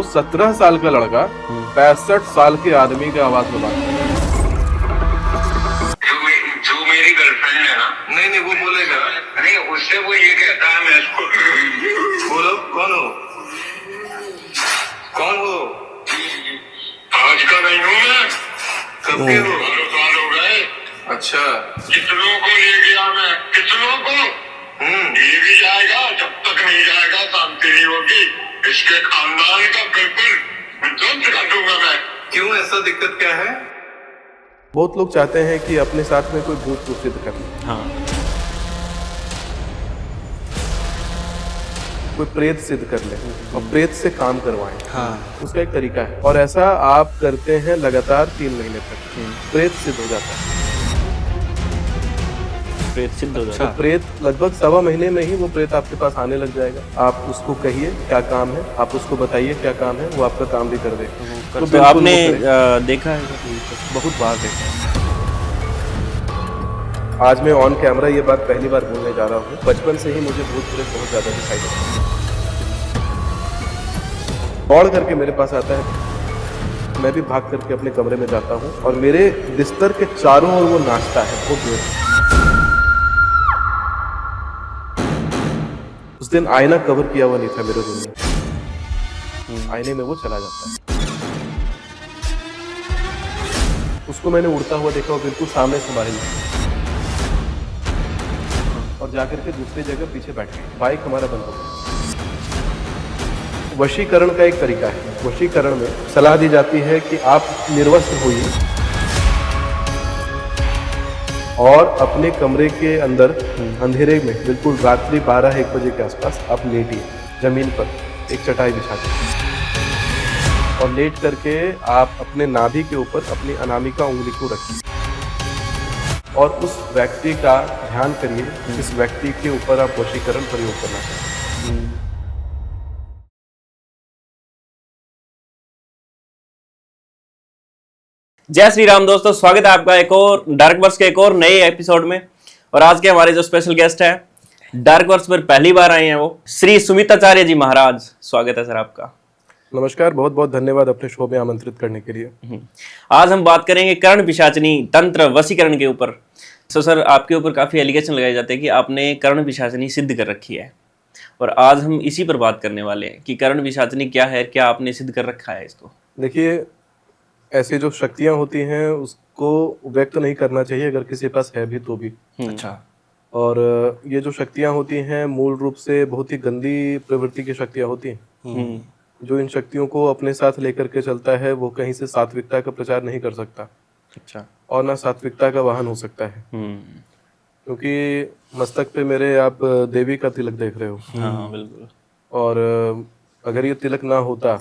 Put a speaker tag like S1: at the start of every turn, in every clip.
S1: वो 17 साल का लड़का 65 साल के आदमी के आवाज में बात कर रहा है।
S2: जो मेरी गर्लफ्रेंड है ना,
S1: नहीं वो बोलेगा
S2: नहीं उससे वो ये कहता है मैं इसको
S1: बोलो कौन हो
S2: आज का नहीं हूँ मैं,
S1: कब के हो?
S2: 12 साल हो गए।
S1: अच्छा
S2: कितनों को ले गया मैं, कितनों को ये भी जाएगा, जब तक नहीं जाएगा शांति नहीं होगी। इसके खानदान का बिल्कुल ध्वंस कर दूंगा मैं।
S1: क्यों, ऐसा दिक्कत क्या है? बहुत लोग चाहते हैं कि अपने साथ में कोई भूत को सिद्ध कर ले।
S3: हाँ।
S1: कोई प्रेत सिद्ध कर ले और प्रेत से काम करवाएं।
S3: हाँ।
S1: उसका एक तरीका है और ऐसा आप करते हैं लगातार 3 महीने तक, प्रेत सिद्ध हो जाता है।
S3: प्रेत सिद्ध हो जाता
S1: तो प्रेत लगभग 1.25 महीने में ही वो प्रेत आपके पास आने लग जाएगा। आप उसको कहिए क्या काम है, आप उसको बताइए क्या काम है, वो आपका काम भी कर देगा।
S3: तो
S1: बिल्कुल
S3: आपने
S1: वो करेगा।
S3: देखा है?
S1: बहुत बार देखा है। आज मैं ऑन कैमरा ये बात पहली बार बोलने जा रहा हूँ। बचपन से ही मुझे भूत प्रेत बहुत ज्यादा दिखाई देता है। दौड़ करके मेरे पास आता है, मैं भी भाग करके अपने कमरे में जाता हूँ और मेरे बिस्तर के चारों ओर वो नाचता है बहुत देर। उस दिन आईना कवर किया हुआ नहीं था मेरे रूम में, आईने में वो चला जाता है। उसको मैंने उड़ता हुआ देखा, वो बिल्कुल सामने से बाहर और जाकर के दूसरी जगह पीछे बैठ गई। बाइक हमारा बंद हो गया। वशीकरण का एक तरीका है। वशीकरण में सलाह दी जाती है कि आप निर्वस्त्र होइए और अपने कमरे के अंदर अंधेरे में बिल्कुल रात्रि 12-1 बजे के आसपास आप लेटिए, जमीन पर एक चटाई बिछा के और लेट करके आप अपने नाभि के ऊपर अपनी अनामिका उंगली को रखिए और उस व्यक्ति का ध्यान करिए जिस व्यक्ति के ऊपर आप वशीकरण प्रयोग करना चाहते हैं।
S3: जय श्री राम दोस्तों, स्वागत है आपका एक और डार्क वर्स के एक और नए एपिसोड में। और आज के हमारे जो स्पेशल गेस्ट हैं, डार्क वर्स पर पहली बार आए हैं, वो श्री सुमिताचार्य जी महाराज। स्वागत है सर आपका।
S1: नमस्कार, बहुत बहुत धन्यवाद अपने शो में आमंत्रित करने के लिए।
S3: आज हम बात करेंगे कर्ण पिशाचनी तंत्र वशीकरण के ऊपर। तो सर, आपके ऊपर काफी एलिगेशन लगाए जाते हैं कि आपने कर्ण पिशाचनी सिद्ध कर रखी है, और आज हम इसी पर बात करने वाले हैं कि कर्ण पिशाचनी क्या है, क्या आपने सिद्ध कर रखा है इसको।
S1: देखिए, ऐसी जो शक्तियां होती हैं उसको व्यक्त नहीं करना चाहिए अगर किसी के पास है भी तो भी।
S3: अच्छा।
S1: और ये जो शक्तियां होती हैं मूल रूप से बहुत ही गंदी प्रवृत्ति की शक्तियां होती हैं। जो इन शक्तियों को अपने साथ लेकर के चलता है वो कहीं से सात्विकता का प्रचार नहीं कर सकता।
S3: अच्छा।
S1: और ना सात्विकता का वाहन हो सकता है, क्योंकि मस्तक पे मेरे आप देवी का तिलक देख रहे हो।
S3: हाँ बिल्कुल।
S1: और अगर ये तिलक ना होता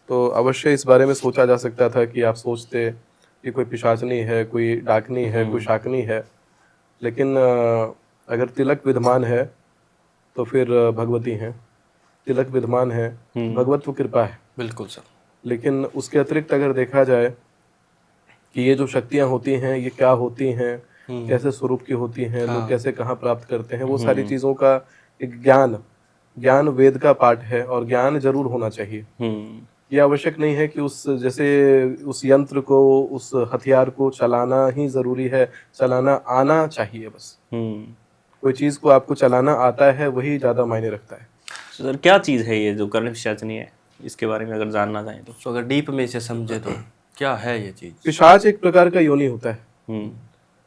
S1: तो अवश्य इस बारे में सोचा जा सकता था कि आप सोचते कि कोई पिशाचनी है, कोई डाकनी है, कोई शाकनी है। लेकिन अगर तिलक विद्यमान है तो फिर भगवती हैं। तिलक विद्यमान है, भगवत कृपा है।
S3: बिल्कुल सर।
S1: लेकिन उसके अतिरिक्त अगर देखा जाए कि ये जो शक्तियाँ होती हैं ये क्या होती हैं, कैसे स्वरूप की होती हैं, लोग कैसे कहाँ प्राप्त करते हैं, वो सारी चीज़ों का एक ज्ञान वेद का पाठ है और ज्ञान जरूर होना चाहिए। ये आवश्यक नहीं है कि उस यंत्र को, उस हथियार को चलाना ही जरूरी है, चलाना आना चाहिए बस। कोई चीज को आपको चलाना आता है वही ज्यादा मायने रखता है।
S3: सर, क्या चीज है ये जो कर्ण पिशाचनी है, इसके बारे में अगर जानना चाहें तो
S4: अगर डीप में इसे समझे तो क्या है ये चीज?
S1: पिशाच एक प्रकार का योनि होता है।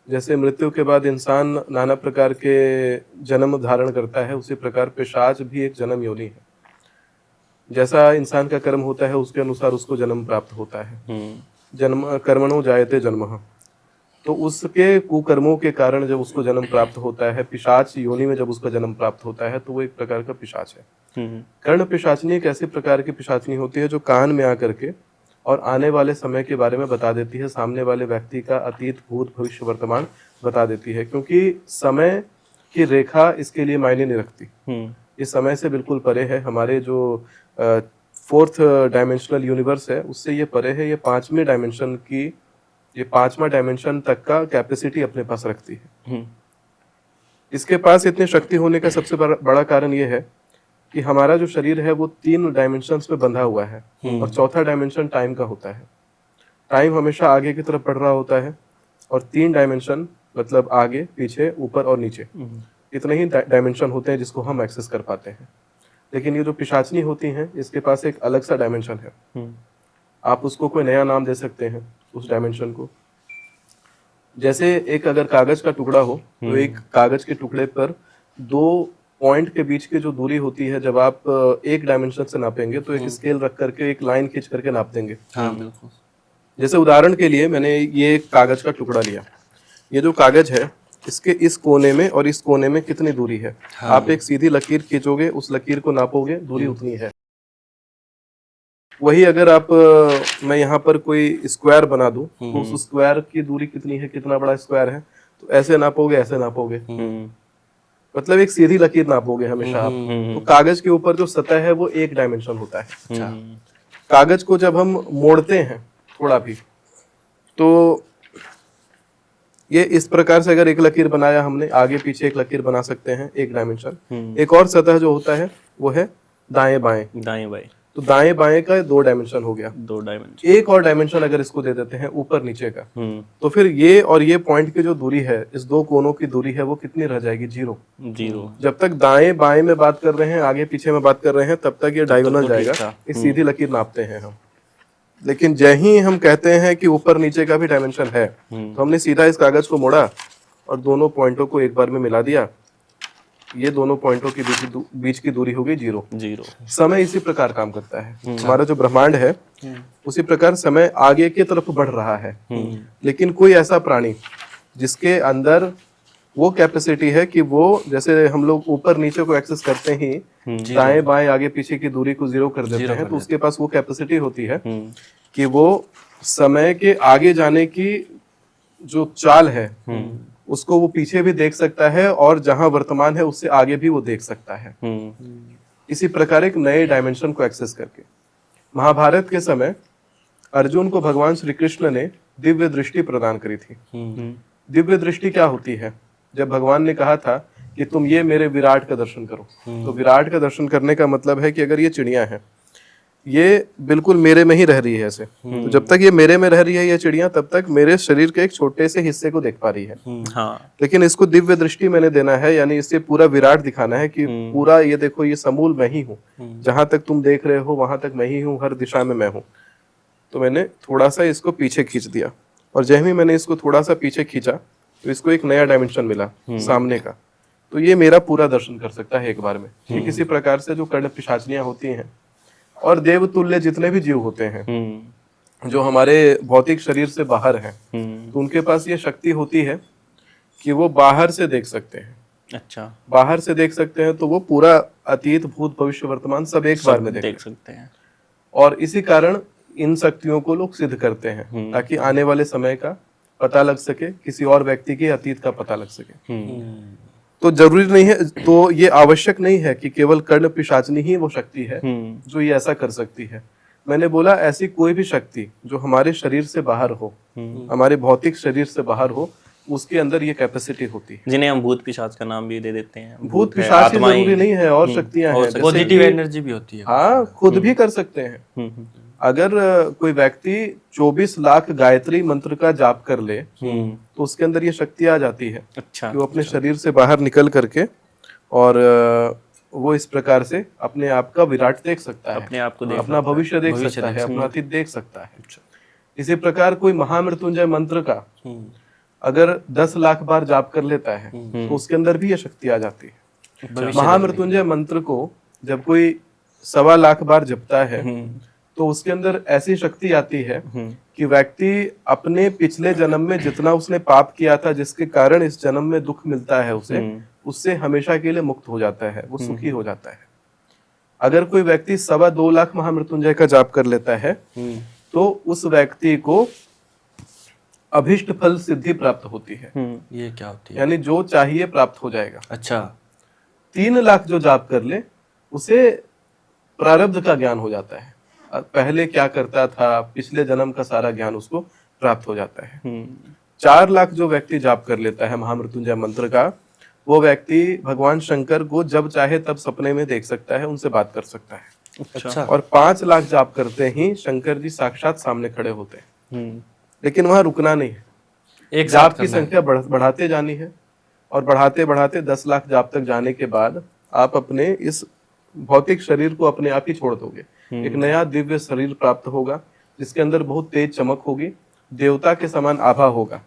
S1: जैसे मृत्यु के बाद इंसान नाना प्रकार के जन्म धारण करता है, उसी प्रकार पिशाच भी एक जन्म योनि है। जैसा इंसान का कर्म होता है उसके अनुसार उसको जन्म प्राप्त होता है। जन्म कर्मणो जायते जन्मः। तो उसके कुकर्मों के कारण जब उसको जन्म प्राप्त होता है, पिशाच योनि में जब उसका जन्म प्राप्त होता है, तो वो एक प्रकार का पिशाच है। कर्ण पिशाचनी एक ऐसे प्रकार की पिशाचनी होती है जो कान में आकर के और आने वाले समय के बारे में बता देती है, सामने वाले व्यक्ति का अतीत, भूत, भविष्य, वर्तमान बता देती है। क्योंकि समय की रेखा इसके लिए मायने नहीं रखती। ये समय से बिल्कुल परे है। हमारे जो 4th डायमेंशनल यूनिवर्स है उससे ये परे है। ये 5वें डायमेंशन की, ये 5वां डायमेंशन तक का कैपेसिटी अपने पास रखती है। इसके पास इतनी शक्ति होने का सबसे बड़ा कारण ये है कि हमारा जो शरीर है वो 3 डायमेंशंस में बंधा हुआ है और चौथा डायमेंशन टाइम का होता है। टाइम हमेशा आगे की तरफ बढ़ रहा होता है और 3 डायमेंशन मतलब आगे, पीछे, ऊपर और नीचे, इतने ही डायमेंशन होते हैं जिसको हम एक्सेस कर पाते हैं। लेकिन ये जो पिशाचनी होती हैं इसके पास एक अलग सा डायमेंशन है। आप उसको कोई नया नाम दे सकते हैं उस डायमेंशन को। जैसे एक अगर कागज का टुकड़ा हो तो एक कागज के टुकड़े पर 2 पॉइंट के बीच की जो दूरी होती है, जब आप एक डायमेंशन से नापेंगे तो एक स्केल रख करके एक लाइन खींच करके नाप देंगे।
S4: हाँ बिल्कुल।
S1: जैसे उदाहरण के लिए मैंने ये कागज का टुकड़ा लिया, ये जो कागज है इसके इस कोने में और इस कोने में कितनी दूरी है। आप एक सीधी लकीर खींचोगे, उस लकीर को नापोगे, दूरी उतनी है। वही अगर आप मैं यहाँ पर कोई स्क्वायर बना दूं तो उस स्क्वायर की दूरी कितनी है, कितना बड़ा स्क्वायर है, तो ऐसे नापोगे, ऐसे नापोगे, मतलब एक सीधी लकीर नापोगे हमेशा आप। तो कागज के ऊपर जो सतह है वो एक डायमेंशन होता है। अच्छा, कागज को जब हम मोड़ते हैं थोड़ा भी तो ये इस प्रकार से अगर एक लकीर बनाया हमने, आगे पीछे एक लकीर बना सकते हैं, एक डायमेंशन। एक और सतह जो होता है वो है दाएं बाएं।
S3: दाएं बाएं,
S1: तो दाएं बाएं का 2 डायमेंशन हो गया।
S3: 2 डायमेंशन।
S1: एक और डायमेंशन अगर इसको दे देते हैं ऊपर नीचे का, तो फिर ये और ये पॉइंट की जो दूरी है, इस 2 कोनों की दूरी है, वो कितनी रह जाएगी? 0। जब तक दाएं बाएं में बात कर रहे हैं, आगे पीछे में बात कर रहे हैं, तब तक ये डायगोनल जाएगा। इस सीधी लकीर नापते हैं हम। लेकिन जैसे ही हम कहते हैं कि ऊपर नीचे का भी डायमेंशन है, तो हमने सीधा इस कागज को मोड़ा और दोनों पॉइंटों को एक बार में मिला दिया, ये दोनों पॉइंटों के बीच की दूरी हो गई 0। समय इसी प्रकार काम करता है। हमारा जो ब्रह्मांड है उसी प्रकार समय आगे की तरफ बढ़ रहा है। लेकिन कोई ऐसा प्राणी जिसके अंदर वो कैपेसिटी है कि वो, जैसे हम लोग ऊपर नीचे को एक्सेस करते ही दाएं बाएं आगे पीछे की दूरी को 0 कर देते हैं, तो उसके पास वो कैपेसिटी होती है कि वो समय के आगे जाने की जो चाल है उसको वो पीछे भी देख सकता है और जहां वर्तमान है उससे आगे भी वो देख सकता है। इसी प्रकार एक नए डायमेंशन को एक्सेस करके महाभारत के समय अर्जुन को भगवान श्री कृष्ण ने दिव्य दृष्टि प्रदान करी थी। दिव्य दृष्टि क्या होती है? जब भगवान ने कहा था कि तुम ये मेरे विराट का दर्शन करो, तो विराट का दर्शन करने का मतलब है कि अगर ये चिड़िया है, ये बिल्कुल मेरे में ही रह रही है ऐसे, तो जब तक ये मेरे में रह रही है ये चिड़िया, तब तक मेरे शरीर के एक छोटे से हिस्से को देख पा रही है। लेकिन इसको दिव्य दृष्टि मैंने देना है, यानी इससे पूरा विराट दिखाना है कि पूरा ये देखो, ये समूल मैं ही हूँ, जहां तक तुम देख रहे हो वहां तक मैं ही हूँ, हर दिशा में मैं हूँ। तो मैंने थोड़ा सा इसको पीछे खींच दिया, और जैसे ही मैंने इसको थोड़ा सा पीछे खींचा तो इसको एक नया डायमेंशन मिला सामने का, तो ये मेरा पूरा दर्शन कर सकता है एक बार में। ठीक इसी प्रकार से जो कर्ण पिशाचनियां होती हैं और देवतुल्य जितने भी जीव होते हैं जो हमारे भौतिक शरीर से बाहर हैं, तो उनके पास ये शक्ति होती है कि वो बाहर से देख सकते हैं।
S3: अच्छा,
S1: बाहर से देख सकते हैं तो वो पूरा अतीत, भूत, भविष्य, वर्तमान सब एक बार में देख सकते हैं। और इसी कारण इन शक्तियों को लोग सिद्ध करते हैं ताकि आने वाले समय का पता लग सके, किसी और व्यक्ति के अतीत का पता लग सके। तो जरूरी नहीं है, तो ये आवश्यक नहीं है कि केवल कर्ण पिशाचनी ही वो शक्ति है जो ये ऐसा कर सकती है। मैंने बोला ऐसी कोई भी शक्ति जो हमारे शरीर से बाहर हो, हमारे भौतिक शरीर से बाहर हो, उसके अंदर ये कैपेसिटी होती है,
S3: जिन्हें हम भूत पिशाच का नाम भी दे देते हैं।
S1: भूत पिशाच जरूरी नहीं है, और शक्तियां हैं,
S4: पॉजिटिव एनर्जी भी होती है।
S1: हाँ, खुद भी कर सकते हैं। अगर कोई व्यक्ति 24 लाख गायत्री मंत्र का जाप कर ले तो उसके अंदर ये शक्ति आ जाती है।
S3: अच्छा,
S1: कि वो अपने शरीर से बाहर निकल करके और वो इस प्रकार से अपने आप का विराट देख सकता है,
S3: अपने आप को
S1: अपना भविष्य देख सकता है, अपना अतीत देख सकता है। इसी प्रकार कोई महामृत्युंजय मंत्र का अगर 10 लाख बार जाप कर लेता है तो उसके अंदर भी ये शक्ति आ जाती है। महामृत्युंजय मंत्र को जब कोई 1.25 लाख बार जपता है तो उसके अंदर ऐसी शक्ति आती है कि व्यक्ति अपने पिछले जन्म में जितना उसने पाप किया था, जिसके कारण इस जन्म में दुख मिलता है उसे, उससे हमेशा के लिए मुक्त हो जाता है, वो सुखी हो जाता है। अगर कोई व्यक्ति 2.25 लाख महामृत्युंजय का जाप कर लेता है तो उस व्यक्ति को अभिष्ट फल सिद्धि प्राप्त होती है।
S4: ये क्या होती है?
S1: यानी जो चाहिए प्राप्त हो जाएगा।
S4: अच्छा,
S1: 3 लाख जो जाप कर ले उसे प्रारब्ध का ज्ञान हो जाता है, पहले क्या करता था, पिछले जन्म का सारा ज्ञान उसको प्राप्त हो जाता है। 4 लाख जो व्यक्ति जाप कर लेता है महामृत्युंजय मंत्र का, वो व्यक्ति भगवान शंकर को जब चाहे तब सपने में देख सकता है, उनसे बात कर सकता है।
S4: अच्छा।
S1: और 5 लाख जाप करते ही शंकर जी साक्षात सामने खड़े होते हैं। लेकिन वहां रुकना नहीं है,
S4: एक
S1: जाप
S4: साथ
S1: की
S4: करना है।
S1: संख्या बढ़ाते जानी है, और बढ़ाते बढ़ाते 10 लाख जाप तक जाने के बाद आप अपने इस भौतिक शरीर को अपने आप ही छोड़ दोगे। एक नया दिव्य शरीर प्राप्त होगा जिसके अंदर बहुत तेज चमक होगी, देवता के समान आभा होगा,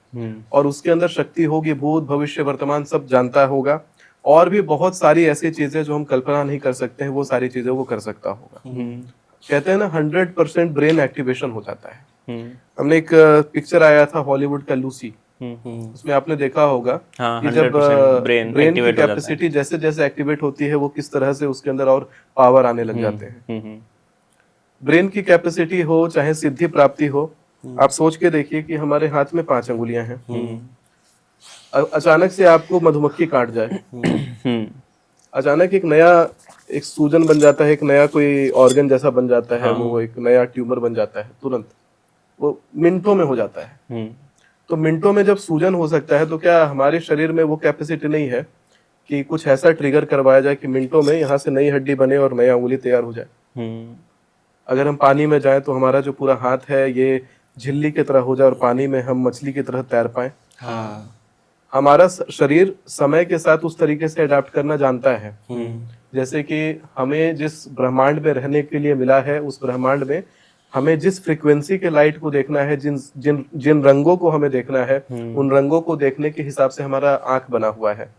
S1: और उसके अंदर शक्ति होगी, भूत भविष्य वर्तमान सब जानता होगा, और भी बहुत सारी ऐसी चीजें जो हम कल्पना नहीं कर सकते हैं, वो सारी चीजें वो कर सकता होगा। कहते हैं ना 100% ब्रेन एक्टिवेशन हो जाता है। हमने एक पिक्चर आया था हॉलीवुड का लूसी, उसमें आपने देखा होगा
S3: हाँ,
S1: कि जब
S3: 100% ब्रेन
S1: ब्रेन की
S3: एक्टिवेट हो जाता है।
S1: कैपेसिटी जैसे जैसे एक्टिवेट होती है, वो किस तरह से उसके अंदर और पावर आने लग जाते हैं। ब्रेन की कैपेसिटी हो चाहे सिद्धि प्राप्ति हो, आप सोच के देखिए कि हमारे हाथ में 5 अंगुलियां हैं, अचानक से आपको मधुमक्खी काट जाए, अचानक एक नया एक सूजन बन जाता है, एक नया कोई ऑर्गन जैसा बन जाता है, वो एक नया ट्यूमर बन जाता है, तुरंत वो मिनटों में हो जाता है। तो मिनटों में जब सूजन हो सकता है, तो क्या हमारे शरीर में वो कैपेसिटी नहीं है कि कुछ ऐसा ट्रिगर करवाया जाए कि मिनटों में यहाँ से नई हड्डी बने और नया उंगली तैयार हो जाए। अगर हम पानी में जाएं तो हमारा जो पूरा हाथ है ये झिल्ली की तरह हो जाए और पानी में हम मछली की तरह तैर पाए।
S4: हाँ।
S1: हमारा शरीर समय के साथ उस तरीके से अडाप्ट करना जानता है। जैसे कि हमें जिस ब्रह्मांड में रहने के लिए मिला है, उस ब्रह्मांड में हमें जिस फ्रीक्वेंसी के लाइट को देखना है, जिन जिन जिन रंगों को हमें देखना है, उन रंगों को देखने के हिसाब से हमारा आंख बना हुआ है।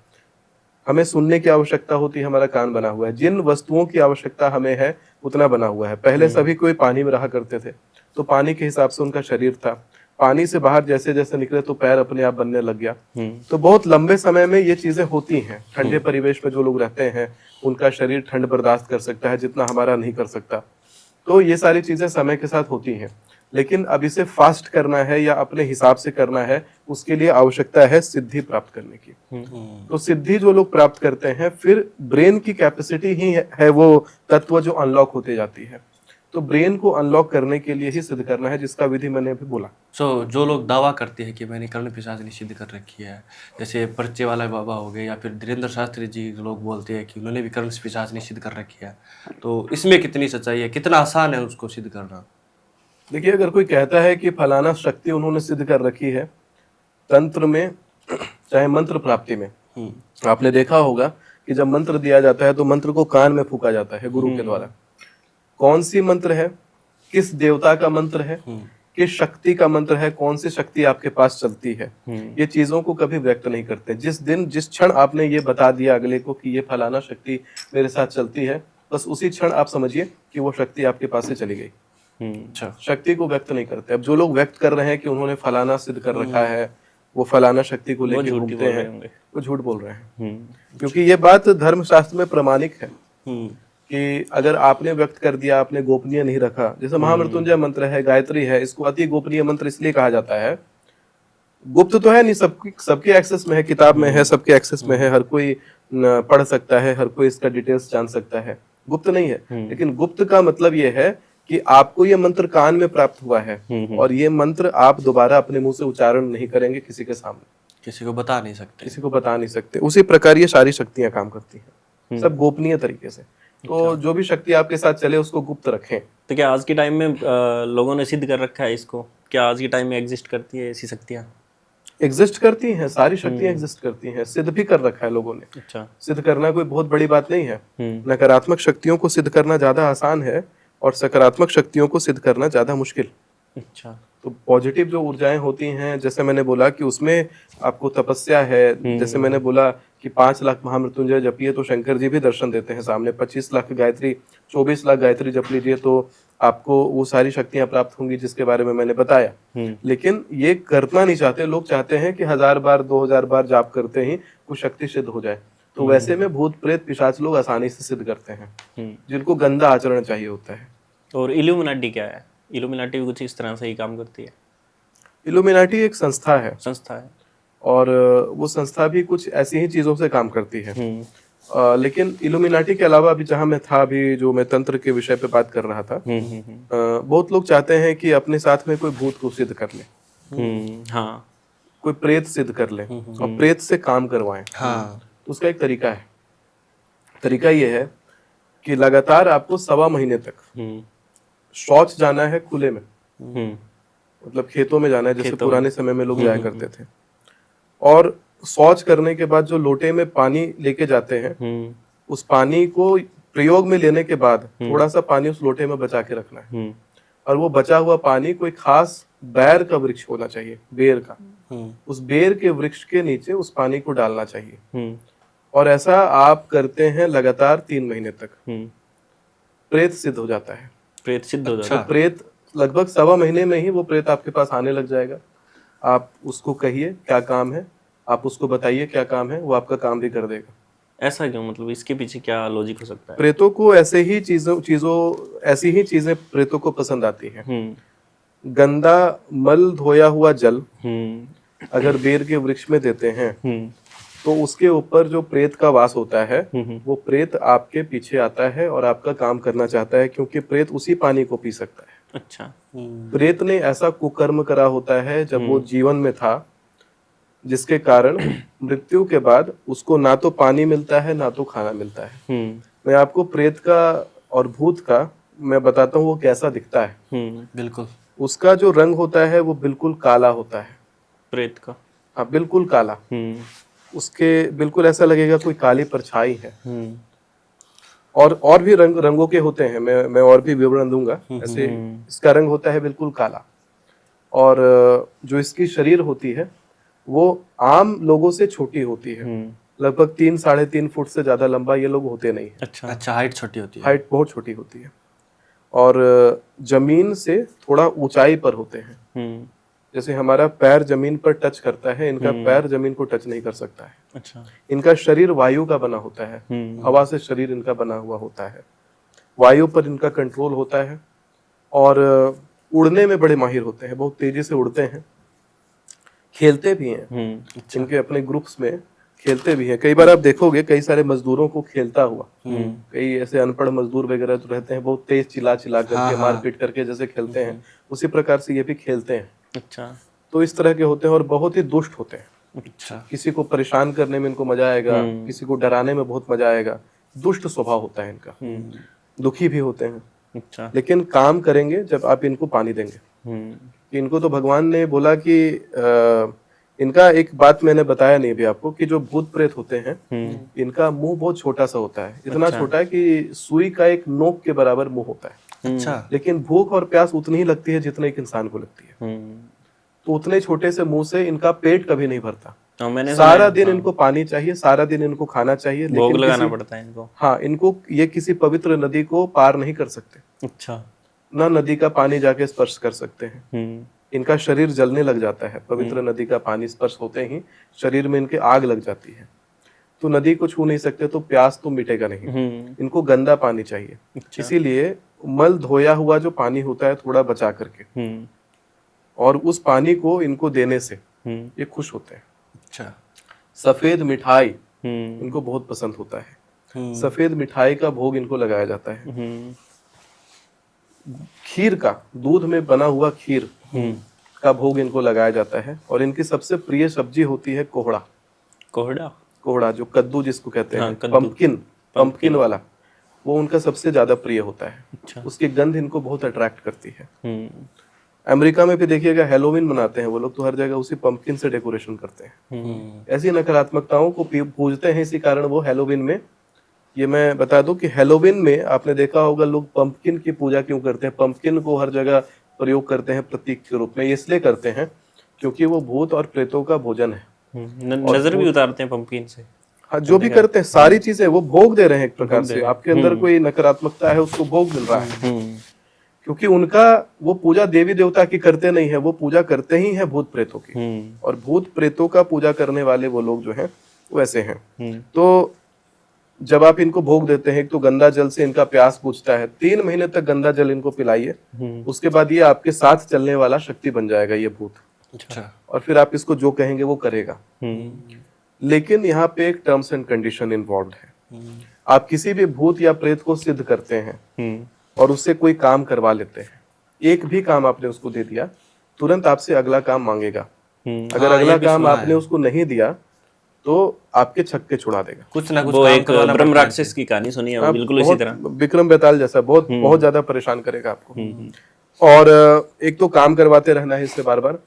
S1: हमें सुनने की आवश्यकता होती है, हमारा कान बना हुआ है। जिन वस्तुओं की आवश्यकता हमें है उतना बना हुआ है। पहले सभी कोई पानी में रहा करते थे, तो पानी के हिसाब से उनका शरीर था। पानी से बाहर जैसे जैसे निकले तो पैर अपने आप बनने लग गया। तो बहुत लंबे समय में ये चीजें होती हैं। ठंडे परिवेश में जो लोग रहते हैं उनका शरीर ठंड बर्दाश्त कर सकता है जितना हमारा नहीं कर सकता। तो ये सारी चीजें समय के साथ होती हैं, लेकिन अब इसे फास्ट करना है या अपने हिसाब से करना है, उसके लिए आवश्यकता है सिद्धि प्राप्त करने की। तो सिद्धि जो लोग प्राप्त करते हैं, फिर ब्रेन की कैपेसिटी ही है वो तत्व जो अनलॉक होते जाती है। तो ब्रेन को अनलॉक करने के लिए ही सिद्ध करना है, जिसका विधि मैंने अभी बोला।
S4: जो लोग दावा करते हैं कि मैंने कर्ण पिशाचिनी सिद्ध कर रखी है, जैसे परिचय वाला बाबा हो गए या फिर धीरेन्द्र शास्त्री जी, लोग बोलते हैं कि उन्होंने भी कर्ण पिशाचिनी सिद्ध कर रखी है, तो इसमें कितनी सच्चाई है, कितना आसान है उसको सिद्ध करना?
S1: देखिए, अगर कोई कहता है कि फलाना शक्ति उन्होंने सिद्ध कर रखी है तंत्र में, चाहे मंत्र प्राप्ति में, आपने देखा होगा कि जब मंत्र दिया जाता है तो मंत्र को कान में फूका जाता है गुरु के द्वारा। कौन सी मंत्र है, किस देवता का मंत्र है, किस शक्ति का मंत्र है, कौन सी शक्ति आपके पास चलती है, ये चीजों को कभी व्यक्त नहीं करते। जिस क्षण आपने ये बता दिया अगले को कि ये फलाना शक्ति मेरे साथ चलती है, बस उसी क्षण आप समझिए कि वो शक्ति आपके पास से चली गई।
S4: अच्छा।
S1: शक्ति को व्यक्त नहीं करते। अब जो लोग व्यक्त कर रहे हैं कि उन्होंने फलाना सिद्ध कर रखा है, वो फलाना शक्ति को लेकर घूमते हैं, वो झूठ बोल रहे हैं। क्योंकि ये बात धर्मशास्त्र में प्रमाणिक है कि अगर आपने व्यक्त कर दिया, आपने गोपनीय नहीं रखा, जैसे महामृत्युंजय मंत्र है, गायत्री है, इसको अति गोपनीय मंत्र इसलिए कहा जाता है। गुप्त तो है नहीं, सबके एक्सेस में है, किताब में है, सबके एक्सेस में है, हर कोई पढ़ सकता है, हर कोई इसका डिटेल्स जान सकता है। गुप्त नहीं है, लेकिन गुप्त का मतलब ये है कि आपको ये मंत्र कान में प्राप्त हुआ है और ये मंत्र आप दोबारा अपने मुंह से उच्चारण नहीं करेंगे किसी के सामने,
S4: किसी को बता नहीं सकते,
S1: किसी को बता नहीं सकते। उसी प्रकार ये सारी शक्तियां काम करती हैं, सब गोपनीय तरीके से। तो जो भी शक्ति आपके साथ चले उसको गुप्त रखें।
S3: तो क्या आज के टाइम में लोगों ने सिद्ध कर रखा है इसको? क्या आज के टाइम में एग्जिस्ट करती है ऐसी शक्तियाँ?
S1: एग्जिस्ट करती हैं, सारी शक्तियां एग्जिस्ट करती हैं, सिद्ध भी कर रखा है लोगों ने।
S3: अच्छा।
S1: सिद्ध करना कोई बहुत बड़ी बात नहीं है। नकारात्मक शक्तियों को सिद्ध करना ज्यादा आसान है और सकारात्मक शक्तियों को सिद्ध करना ज्यादा मुश्किल।
S3: अच्छा।
S1: तो पॉजिटिव जो ऊर्जाएं होती हैं, जैसे मैंने बोला कि उसमें आपको तपस्या है। जैसे मैंने बोला कि 5 लाख महामृत्युंजय जपिए तो शंकर जी भी दर्शन देते हैं सामने। 25 लाख गायत्री, 24 लाख गायत्री जप लीजिए तो आपको वो सारी शक्तियां प्राप्त होंगी जिसके बारे में मैंने बताया। लेकिन ये करना नहीं चाहते लोग, चाहते हैं कि 1000 बार 2000 बार जाप करते ही कुछ शक्ति सिद्ध हो जाए। तो वैसे में भूत प्रेत पिशाच लोग आसानी से सिद्ध करते हैं, जिनको गंदा आचरण चाहिए होता है।
S3: और इल्यूमिनाटी क्या है? इल्यूमिनाटी भी कुछ इस तरह से ही काम करती है?
S1: इल्यूमिनाटी एक संस्था है, और वो संस्था भी कुछ ऐसी ही चीजों से काम करती है। लेकिन इल्यूमिनाटी के अलावा अभी जहां मैं था, अभी जो मैं तंत्र के विषय पे बात कर रहा था, बहुत लोग चाहते हैं कि अपने साथ में कोई भूत को सिद्ध कर ले,
S3: हाँ,
S1: कोई प्रेत सिद्ध कर ले और प्रेत से काम करवाएं। तो उसका एक तरीका है। तरीका ये है कि लगातार आपको 1.25 महीने तक शौच जाना है खुले में, मतलब खेतों में जाना है, जैसे पुराने समय में लोग जाया करते थे। और शौच करने के बाद जो लोटे में पानी लेके जाते हैं, उस पानी को प्रयोग में लेने के बाद थोड़ा सा पानी उस लोटे में बचा के रखना है। और वो बचा हुआ पानी कोई खास बैर का वृक्ष होना चाहिए, बेर का, उस बेर के वृक्ष के नीचे उस पानी को डालना चाहिए। और ऐसा आप करते हैं लगातार 3 महीने तक, प्रेत सिद्ध हो जाता है।
S3: प्रेत सिद्ध हो जाता है।
S1: तो प्रेत लगभग 1.25 महीने में ही वो प्रेत आपके पास आने लग जाएगा। आप उसको कहिए क्या काम है, आप उसको बताइए क्या काम है, वो आपका काम भी कर देगा।
S3: ऐसा क्यों, मतलब इसके पीछे क्या लॉजिक हो सकता है?
S1: प्रेतों को ऐसी ही चीजें प्रेतों को पसंद आती हैं। गंदा मल धोया हुआ जल अगर बेर के वृक्ष में देते हैं तो उसके ऊपर जो प्रेत का वास होता है वो प्रेत आपके पीछे आता है और आपका काम करना चाहता है, क्योंकि प्रेत उसी पानी को पी सकता है।
S3: अच्छा।
S1: प्रेत ने ऐसा कुकर्म करा होता है जब वो जीवन में था, जिसके कारण मृत्यु के बाद उसको ना तो पानी मिलता है ना तो खाना मिलता है। मैं आपको प्रेत का और भूत का मैं बताता हूँ वो कैसा दिखता है।
S4: बिल्कुल।
S1: उसका जो रंग होता है वो बिल्कुल काला होता है,
S3: प्रेत का।
S1: हाँ बिल्कुल काला। उसके बिल्कुल ऐसा लगेगा कोई काली परछाई है। और भी रंगों के होते हैं, मैं और भी विवरण दूंगा। ऐसे इसका रंग होता है बिल्कुल काला। और जो इसकी शरीर होती है वो आम लोगों से छोटी होती है, लगभग 3-3.5 फुट से ज्यादा लंबा ये लोग होते नहीं है।
S4: अच्छा, हाइट छोटी होती है।
S1: हाइट बहुत छोटी होती है और जमीन से थोड़ा ऊंचाई पर होते हैं। जैसे हमारा पैर जमीन पर टच करता है, इनका पैर जमीन को टच नहीं कर सकता है।
S3: अच्छा।
S1: इनका शरीर वायु का बना होता है, हवा से शरीर इनका बना हुआ होता है, वायु पर इनका कंट्रोल होता है और उड़ने में बड़े माहिर होते हैं, बहुत तेजी से उड़ते हैं, खेलते भी हैं। इनके अपने ग्रुप्स में खेलते भी हैं। कई बार आप देखोगे कई सारे मजदूरों को खेलता हुआ, कई ऐसे अनपढ़ मजदूर वगैरह तो रहते हैं, बहुत तेज चिल्ला करके मारपीट करके जैसे खेलते हैं, उसी प्रकार से ये भी खेलते हैं।
S3: अच्छा।
S1: तो इस तरह के होते हैं और बहुत ही दुष्ट होते हैं।
S3: अच्छा।
S1: किसी को परेशान करने में इनको मजा आएगा, किसी को डराने में बहुत मजा आएगा। दुष्ट स्वभाव होता है इनका, दुखी भी होते हैं।
S3: अच्छा।
S1: लेकिन काम करेंगे जब आप इनको पानी देंगे। इनको तो भगवान ने बोला कि इनका एक बात मैंने बताया नहीं भी आपको, कि जो भूत प्रेत होते हैं इनका मुंह बहुत छोटा सा होता है, इतना छोटा है कि सुई का एक नोक के बराबर मुंह होता है।
S4: अच्छा।
S1: लेकिन भूख और प्यास उतनी ही लगती है जितना एक इंसान को लगती है। तो उतने छोटे से मुंह से इनका पेट कभी नहीं भरता। सारा दिन इनको पानी चाहिए, सारा दिन इनको खाना चाहिए,
S3: भोग लगाना पड़ता है इनको।
S1: हाँ, इनको ये किसी पवित्र नदी को पार नहीं कर सकते।
S3: अच्छा।
S1: ना नदी का पानी जाके स्पर्श कर सकते हैं। इनका शरीर जलने लग जाता है, पवित्र नदी का पानी स्पर्श होते ही शरीर में इनके आग लग जाती है। तो नदी को छू नहीं सकते, तो प्यास तो मिटेगा नहीं। इनको गंदा पानी चाहिए। इसीलिए मल धोया हुआ जो पानी होता है थोड़ा बचा करके, और उस पानी को इनको देने से ये खुश होते हैं।
S4: अच्छा।
S1: सफेद मिठाई इनको बहुत पसंद होता है। सफेद मिठाई का भोग इनको लगाया जाता है। खीर का, दूध में बना हुआ खीर का भोग इनको लगाया जाता है। और इनकी सबसे प्रिय सब्जी होती है कोहड़ा। कोहड़ा जो कद्दू जिसको कहते हैं, पंपकिन वाला, वो उनका सबसे ज्यादा प्रिय होता है।
S3: अच्छा।
S1: उसकी गंध इनको बहुत अट्रैक्ट करती है। अमेरिका में भी देखिएगा हैलोवीन मनाते हैं वो लोग, तो हर जगह उसी पंपकिन से डेकोरेशन करते हैं। ऐसी नकारात्मकताओं को पूजते हैं, इसी कारण वो हैलोवीन में, ये मैं बता दूं कि हैलोवीन में आपने देखा होगा लोग पंपकिन की पूजा क्यों करते हैं, पंपकिन को हर जगह प्रयोग करते हैं प्रतीक के रूप में। इसलिए करते हैं क्योंकि वो भूत और प्रेतों का भोजन है।
S3: नजर भी उतारते हैं पंपकिन से।
S1: हाँ, जो भी करते हैं सारी चीजें वो भोग दे रहे हैं एक प्रकार से। आपके अंदर कोई नकारात्मकता है उसको भोग मिल रहा है, क्योंकि उनका वो पूजा देवी देवता की करते नहीं है, वो पूजा करते ही है भूत प्रेतों की। और भूत प्रेतों का पूजा करने वाले वो लोग जो हैं वो ऐसे हैं। तो जब आप इनको भोग देते हैं, तो गंदा जल से इनका प्यास बुझता है। 3 महीने तक गंदा जल इनको पिलाइए, उसके बाद ये आपके साथ चलने वाला शक्ति बन जाएगा ये भूत।
S4: अच्छा।
S1: और फिर आप इसको जो कहेंगे वो करेगा। लेकिन यहाँ पे एक टर्म्स एंड कंडीशन इन्वॉल्व है। आप किसी भी भूत या प्रेत को सिद्ध करते हैं और उससे कोई काम करवा लेते हैं, एक भी काम आपने उसको दे दिया, तुरंत आपसे अगला काम मांगेगा। अगर अगला काम आपने उसको नहीं दिया तो आपके छक्के छुड़ा देगा।
S4: कुछ ना कुछ
S3: वो
S4: काम
S3: एक
S4: करवाना
S3: ब्रह्म
S4: पड़ता है
S3: राक्षस की कहानी सुनी है, वो
S1: आप
S3: बिल्कुल इसी
S1: बहुत
S3: तरह।
S1: विक्रम बेताल जैसा बहुत बहुत ज्यादा परेशान करेगा आपको। और एक तो काम करवाते रहना है इससे बार बार,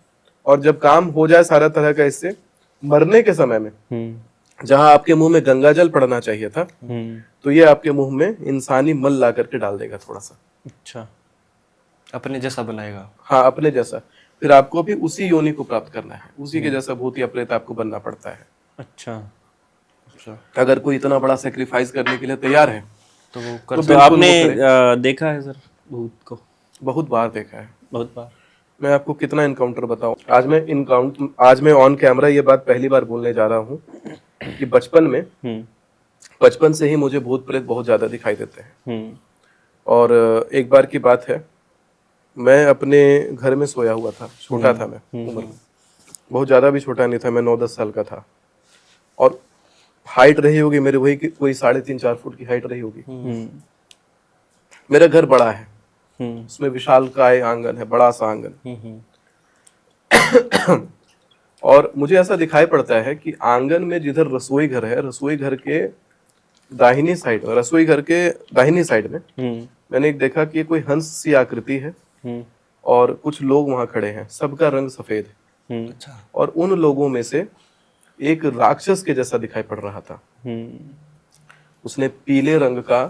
S1: और जब काम हो जाए सारा तरह का इससे, मरने के समय में जहां आपके मुंह में गंगा जल पड़ना चाहिए था, तो ये आपके मुंह में इंसानी मल ला करके डाल देगा थोड़ा सा।
S3: अच्छा।
S4: अपने जैसा बनाएगा।
S1: हाँ, अपने जैसा। फिर आपको भी उसी योनि को प्राप्त करना है, उसी के जैसा भूत या प्रेत आपको बनना पड़ता है।
S3: अच्छा।
S4: अच्छा,
S1: अगर कोई इतना बड़ा सेक्रीफाइस करने के लिए तैयार है
S4: तो वो
S1: तो
S4: कर
S3: तो
S1: बिल्कुल
S3: आपने
S1: वो करे।
S3: देखा है सर भूत को?
S1: बहुत बार देखा है।
S3: बहुत बार।
S1: मैं आपको कितना इनकाउंटर बताऊं। आज मैं ऑन कैमरा ये बात पहली बार बोलने जा रहा हूँ कि बचपन से ही मुझे भूत प्रेत बहुत ज्यादा दिखाई देते हैं। और एक बार की बात है, मैं अपने घर में सोया हुआ था, छोटा था मैं उम्र में, बहुत ज्यादा भी छोटा नहीं था, मैं 9-10 साल का था। और हाइट रही होगी मेरी वही कोई 3.5-4 फुट की हाइट रही होगी। मेरा घर बड़ा है, उसमें विशालकाय आंगन है, बड़ा सा आंगन। और मुझे ऐसा दिखाई पड़ता है कि आंगन में जिधर रसोई घर है, रसोई घर के दाहिनी साइड में मैंने एक देखा कि कोई हंस सी आकृति है और कुछ लोग वहां खड़े हैं, सबका रंग सफेद है।
S4: अच्छा,
S1: और उन लोगों में से एक राक्षस के जैसा दिखाई पड़ रहा था। उसने पीले रंग का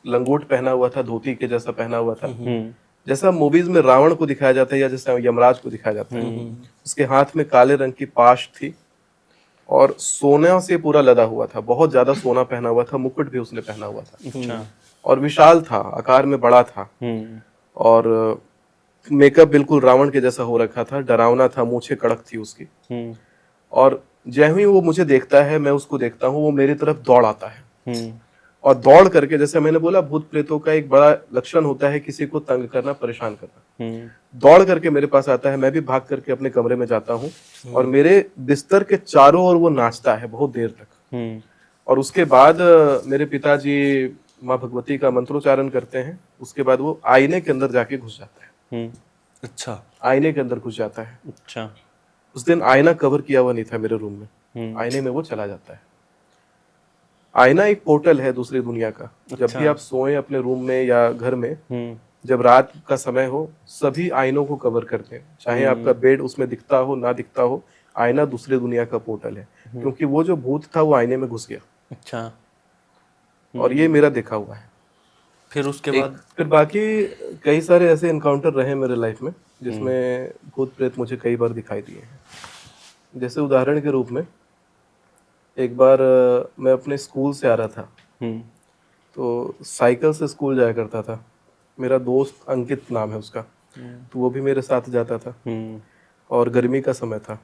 S1: लंगोट पहना हुआ था, धोती के जैसा पहना हुआ था, जैसा मूवीज में रावण को दिखाया जाता है या जैसा यमराज को दिखाया जाता है। उसके हाथ में काले रंग की पाश थी और सोना से पूरा लदा हुआ था, बहुत ज्यादा सोना पहना हुआ था, मुकुट भी उसने पहना हुआ था।
S3: अच्छा।
S1: और विशाल था, आकार में बड़ा था, और मेकअप बिल्कुल रावण के जैसा हो रखा था, डरावना था, मूछें कड़क थी उसकी। और जैसे ही वो मुझे देखता है, मैं उसको देखता हूँ, वो मेरी तरफ दौड़ आता है। और दौड़ करके, जैसे मैंने बोला भूत प्रेतों का एक बड़ा लक्षण होता है किसी को तंग करना, परेशान करना। दौड़ करके मेरे पास आता है, मैं भी भाग करके अपने कमरे में जाता हूँ और मेरे बिस्तर के चारों ओर वो नाचता है बहुत देर तक। और उसके बाद मेरे पिताजी माँ भगवती का मंत्रोच्चारण करते हैं। उसके बाद वो आईने के अंदर जाके घुस जाता है।
S4: अच्छा,
S1: आईने के अंदर घुस जाता है।
S3: अच्छा।
S1: उस दिन आईना कवर किया हुआ नहीं था मेरे रूम में, आईने में वो चला जाता है। आईना एक पोर्टल है दूसरी दुनिया का। जब भी आप सोए अपने रूम में या घर में, जब रात का समय हो, सभी आईनों को कवर करते हैं, चाहे आपका बेड उसमें दिखता हो ना दिखता हो, आईना दूसरी दुनिया का पोर्टल है। क्योंकि वो जो भूत था वो आईने में घुस गया।
S3: अच्छा।
S1: और ये मेरा देखा हुआ है।
S4: फिर उसके बाद
S1: फिर बाकी कई सारे ऐसे इनकाउंटर रहे मेरे लाइफ में जिसमें भूत प्रेत मुझे कई बार दिखाई दिए हैं। जैसे उदाहरण के रूप में, एक बार मैं अपने स्कूल से आ रहा था, तो साइकिल से स्कूल जाया करता था। मेरा दोस्त अंकित नाम है उसका, तो वो भी मेरे साथ जाता था। और गर्मी का समय था,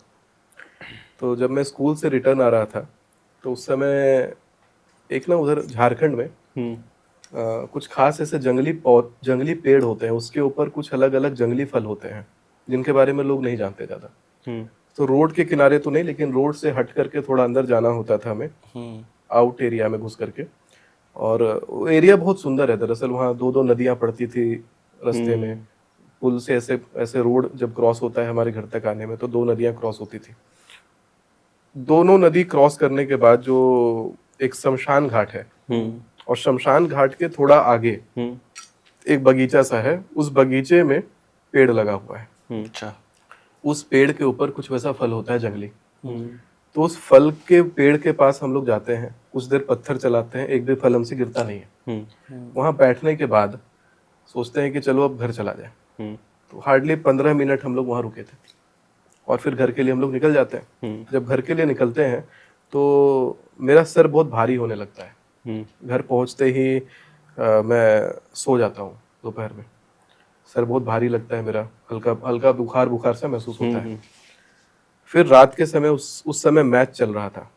S1: तो जब मैं स्कूल से रिटर्न आ रहा था, तो उस समय एक ना उधर झारखंड में कुछ खास ऐसे जंगली पेड़ होते हैं, उसके ऊपर कुछ अलग अलग जंगली फल होते हैं जिनके बारे में लोग नहीं जानते ज्यादा। तो रोड के किनारे तो नहीं, लेकिन रोड से हट करके थोड़ा अंदर जाना होता था हमें, आउट एरिया में घुस करके। और वो एरिया बहुत सुंदर है दरअसल। वहाँ 2-2 नदियां पड़ती थी रास्ते में। पुल से ऐसे ऐसे रोड जब क्रॉस होता है हमारे घर तक आने में, तो 2 नदियां क्रॉस होती थी। दोनों नदी क्रॉस करने के बाद जो एक शमशान घाट है, और शमशान घाट के थोड़ा आगे एक बगीचा सा है, उस बगीचे में पेड़ लगा हुआ है।
S4: अच्छा,
S1: उस पेड़ के ऊपर कुछ वैसा फल होता है जंगली। तो उस फल के पेड़ के पास हम लोग जाते हैं, कुछ देर पत्थर चलाते हैं, एक भी फल हमसे गिरता नहीं है। वहां बैठने के बाद सोचते हैं कि चलो अब घर चला जाए। तो हार्डली 15 मिनट हम लोग वहां रुके थे, और फिर घर के लिए हम लोग निकल जाते हैं। जब घर के लिए निकलते हैं तो मेरा सर बहुत भारी होने लगता है। घर पहुंचते ही मैं सो जाता हूँ दोपहर में। सर बहुत भारी लगता है मेरा, हल्का हल्का बुखार सा महसूस होता है। फिर रात के समय उस समय मैच चल रहा था।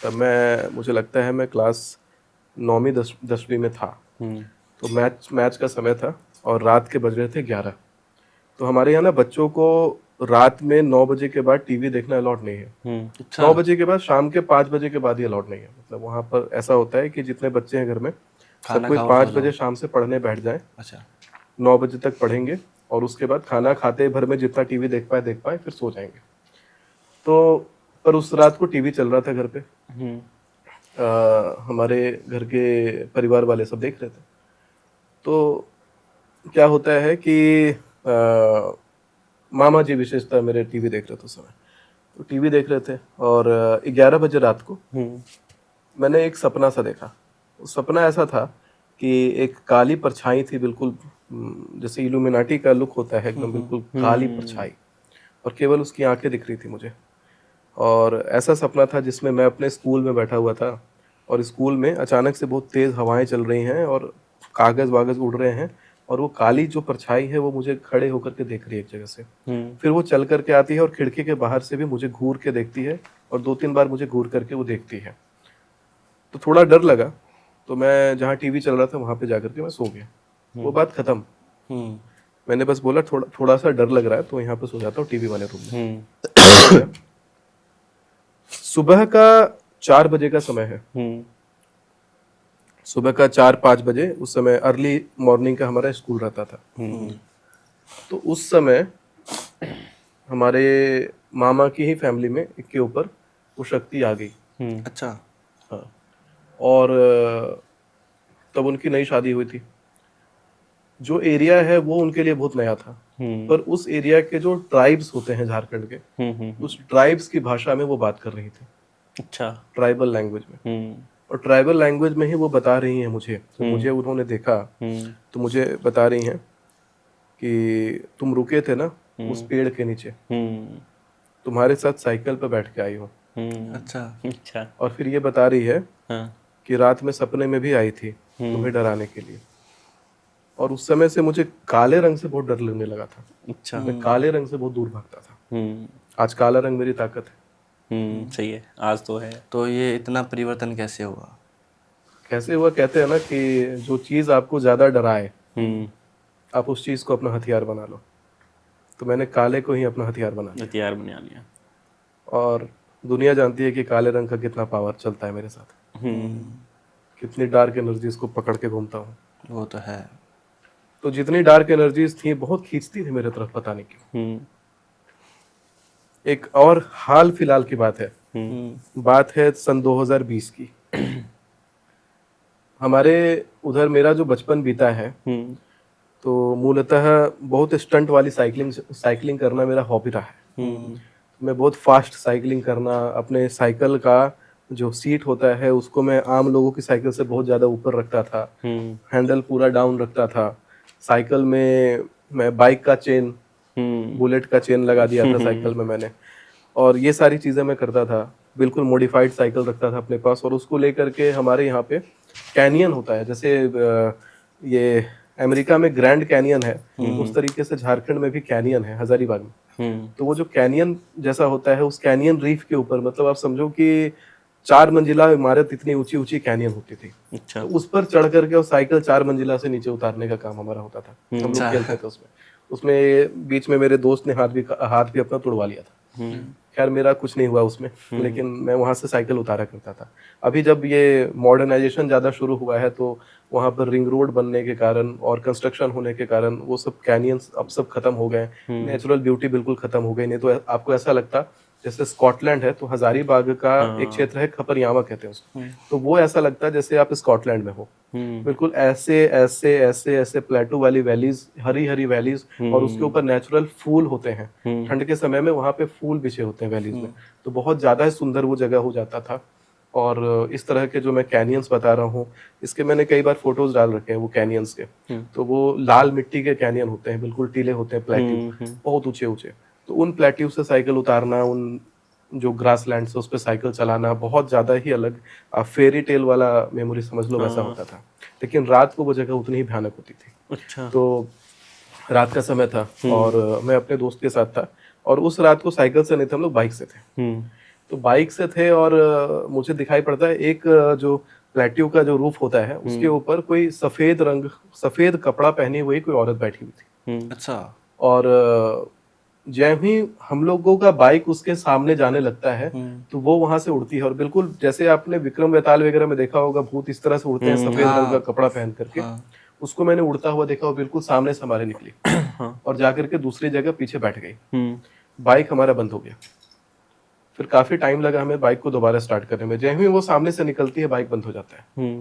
S1: तब मुझे लगता है मैं क्लास 9वीं 10वीं में था। तो मैच का समय था और रात के बज रहे थे 11। तो हमारे यहाँ ना बच्चों को रात में 9 बजे के बाद टीवी देखना अलाउड नहीं है। 9 बजे के बाद, शाम के 5 बजे के बाद ही अलाउड नहीं है। मतलब वहाँ पर ऐसा होता है कि जितने बच्चे हैं घर में, सब कोई 5 बजे शाम से पढ़ने बैठ जाए।
S4: अच्छा,
S1: 9 बजे तक पढ़ेंगे और उसके बाद खाना खाते भर में जितना टीवी देख पाए, फिर सो जाएंगे। तो पर उस रात को टीवी चल रहा था घर पे।
S3: हम्म
S1: हमारे घर के परिवार वाले सब देख रहे थे। तो क्या होता है कि मामा जी विशेषतः मेरे टीवी देख रहे थे उस समय। तो टीवी देख रहे थे और 11 बजे रात को मैंने एक सपना सा देखा। वो सपना ऐसा था कि एक काली परछाई थी, बिल्कुल जैसे इल्यूमिनाटी का लुक होता है, एकदम बिल्कुल काली परछाई, और केवल उसकी आंखें दिख रही थी मुझे। और ऐसा सपना था जिसमें मैं अपने स्कूल में बैठा हुआ था और स्कूल में अचानक से बहुत तेज हवाएं चल रही हैं और कागज वागज उड़ रहे हैं, और वो काली जो परछाई है वो मुझे खड़े होकर के देख रही है एक जगह से। फिर वो चल करके आती है और खिड़की के बाहर से भी मुझे घूर के देखती है, और 2-3 बार मुझे घूर करके वो देखती है। तो थोड़ा डर लगा, तो मैं जहाँ टीवी चल रहा था वहां पे जाकर के मैं सो गया। वो बात खत्म। मैंने बस बोला थोड़ा सा डर लग रहा है तो यहाँ पे सो जाता हूँ टीवी वाले रूम में। सुबह का 4 बजे का समय है। सुबह का 4-5 बजे, उस समय अर्ली मॉर्निंग का हमारा स्कूल रहता था। तो उस समय हमारे मामा की ही फैमिली में एक के ऊपर वो शक्ति आ गई।
S4: अच्छा।
S1: हाँ। और तब उनकी नई शादी हुई थी। जो एरिया है वो उनके लिए बहुत नया था, पर उस एरिया के जो ट्राइब्स होते हैं झारखंड के, उस ट्राइब्स की भाषा में वो बात कर रही थी।
S3: अच्छा।
S1: ट्राइबल लैंग्वेज में। और ट्राइबल लैंग्वेज में ही वो बता रही हैं मुझे। तो मुझे उन्होंने देखा तो मुझे बता रही हैं कि तुम रुके थे ना उस पेड़ के नीचे, तुम्हारे साथ साइकिल पे बैठ के आई हूँ।
S4: अच्छा।
S3: अच्छा।
S1: और फिर ये बता रही है
S3: हाँ।
S1: कि रात में सपने में भी आई थी तुम्हें डराने के लिए। और उस समय से मुझे काले रंग से बहुत डर लगने लगा था।
S3: अच्छा।
S1: मैं काले रंग से बहुत दूर भागता था। आज काला रंग मेरी ताकत है।
S3: सही है, आज तो है।
S4: तो ये इतना परिवर्तन कैसे हुआ?
S1: कैसे हुआ? कहते हैं ना कि जो चीज आपको ज्यादा डराए आप उस चीज को अपना हथियार बना लो। तो मैंने काले को ही अपना हथियार बना लिया।
S3: हथियार बना लिया।
S1: और दुनिया जानती है कि काले रंग का कितना पावर चलता है मेरे साथ। कितनी डार्क एनर्जीज को पकड़ के घूमता हूँ।
S4: वो तो है।
S1: तो जितनी डार्क एनर्जीज थी बहुत खींचती थी मेरे तरफ, पता नहीं क्यों। एक और हाल फिलहाल की बात है। बात है सन 2020 की। हमारे उधर मेरा जो बचपन बीता है, तो मूलतः बहुत स्टंट वाली साइकिलिंग करना मेरा हॉबी रहा है। मैं बहुत फास्ट साइकिलिंग करना, अपने साइकिल का जो सीट होता है उसको मैं आम लोगों की साइकिल से बहुत ज़्यादा ऊपर रखता था। हैंडल पूरा डाउन रखता था। साइकिल में मैं बाइक का चेन, बुलेट का चेन लगा दिया था साइकिल में मैंने। और ये सारी चीज़ें मैं करता था। बिल्कुल मॉडिफाइड साइकिल रखता था अपने पास, और उसको लेकर के हमारे यहाँ पे कैनियन होता है, जैसे ये अमेरिका में ग्रैंड कैनियन है, उस तरीके से झारखंड में भी कैनियन है हजारीबाग में। तो वो जो कैनियन जैसा होता है, उस कैनियन रीफ के ऊपर, मतलब आप समझो कि 4 मंजिला इमारत, इतनी ऊंची ऊंची कैनियन होती थी।
S3: अच्छा।
S1: तो उस पर चढ़ करके उस साइकिल 4 मंजिला से नीचे उतारने का काम हमारा होता था। हम लोग खेलते थे उसमें बीच में मेरे दोस्त ने हाथ भी अपना तोड़वा लिया था। खैर मेरा कुछ नहीं हुआ उसमें, लेकिन मैं वहां से साइकिल उतारा करता था। अभी जब ये मॉडर्नाइजेशन ज्यादा शुरू हुआ है तो वहां पर रिंग रोड बनने के कारण और कंस्ट्रक्शन होने के कारण वो सब कैनियंस अब सब खत्म हो गए। नेचुरल ब्यूटी बिल्कुल खत्म हो गई। नहीं तो आपको ऐसा लगता जैसे स्कॉटलैंड है तो हजारीबाग का एक क्षेत्र है, खपरियामा कहते हैं उसको, तो वो ऐसा लगता है जैसे आप स्कॉटलैंड में हो। बिल्कुल ऐसे ऐसे ऐसे ऐसे प्लेटू वाली वैलीज, हरी हरी वैलीज, और उसके ऊपर नेचुरल फूल होते हैं। ठंड के समय में वहां पे फूल बिछे होते हैं वैलीज में, तो बहुत ज्यादा सुंदर वो जगह हो जाता था। और इस तरह के जो मैं कैनियंस बता रहा हूँ, इसके मैंने कई बार फोटोज डाल रखे हैं वो कैनियंस के। तो वो लाल मिट्टी के कैनियन होते हैं, बिल्कुल टीले होते हैं, प्लेट्यू, बहुत ऊंचे ऊंचे। तो उन प्लेट्यू से साइकिल उतारना, उन जो ग्रास लैंड से उस पर साइकिल चलाना, बहुत ज्यादा ही अलग फेरी टेल वाला मेमोरी समझ लो वैसा होता था। लेकिन रात को वो जगह उतनी ही भयानक होती थी।
S3: अच्छा।
S1: तो रात का समय था और मैं अपने दोस्त के साथ था, और उस रात को साइकिल से नहीं थे, हम लोग बाइक से थे। तो बाइक से थे और मुझे दिखाई पड़ता है एक जो प्लेट्यू का जो रूफ होता है उसके ऊपर कोई सफेद कपड़ा पहनी हुई कोई औरत बैठी हुई थी।
S4: अच्छा।
S1: और जैसे ही हम लोगों का बाइक उसके सामने जाने लगता है तो वो वहां से उड़ती है, और बिल्कुल जैसे आपने विक्रम बेताल वगैरह में देखा होगा, भूत इस तरह से उड़ते हैं सफेद रंग का कपड़ा पहन करके, उसको मैंने उड़ता हुआ देखा, और बिल्कुल सामने से हमारे निकली और जाकर के दूसरी जगह पीछे बैठ गई। बाइक हमारा बंद हो गया। फिर काफी टाइम लगा हमें बाइक को दोबारा स्टार्ट करने में। जैसे ही वो सामने से निकलती है बाइक बंद हो जाता है।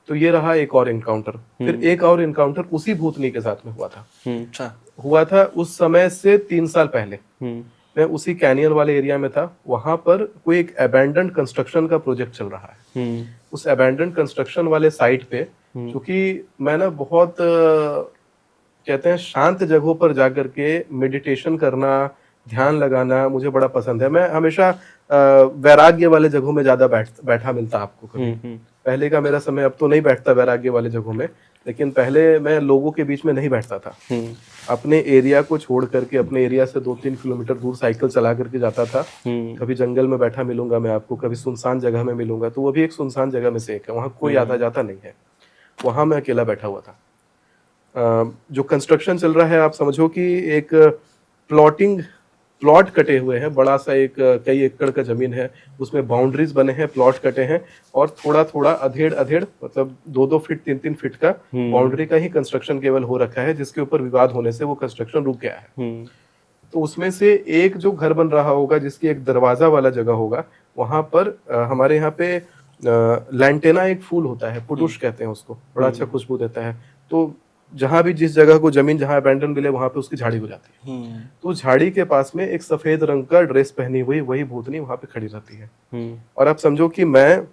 S1: तो ये रहा एक और इनकाउंटर। फिर एक और इनकाउंटर उसी भूतनी के साथ में हुआ था।
S4: अच्छा।
S1: हुआ था उस समय से 3 साल पहले। मैं उसी कैनियन वाले एरिया में था। वहां पर कोई एक अबैंडन्ड कंस्ट्रक्शन का प्रोजेक्ट चल रहा है। उस अबैंडन्ड कंस्ट्रक्शन वाले साइट पे, क्योंकि मैं ना बहुत कहते हैं शांत जगहों पर जाकर के मेडिटेशन करना, ध्यान लगाना मुझे बड़ा पसंद है। मैं हमेशा वैराग्य वाले जगहों में ज्यादा बैठा मिलता आपको कभी। पहले का मेरा समय, अब तो नहीं बैठता वैराग्य वाले जगहों में, लेकिन पहले मैं लोगों के बीच में नहीं बैठता था। अपने एरिया को छोड़ करके अपने एरिया से 2-3 किलोमीटर दूर साइकिल चला करके जाता था। कभी जंगल में बैठा मिलूंगा मैं आपको, कभी सुनसान जगह में मिलूंगा। तो वो भी एक सुनसान जगह में से एक है, वहां कोई आता जाता नहीं है। वहां मैं अकेला बैठा हुआ था। जो कंस्ट्रक्शन चल रहा है, आप समझो कि एक प्लॉट कटे हुए हैं। बड़ा सा एक कई एकड़ का जमीन है, उसमें बाउंड्रीज बने हैं, प्लॉट कटे हैं, और थोड़ा थोड़ा अधेड़ अधेड़ मतलब 2-2 फीट 3-3 फीट का बाउंड्री का ही कंस्ट्रक्शन केवल हो रखा है, जिसके ऊपर विवाद होने से वो कंस्ट्रक्शन रुक गया है। तो उसमें से एक जो घर बन रहा होगा, जिसकी एक दरवाजा वाला जगह होगा, वहां पर हमारे यहाँ पे लैंटेना एक फूल होता है, पुटुष कहते हैं उसको, बड़ा अच्छा खुशबू देता है। तो जहां भी जिस जगह को जमीन जहां अबैंडन मिले वहां पे उसकी झाड़ी हो जाती है। तो झाड़ी के पास में एक सफेद रंग का ड्रेस पहनी हुई वही भूतनी वहां पे खड़ी रहती है। और आप समझो कि मैं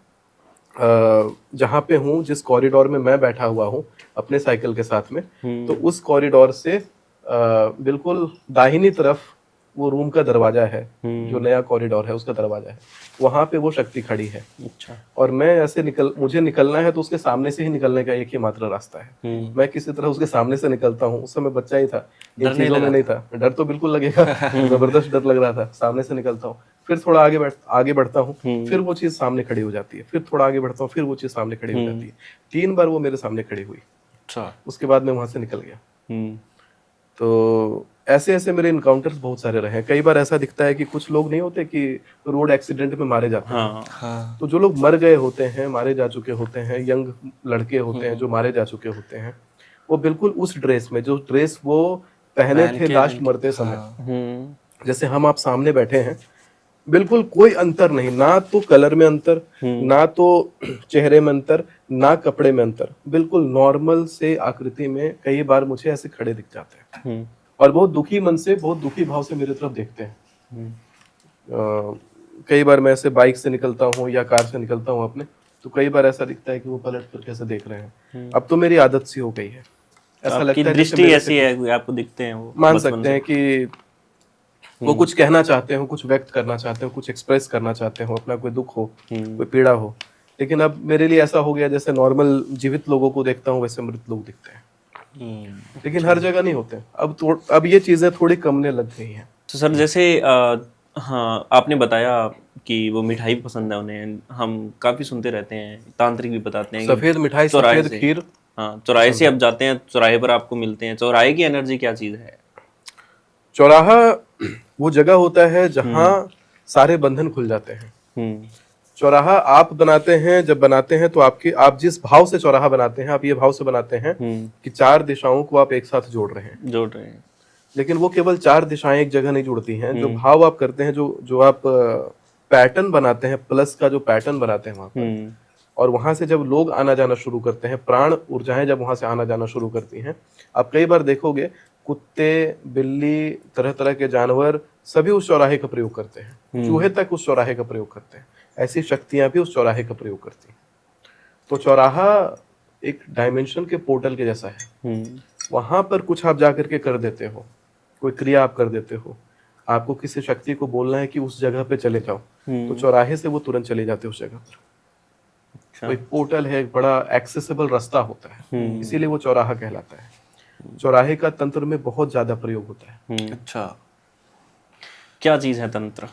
S1: जहां पे हूँ, जिस कॉरिडोर में मैं बैठा हुआ हूँ अपने साइकिल के साथ में, तो उस कॉरिडोर से बिल्कुल दाहिनी तरफ वो रूम का दरवाजा है, जो नया कॉरिडोर है उसका दरवाजा है, वहां पे वो शक्ति खड़ी है। अच्छा। और मैं ऐसे मुझे निकलना है तो उसके सामने से ही निकलने का एक ही मात्र रास्ता है। मैं किसी तरह उसके सामने से निकलता हूँ। उस समय बच्चा ही था, इन चीजों में नहीं था। डर तो बिल्कुल लगेगा, जबरदस्त डर लग रहा था। सामने से निकलता हूँ, फिर थोड़ा आगे बढ़ता हूँ, फिर वो चीज सामने खड़ी हो जाती है, फिर थोड़ा आगे बढ़ता हूँ, फिर वो चीज सामने खड़ी हो जाती है। 3 बार वो मेरे सामने खड़ी हुई। अच्छा। उसके बाद मैं वहां से निकल गया। तो ऐसे ऐसे मेरे इनकाउंटर्स बहुत सारे रहे हैं। कई बार ऐसा दिखता है कि कुछ लोग नहीं होते कि रोड एक्सीडेंट में मारे जाते हैं। हाँ। तो जो लोग मर गए होते हैं, मारे जा चुके होते हैं, यंग लड़के होते हैं जो मारे जा चुके होते हैं, वो बिल्कुल उस ड्रेस में, जो ड्रेस वो पहने थे लास्ट मरते समय, जैसे हम आप सामने बैठे हैं, बिल्कुल कोई अंतर नहीं, ना तो कलर में अंतर, ना तो चेहरे में अंतर, ना कपड़े में अंतर, बिल्कुल नॉर्मल से आकृति में कई बार मुझे ऐसे खड़े दिख जाते हैं। और बहुत दुखी मन से, बहुत दुखी भाव से मेरे तरफ देखते हैं। कई बार मैं ऐसे बाइक से निकलता हूँ या कार से निकलता हूँ अपने, तो कई बार ऐसा दिखता है कि वो पलट कर कैसे देख रहे हैं। अब तो मेरी आदत सी हो गई है, ऐसा लगता है
S3: दृष्टि ऐसी है, आपको दिखते हैं वो,
S1: मान सकते हैं कि वो कुछ कहना चाहते हो, कुछ व्यक्त करना चाहते हो, कुछ एक्सप्रेस करना चाहते हो, अपना कोई दुख हो, कोई पीड़ा हो। लेकिन अब मेरे लिए ऐसा हो गया, जैसे नॉर्मल जीवित लोगों को देखता हूँ वैसे मृत लोग दिखते हैं। लेकिन हर जगह नहीं होते। अब ये चीजें थोड़ी कमने लग गई हैं।
S3: तो सर जैसे हाँ, आपने बताया कि वो मिठाई पसंद है उन्हें, हम काफी सुनते रहते हैं, तांत्रिक भी बताते हैं
S1: सफेद मिठाई, सफेद खीर।
S3: हाँ, चौराहे से अब जाते हैं, चौराहे पर आपको मिलते हैं। चौराहे की एनर्जी क्या चीज है?
S1: चौराहा वो जगह होता है जहाँ सारे बंधन खुल जाते हैं। चौराहा आप बनाते हैं, जब बनाते हैं तो आप जिस भाव से चौराहा बनाते हैं, आप ये भाव से बनाते हैं कि 4 दिशाओं को आप एक साथ जोड़ रहे हैं। लेकिन वो केवल 4 दिशाएं एक जगह नहीं जुड़ती हैं। जो भाव आप करते हैं, जो आप पैटर्न बनाते हैं, प्लस का जो पैटर्न बनाते हैं वहां पर, और वहां से जब लोग आना जाना शुरू करते हैं, प्राण ऊर्जाएं जब वहां से आना जाना शुरू करती हैं, आप कई बार देखोगे कुत्ते, बिल्ली, तरह तरह के जानवर सभी उस चौराहे का प्रयोग करते हैं। चूहे तक उस चौराहे का प्रयोग करते हैं। ऐसी शक्तियां भी उस चौराहे का प्रयोग करती हैं। तो चौराहा एक डायमेंशन के पोर्टल के जैसा है। वहां पर कुछ आप जाकर के कर देते हो, कोई क्रिया आप कर देते हो, आपको किसी शक्ति को बोलना है कि उस जगह पे चले जाओ, तो चौराहे से वो तुरंत चले जाते हैं उस जगह पर। तो एक पोर्टल है, एक बड़ा एक्सेसिबल रास्ता होता है, इसीलिए वो चौराहा कहलाता है। चौराहे का तंत्र में बहुत ज्यादा प्रयोग होता है।
S3: अच्छा, क्या चीज है तंत्र,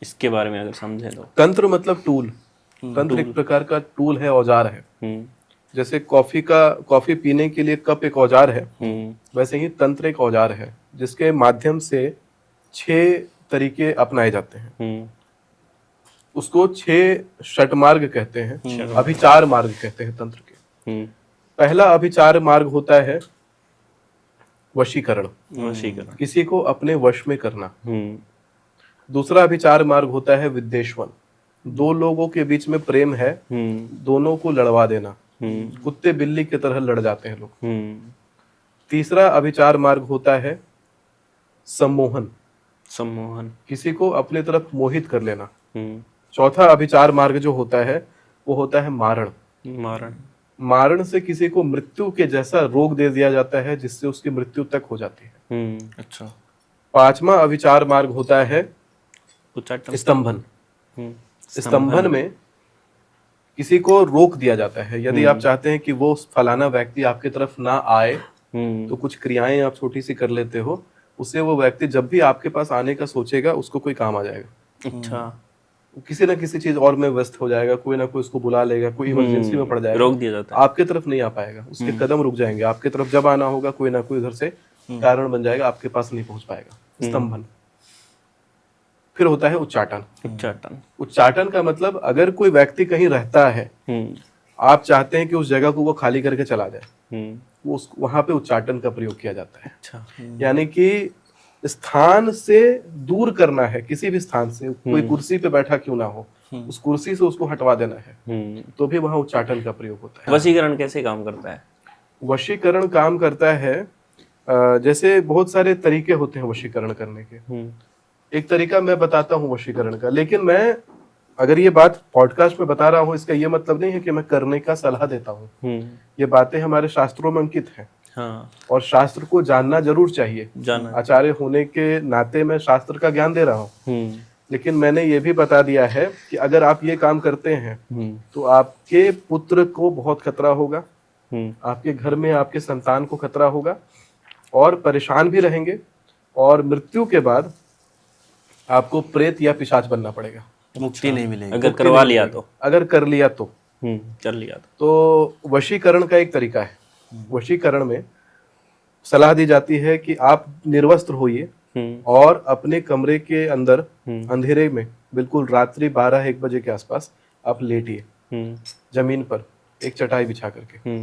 S3: इसके बारे में अगर समझे तो?
S1: तंत्र मतलब टूल। तंत्र एक प्रकार का टूल है, औजार है। जैसे कॉफी पीने के लिए कप एक औजार है, वैसे ही तंत्र एक औजार है, जिसके माध्यम से 6 तरीके अपनाए जाते हैं। उसको 6 षटमार्ग कहते हैं, अभिचार मार्ग कहते हैं तंत्र के। पहला अभिचार मार्ग होता है वशीकरण, किसी को अपने वश में करना। दूसरा अभिचार मार्ग होता है विद्वेषवन, दो लोगों के बीच में प्रेम है, दोनों को लड़वा देना, कुत्ते बिल्ली की तरह लड़ जाते हैं लोग। तीसरा अभिचार मार्ग होता है सम्मोहन,
S3: सम्मोहन।
S1: किसी को अपने तरफ मोहित कर लेना। चौथा अभिचार मार्ग जो होता है वो होता है मारण।
S3: मारण।
S1: मारण से किसी को मृत्यु के जैसा रोग दे दिया जाता है जिससे उसकी मृत्यु तक हो जाती है।
S4: अच्छा।
S1: पांचवा अभिचार मार्ग होता है
S3: उच्चाटन।
S1: स्तंभन। स्तंभन में किसी को रोक दिया जाता है। यदि आप चाहते हैं कि वो फलाना व्यक्ति आपकी तरफ ना आए तो कुछ क्रियाएं आप छोटी सी कर लेते हो, उससे वो व्यक्ति जब भी आपके पास आने का सोचेगा उसको कोई काम आ जाएगा।
S3: अच्छा।
S1: किसी ना किसी चीज और में व्यस्त हो जाएगा, कोई ना कोई उसको बुला लेगा, कोई इमरजेंसी में पड़ जाएगा,
S3: रोक दिया जाता है।
S1: आपके तरफ नहीं आ पाएगा, उसके कदम रुक जाएंगे। आपके तरफ जब आना होगा कोई ना कोई उधर से कारण बन जाएगा, आपके पास नहीं पहुंच पाएगा। स्तंभन। फिर होता है उच्चाटन।
S3: उच्चाटन।
S1: उच्चाटन का मतलब अगर कोई व्यक्ति कहीं रहता है, आप चाहते हैं कि उस जगह को वो खाली करके चला जाए, वो वहां पे उच्चाटन का प्रयोग किया जाता है।
S3: अच्छा।
S1: यानी कि स्थान से दूर करना है, किसी भी स्थान से, कोई कुर्सी पे बैठा क्यों ना हो, उस कुर्सी से उसको हटवा देना है, तो भी वहां उच्चाटन का प्रयोग होता है।
S3: वशीकरण कैसे काम करता है?
S1: वशीकरण काम करता है, जैसे बहुत सारे तरीके होते हैं वशीकरण करने के। एक तरीका मैं बताता हूँ वशीकरण का, लेकिन मैं अगर ये बात पॉडकास्ट में बता रहा हूँ इसका ये मतलब नहीं है कि मैं करने का सलाह देता हूँ। ये बातें हमारे शास्त्रों में अंकित हैं।
S3: हाँ।
S1: और शास्त्र को जानना जरूर चाहिए। आचार्य होने के नाते मैं शास्त्र का ज्ञान दे रहा हूँ, लेकिन मैंने ये भी बता दिया है कि अगर आप ये काम करते हैं तो आपके पुत्र को बहुत खतरा होगा, आपके घर में आपके संतान को खतरा होगा, और परेशान भी रहेंगे, और मृत्यु के बाद आपको प्रेत या पिशाच बनना पड़ेगा,
S4: मुक्ति नहीं मिलेगी।
S3: अगर करवा लिया तो,
S1: अगर कर लिया तो,
S3: कर लिया
S1: तो वशीकरण का एक तरीका है। वशीकरण में सलाह दी जाती है कि आप निर्वस्त्र होइए और अपने कमरे के अंदर अंधेरे में बिल्कुल रात्रि 12-1 बजे के आसपास आप लेटिए जमीन पर एक चटाई बिछा करके,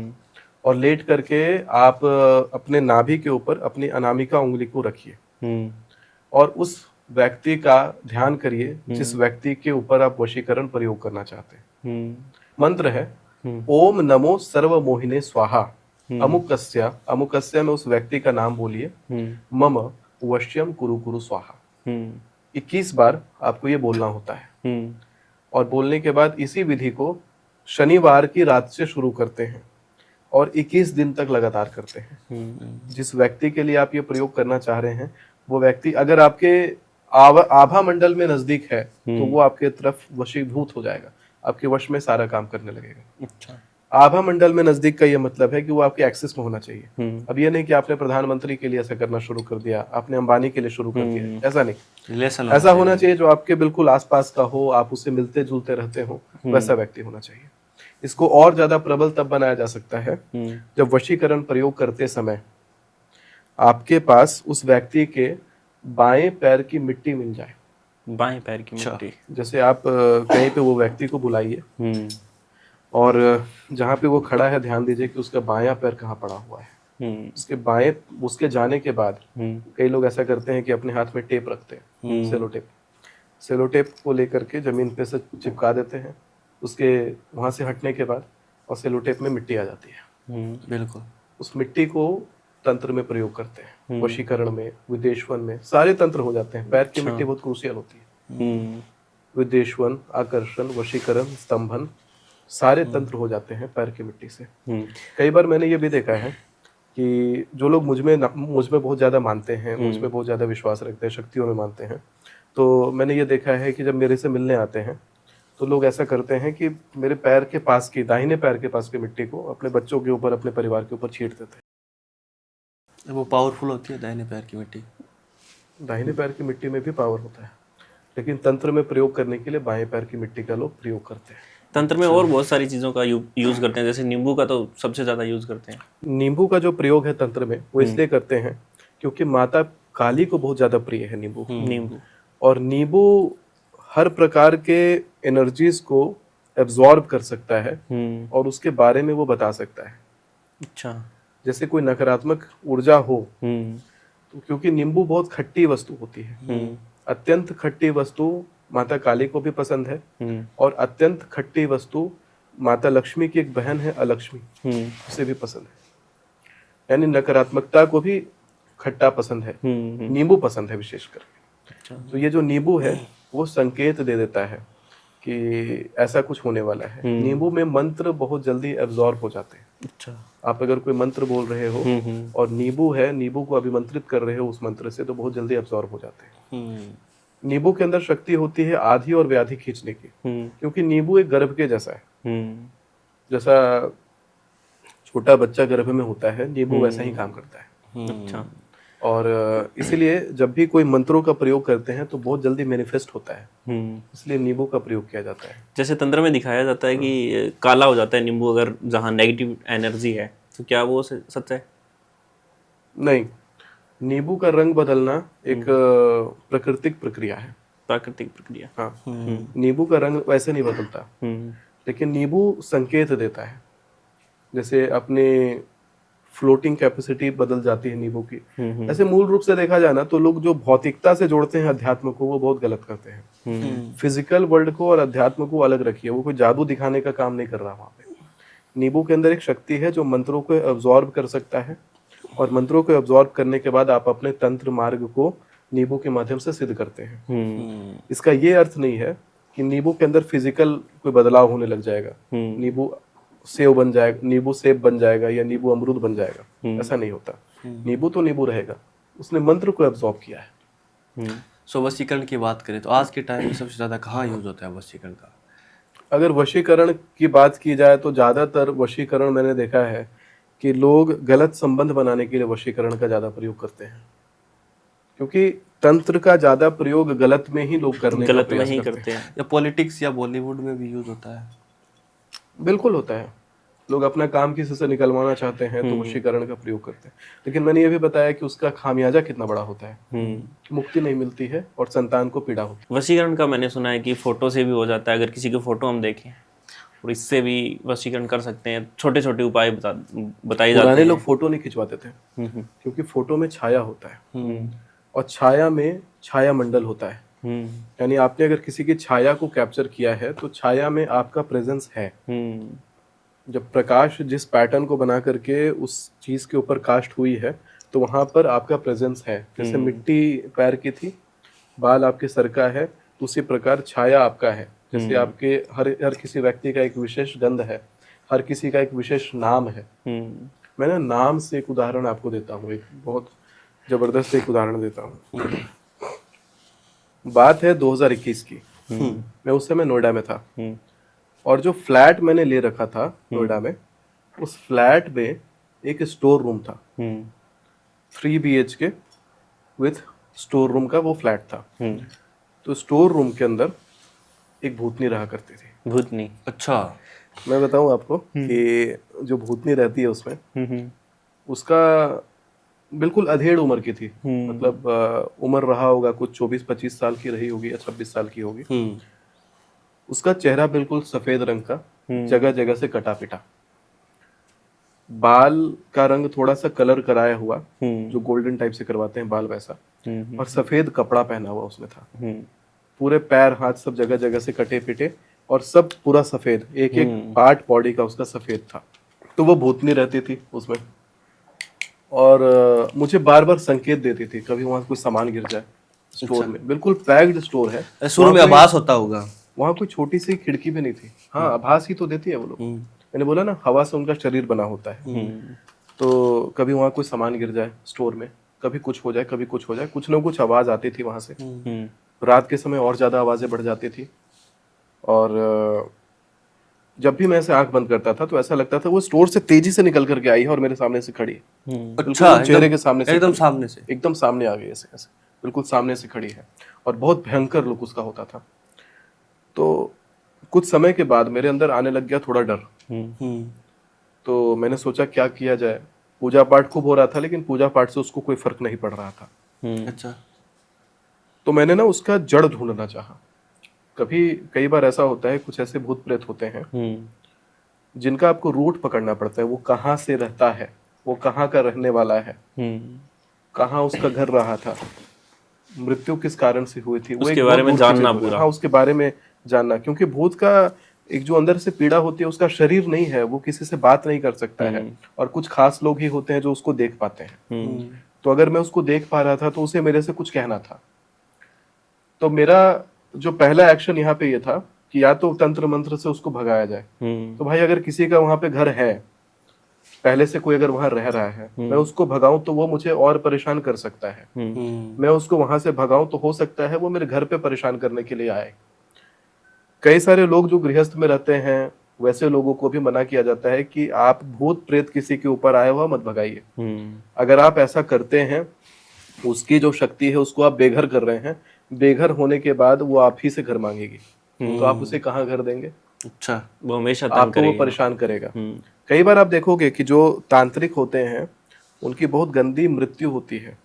S1: और लेट करके आप अपने नाभि के ऊपर अपनी अनामिका उंगली को रखिए और उस व्यक्ति का ध्यान करिए जिस व्यक्ति के ऊपर आप वशीकरण प्रयोग करना चाहते हैं। मंत्र है ओम नमो सर्व मोहिने स्वाहा अमुकस्य। अमुकस्य में उस व्यक्ति का नाम बोलिए, मम वश्यम कुरु कुरु स्वाहा। 21 बार आपको ये बोलना होता है, और बोलने के बाद इसी विधि को शनिवार की रात से शुरू करते हैं और 21 दिन तक लगातार करते हैं। जिस व्यक्ति के लिए आप ये प्रयोग करना चाह रहे हैं वो व्यक्ति अगर आपके आभा मंडल में नजदीक है तो वो आपके तरफ वशीभूत हो जाएगा, आपके वश में सारा काम करने लगेगा।
S3: अच्छा।
S1: आभा मंडल में नजदीक का ये मतलब है कि वो आपके एक्सेस में होना चाहिए। अब ये नहीं कि आपने प्रधानमंत्री के लिए ऐसा करना शुरू कर दिया, आपने अंबानी के लिए शुरू कर दिया, ऐसा नहीं।
S4: रिलेशन
S1: ऐसा होना चाहिए जो आपके बिल्कुल आसपास का हो, आप उससे मिलते जुलते रहते हो, वैसा व्यक्ति होना चाहिए। इसको और ज्यादा प्रबल तब बनाया जा सकता है जब वशीकरण प्रयोग करते समय आपके पास उस व्यक्ति के बाएं पैर की मिट्टी मिल जाए।
S3: बाएं पैर की मिट्टी।
S1: जैसे आप कहीं पे वो व्यक्ति को बुलाइए और जहाँ पे वो खड़ा है ध्यान दीजिए कि उसका बायां पैर कहाँ पड़ा हुआ है। उसके बाएं, उसके जाने के बाद कई लोग ऐसा करते हैं कि अपने हाथ में टेप रखते हैं, सेलो टेप। सेलो टेप को लेकर के जमीन पे से चिपका देते हैं, उसके वहां से हटने के बाद और सेलो टेप में मिट्टी आ जाती है।
S4: बिल्कुल।
S1: उस मिट्टी को तंत्र में प्रयोग करते हैं, वशीकरण में, विदेशवन में, सारे तंत्र हो जाते हैं। पैर की मिट्टी बहुत क्रूशियल होती है। विदेशवन, आकर्षण, वशीकरण, स्तंभन, सारे तंत्र हो जाते हैं पैर की मिट्टी से। कई बार मैंने ये भी देखा है कि जो लोग मुझ में बहुत ज्यादा मानते हैं, मुझ में बहुत ज्यादा विश्वास रखते हैं, शक्तियों में मानते हैं, तो मैंने ये देखा है कि जब मेरे से मिलने आते हैं तो लोग ऐसा करते हैं कि मेरे पैर के पास की, दाहिने पैर के पास की मिट्टी को अपने बच्चों के ऊपर, अपने परिवार के ऊपर छींट देते हैं।
S4: वो पावरफुल होती है दाहिने पैर की मिट्टी।
S1: दाहिने पैर की मिट्टी में भी पावर होता है, लेकिन तंत्र में प्रयोग करने के लिए बाएं पैर की मिट्टी का लोग प्रयोग करते हैं।
S3: तंत्र में और बहुत सारी चीजों का यूज करते हैं, जैसे नींबू का तो सबसे ज्यादा यूज करते हैं।
S1: नींबू का जो प्रयोग है तंत्र में वो इसलिए करते हैं क्योंकि माता काली को बहुत ज्यादा प्रिय है नींबू। और नींबू हर प्रकार के एनर्जीज को एब्जॉर्ब कर सकता है और उसके बारे में वो बता सकता है।
S3: अच्छा।
S1: जैसे कोई नकारात्मक ऊर्जा हो तो क्योंकि नींबू बहुत खट्टी वस्तु होती है, अत्यंत खट्टी वस्तु माता काली को भी पसंद है, और अत्यंत खट्टी वस्तु माता लक्ष्मी की एक बहन है अलक्ष्मी, उसे भी पसंद है। यानी नकारात्मकता को भी खट्टा पसंद है, नींबू पसंद है विशेषकर। तो ये जो नींबू है वो संकेत दे देता है कि ऐसा कुछ होने वाला है। नींबू में मंत्र बहुत जल्दी एब्जॉर्ब हो जाते हैं।
S3: अच्छा।
S1: आप अगर कोई मंत्र बोल रहे हो और नींबू है, नींबू को अभिमंत्रित कर रहे हो उस मंत्र से, तो बहुत जल्दी एब्जॉर्ब हो जाते हैं। नींबू के अंदर शक्ति होती है आधी और व्याधि खींचने की, क्योंकि नींबू एक गर्भ के जैसा है। जैसा छोटा बच्चा गर्भ में होता है, नींबू वैसा ही काम करता है।
S3: अच्छा।
S1: और इसीलिए जब भी कोई मंत्रों का प्रयोग करते हैं तो बहुत जल्दी मैनिफेस्ट होता है, इसलिए नींबू का प्रयोग किया जाता है।
S3: जैसे तंत्र में दिखाया जाता है कि काला हो जाता है नींबू अगर जहाँ नेगेटिव एनर्जी है, तो क्या वो सच है?
S1: नहीं, नींबू का रंग बदलना एक प्राकृतिक प्रक्रिया है।
S3: प्राकृतिक प्रक्रिया।
S1: हाँ, नींबू का रंग वैसे नहीं बदलता, लेकिन नींबू संकेत देता है। जैसे अपने फ्लोटिंग कैपेसिटी बदल जाती है नींबू की। ऐसे मूल रूप से देखा जाए ना तो लोग जो भौतिकता से जोड़ते हैं अध्यात्म को, वो बहुत गलत करते हैं। फिजिकल वर्ल्ड को और अध्यात्म को अलग रखिए, वो कोई जादू दिखाने का काम नहीं कर रहा वहां पे। नींबू के अंदर एक शक्ति है जो मंत्रों को एब्जॉर्ब कर सकता है, और मंत्रों को एब्जॉर्ब करने के बाद आप अपने तंत्र मार्ग को नींबू के माध्यम से सिद्ध करते हैं। इसका ये अर्थ नहीं है कि नींबू के अंदर फिजिकल कोई बदलाव होने लग जाएगा, नींबू सेव बन जाएगा, नींबू सेब बन जाएगा, या नींबू अमरूद बन जाएगा। ऐसा नहीं होता। नींबू तो नींबू रहेगा, उसने मंत्र को एब्जॉर्ब किया है।
S4: सो वशीकरण की बात करें तो आज के टाइम में सबसे ज्यादा कहाँ यूज होता है वशीकरण का?
S1: अगर वशीकरण की बात की जाए तो ज्यादातर वशीकरण मैंने देखा है कि लोग गलत संबंध बनाने के लिए वशीकरण का ज्यादा प्रयोग करते हैं, क्योंकि तंत्र का ज्यादा प्रयोग गलत में ही लोग करने का
S3: गलत में
S1: प्रयास
S3: ही
S1: करते
S3: करते हैं।
S4: या पॉलिटिक्स या बॉलीवुड में भी यूज होता है?
S1: बिल्कुल होता है। लोग अपना काम किसी से निकलवाना चाहते हैं तो वशीकरण का प्रयोग करते हैं, लेकिन मैंने ये भी बताया कि उसका खामियाजा कितना बड़ा होता है। मुक्ति नहीं मिलती है और संतान को पीड़ा होती है।
S3: वशीकरण का मैंने सुना है कि फोटो से भी हो जाता है। अगर किसी की फोटो हम देखें और इससे भी वशीकरण कर सकते हैं। छोटे छोटे उपाय बताए जाते
S1: पुराने
S3: हैं।
S1: लोग फोटो नहीं खिंचवाते थे, क्योंकि फोटो में छाया होता है, और छाया में छाया मंडल होता है। यानी आपने अगर किसी की छाया को कैप्चर किया है तो छाया में आपका प्रेजेंस है। जब प्रकाश जिस पैटर्न को बना करके उस चीज के ऊपर कास्ट हुई है तो वहां पर आपका प्रेजेंस है। जैसे मिट्टी पैर की थी, बाल आपके सर का है, तो उसी प्रकार छाया आपका है। जैसे आपके हर किसी व्यक्ति का एक विशेष गंध है, हर किसी का एक विशेष नाम है। मैं ना नाम से एक उदाहरण आपको देता हूँ, एक बहुत जबरदस्त एक उदाहरण देता हूँ। बात है 2021 की। मैं उस समय नोएडा में था, और जो फ्लैट मैंने ले रखा था नोएडा में, उस फ्लैट में एक स्टोर रूम था। 3 BHK विथ स्टोर रूम का वो फ्लैट था। तो स्टोर रूम के अंदर एक भूतनी रहा करती थी।
S3: भूतनी?
S4: अच्छा।
S1: मैं बताऊं आपको कि जो भूतनी रहती है उसमें, उसका बिल्कुल अधेड़ उम्र की थी। मतलब उम्र रहा होगा कुछ 24-25 साल की रही होगी, या 26 साल की होगी। उसका चेहरा बिल्कुल सफेद रंग का, जगह जगह से कटा पिटा, बाल का रंग थोड़ा सा कलर कराया हुआ, जो गोल्डन टाइप से करवाते हैं बाल वैसा, और सफेद कपड़ा पहना हुआ उसमें था। पूरे पैर हाथ सब जगह जगह से कटे पिटे, और सब पूरा सफेद, एक एक पार्ट बॉडी का उसका सफेद था। तो वो भूतनी रहती थी उसमें, और मुझे बार बार संकेत देती थी कभी वहां कोई सामान गिर जाए। स्टोर में बिल्कुल पैक्ड स्टोर है।
S4: शुरू में आभास होता होगा,
S1: वहां कोई छोटी सी खिड़की भी नहीं थी। हाँ, आभास ही तो देती है वो लोग। मैंने बोला ना, हवा से उनका शरीर बना होता है। तो कभी वहां कोई सामान गिर जाए स्टोर में, कभी कुछ हो जाए, कभी कुछ हो जाए, कुछ ना कुछ आवाज आती थी वहां से। रात के समय और ज्यादा आवाजें बढ़ जाती थी, और जब भी मैं ऐसे आंख बंद करता था तो ऐसा लगता था वो स्टोर से तेजी से निकल करके आई है और मेरे सामने से खड़ी है।
S4: अच्छा,
S1: चेहरे के सामने से,
S4: एकदम सामने से,
S1: एकदम सामने आ गई, ऐसे ऐसे बिल्कुल सामने से खड़ी है, और बहुत भयंकर लुक उसका होता था। तो कुछ समय के बाद मेरे अंदर आने लग गया थोड़ा डर। तो मैंने सोचा क्या किया जाए। पूजा पाठ खूब हो रहा था, लेकिन पूजा पाठ से उसको कोई फर्क नहीं पड़ रहा था।
S4: अच्छा।
S1: तो मैंने ना उसका जड़ ढूंढना चाहा। कई बार ऐसा होता है, कुछ ऐसे भूत प्रेत होते हैं जिनका आपको रूट पकड़ना पड़ता है। वो कहाँ से रहता है, वो कहाँ का रहने वाला है, कहाँ उसका घर रहा था। मृत्यु किस कारण से हुई थी, वो
S3: उसके
S1: एक
S3: बारे
S1: बहुत
S3: में
S1: दूर की
S3: जानना
S1: चीज होगी।
S3: पूरा।
S1: हाँ, उसके बारे में जानना, क्योंकि भूत का एक जो अंदर से पीड़ा होती है, उसका शरीर नहीं है, वो किसी से बात नहीं कर सकता है, और कुछ खास लोग ही होते हैं जो उसको देख पाते हैं। तो अगर मैं उसको देख पा रहा था तो उसे मेरे से कुछ कहना था। तो मेरा जो पहला एक्शन यहाँ पे ये था कि या तो तंत्र मंत्र से उसको भगाया जाए। तो भाई अगर किसी का वहां पे घर है, पहले से कोई अगर वहां रह रहा है, मैं उसको भगाऊं तो वो मुझे और परेशान कर सकता है। मैं उसको वहां से भगाऊं तो हो सकता है वो मेरे घर पे परेशान करने के लिए आए। कई सारे लोग जो गृहस्थ में रहते हैं, वैसे लोगों को भी मना किया जाता है कि आप भूत प्रेत किसी के ऊपर आया हुआ मत भगाइए। अगर आप ऐसा करते हैं, उसकी जो शक्ति है उसको आप बेघर कर रहे हैं, बेघर होने के बाद वो आप ही से घर मांगेगी, तो आप उसे कहाँ घर देंगे?
S4: अच्छा।
S3: वो हमेशा तंग
S1: आपको वो
S3: करेगा।
S1: परेशान करेगा। कई बार आप देखोगे कि जो तांत्रिक होते हैं उनकी बहुत गंदी मृत्यु होती है।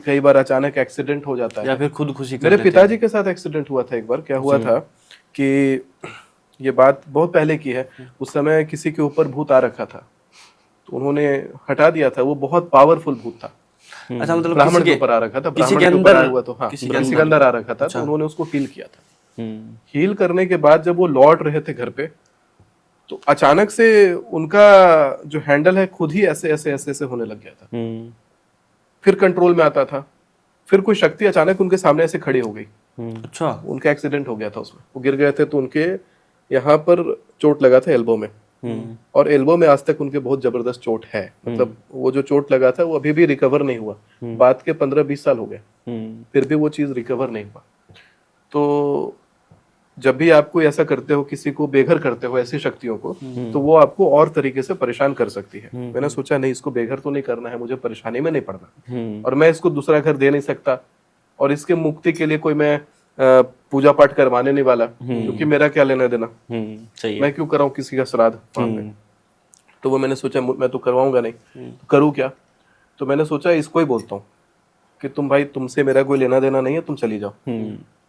S1: कई बार अचानक एक्सीडेंट हो जाता है।
S4: या फिर खुदकुशी कर
S1: मेरे
S4: लेते हैं।
S1: पिताजी के साथ एक्सीडेंट हुआ था एक बार। क्या हुआ था कि ये बात बहुत पहले की है, उस समय किसी के ऊपर भूत आ रखा था, तो उन्होंने हटा दिया था। वो बहुत पावरफुल भूत था।
S4: अच्छा, मतलब
S1: ब्राह्मण
S4: किसी
S1: के ऊपर आ रखा था,
S4: किसी
S1: ब्राह्मण
S4: के
S1: के ऊपर
S4: अंदर
S1: आया हुआ, तो हाँ
S4: किसी
S1: किसी
S4: के
S1: के अंदर आ
S4: अंदर
S1: रखा था। तो उन्होंने उसको हील किया था।
S3: हम्म,
S1: हील करने के बाद जब वो लौट रहे थे घर पे, तो अचानक से उनका जो हैंडल है खुद ही ऐसे ऐसे ऐसे ऐसे होने लग गया था। फिर कंट्रोल में आता था। फिर कोई शक्ति अचानक उनके सामने ऐसे खड़ी हो गई।
S4: अच्छा।
S1: उनका एक्सीडेंट हो गया था, उसमें वो गिर गए थे, तो उनके यहाँ पर चोट लगा था एल्बो में। और एल्बो में आज तक उनके बहुत जबरदस्त चोट है। मतलब वो जो चोट लगा था वो अभी भी रिकवर नहीं हुआ। बाद के 15-20 साल हो गए, फिर भी वो चीज रिकवर नहीं हुआ। तो जब भी आप कोई ऐसा करते हो, किसी को बेघर करते हो ऐसी शक्तियों को, तो वो आपको और तरीके से परेशान कर सकती है। मैंने सोचा नहीं, इसको बेघर तो नहीं करना है, मुझे परेशानी में नहीं पड़ना, और मैं इसको दूसरा घर दे नहीं सकता, और इसके मुक्ति के लिए कोई मैं पूजा पाठ करवाने नहीं वाला, क्योंकि मेरा क्या लेना देना,
S3: सही है।
S1: मैं क्यों कराऊं किसी का श्राद्ध वहां पे। तो वो मैंने सोचा मैं तो करवाऊंगा नहीं, तो करूँ क्या? तो मैंने सोचा इसको ही बोलता हूँ कि तुम भाई, तुमसे मेरा कोई लेना देना नहीं है, तुम चली जाओ।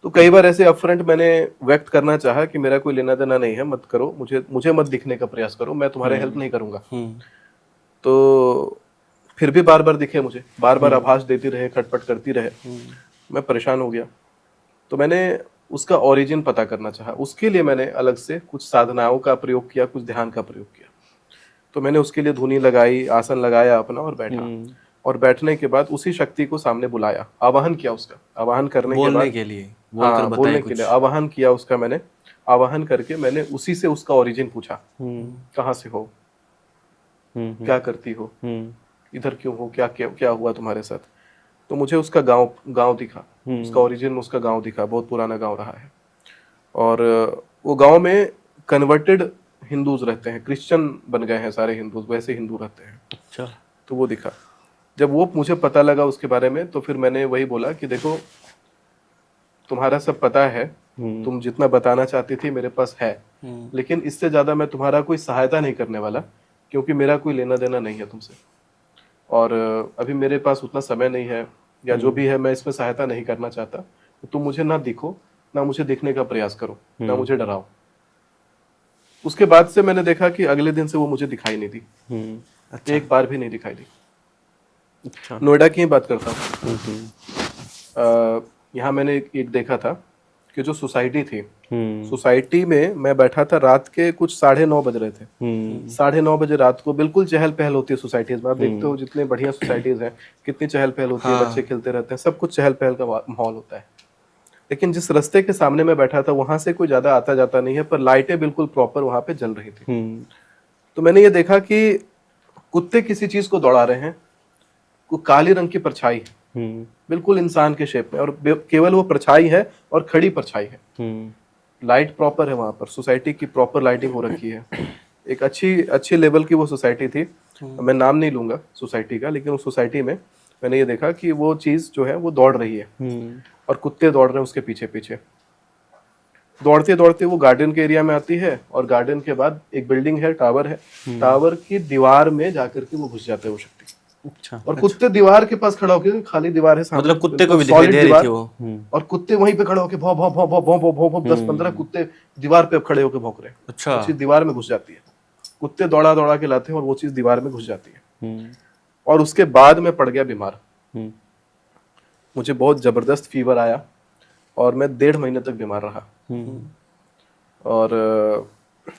S1: तो कई बार ऐसे अपफ्रंट मैंने व्यक्त करना चाहा कि मेरा कोई लेना देना नहीं है, मत करो, मुझे मत दिखने का प्रयास करो, मैं तुम्हारे हेल्प नहीं करूंगा। तो फिर भी बार बार दिखे मुझे, बार बार आभास देती रहे, खटपट करती रहे। मैं परेशान हो गया। तो मैंने उसका ओरिजिन पता करना चाहा। उसके लिए मैंने अलग से कुछ साधनाओं का प्रयोग किया, कुछ ध्यान का प्रयोग किया। तो मैंने उसके लिए धुनी लगाई, आसन लगाया अपना, और बैठा। और बैठने के बाद उसी शक्ति को सामने बुलाया, आवाहन किया उसका। आवाहन करने के बाद
S4: बोलने के लिए, बोलकर
S1: हाँ,
S4: बताइए
S1: बोलने
S4: कुछ।
S1: के लिए आवाहन किया उसका मैंने। आवाहन करके मैंने उसी से उसका ओरिजिन पूछा, कहाँ से हो, क्या करती हो, इधर क्यों हो, क्या क्या क्या हुआ तुम्हारे साथ। तो मुझे उसका गांव दिखा, उसका ओरिजिन उसका गांव दिखा। बहुत पुराना गांव रहा है, और वो गांव में कन्वर्टेड हिंदूज रहते हैं, क्रिश्चियन बन गए हैं सारे हिंदूज, वैसे हिंदू रहते हैं।
S3: अच्छा।
S1: तो वो दिखा। जब वो मुझे पता लगा उसके बारे में, तो फिर मैंने वही बोला कि देखो, तुम्हारा सब पता है, तुम जितना बताना चाहती थी मेरे पास है, लेकिन इससे ज्यादा मैं तुम्हारा कोई सहायता नहीं करने वाला, क्योंकि मेरा कोई लेना देना नहीं है तुमसे, और अभी मेरे पास उतना समय नहीं है, या जो भी है मैं इसमें सहायता नहीं करना चाहता। तो तुम मुझे ना दिखो, ना मुझे दिखने का प्रयास करो, ना मुझे डराओ। उसके बाद से मैंने देखा कि अगले दिन से वो मुझे दिखाई नहीं दी।
S4: अच्छा।
S1: एक बार भी नहीं दिखाई दी।
S3: अच्छा।
S1: नोएडा की ही बात करता हूँ। यहाँ मैंने एक देखा था कि जो सोसाइटी थी, सोसाइटी में मैं बैठा था, रात के कुछ 9:30 बज रहे थे। 9:30 बजे रात को बिल्कुल चहल पहल होती है सोसाइटीज में। आप देखते हो जितने बढ़िया सोसाइटीज हैं, कितनी चहल पहल होती है, बच्चे खेलते रहते हैं, सब कुछ चहल पहल का माहौल होता है। लेकिन जिस रास्ते के सामने मैं बैठा था, वहां से कोई ज्यादा आता जाता नहीं है, पर लाइटें बिल्कुल प्रॉपर वहां पे जल रही थी। तो मैंने ये देखा कि कुत्ते किसी चीज को दौड़ा रहे हैं, कोई काली रंग की परछाई है, बिल्कुल इंसान के शेप में, और केवल वो परछाई है, और खड़ी परछाई है। लाइट प्रॉपर है वहां पर, सोसाइटी की प्रॉपर लाइटिंग हो रखी है। एक अच्छी लेवल की वो सोसाइटी थी। मैं नाम नहीं लूंगा सोसाइटी का, लेकिन उस सोसाइटी में मैंने ये देखा कि वो चीज जो है वो दौड़ रही है, और कुत्ते दौड़ रहे हैं उसके पीछे पीछे। दौड़ते दौड़ते वो गार्डन के एरिया में आती है, और गार्डन के बाद एक बिल्डिंग है, टावर है, टावर की दीवार में जाकर के वो घुस जाते हैं वो शक्ति।
S3: अच्छा।
S1: और कुत्ते दीवार के पास खड़ा होकर, खाली दीवार है सामने,
S4: मतलब कुत्ते को भी
S1: बिल्कुल
S4: दिखाई
S1: solid
S4: दे रही
S1: दीवार,
S4: थी वो।
S1: और कुत्ते वहीं पे खड़े होकर भौं भौं भौं भौं भौं भौं भौं भौं 10-15 कुत्ते दीवार पे खड़े होकर भौंक रहे हैं।
S4: अच्छा।
S1: वो चीज दीवार में घुस जाती है, कुत्ते दौड़ा दौड़ा के लाते हैं, और वो चीज दीवार में घुस जाती है। और उसके बाद मैं पड़ गया बीमार। मुझे बहुत ज़बरदस्त फीवर आया और मैं 1.5 महीने तक बीमार रहा। और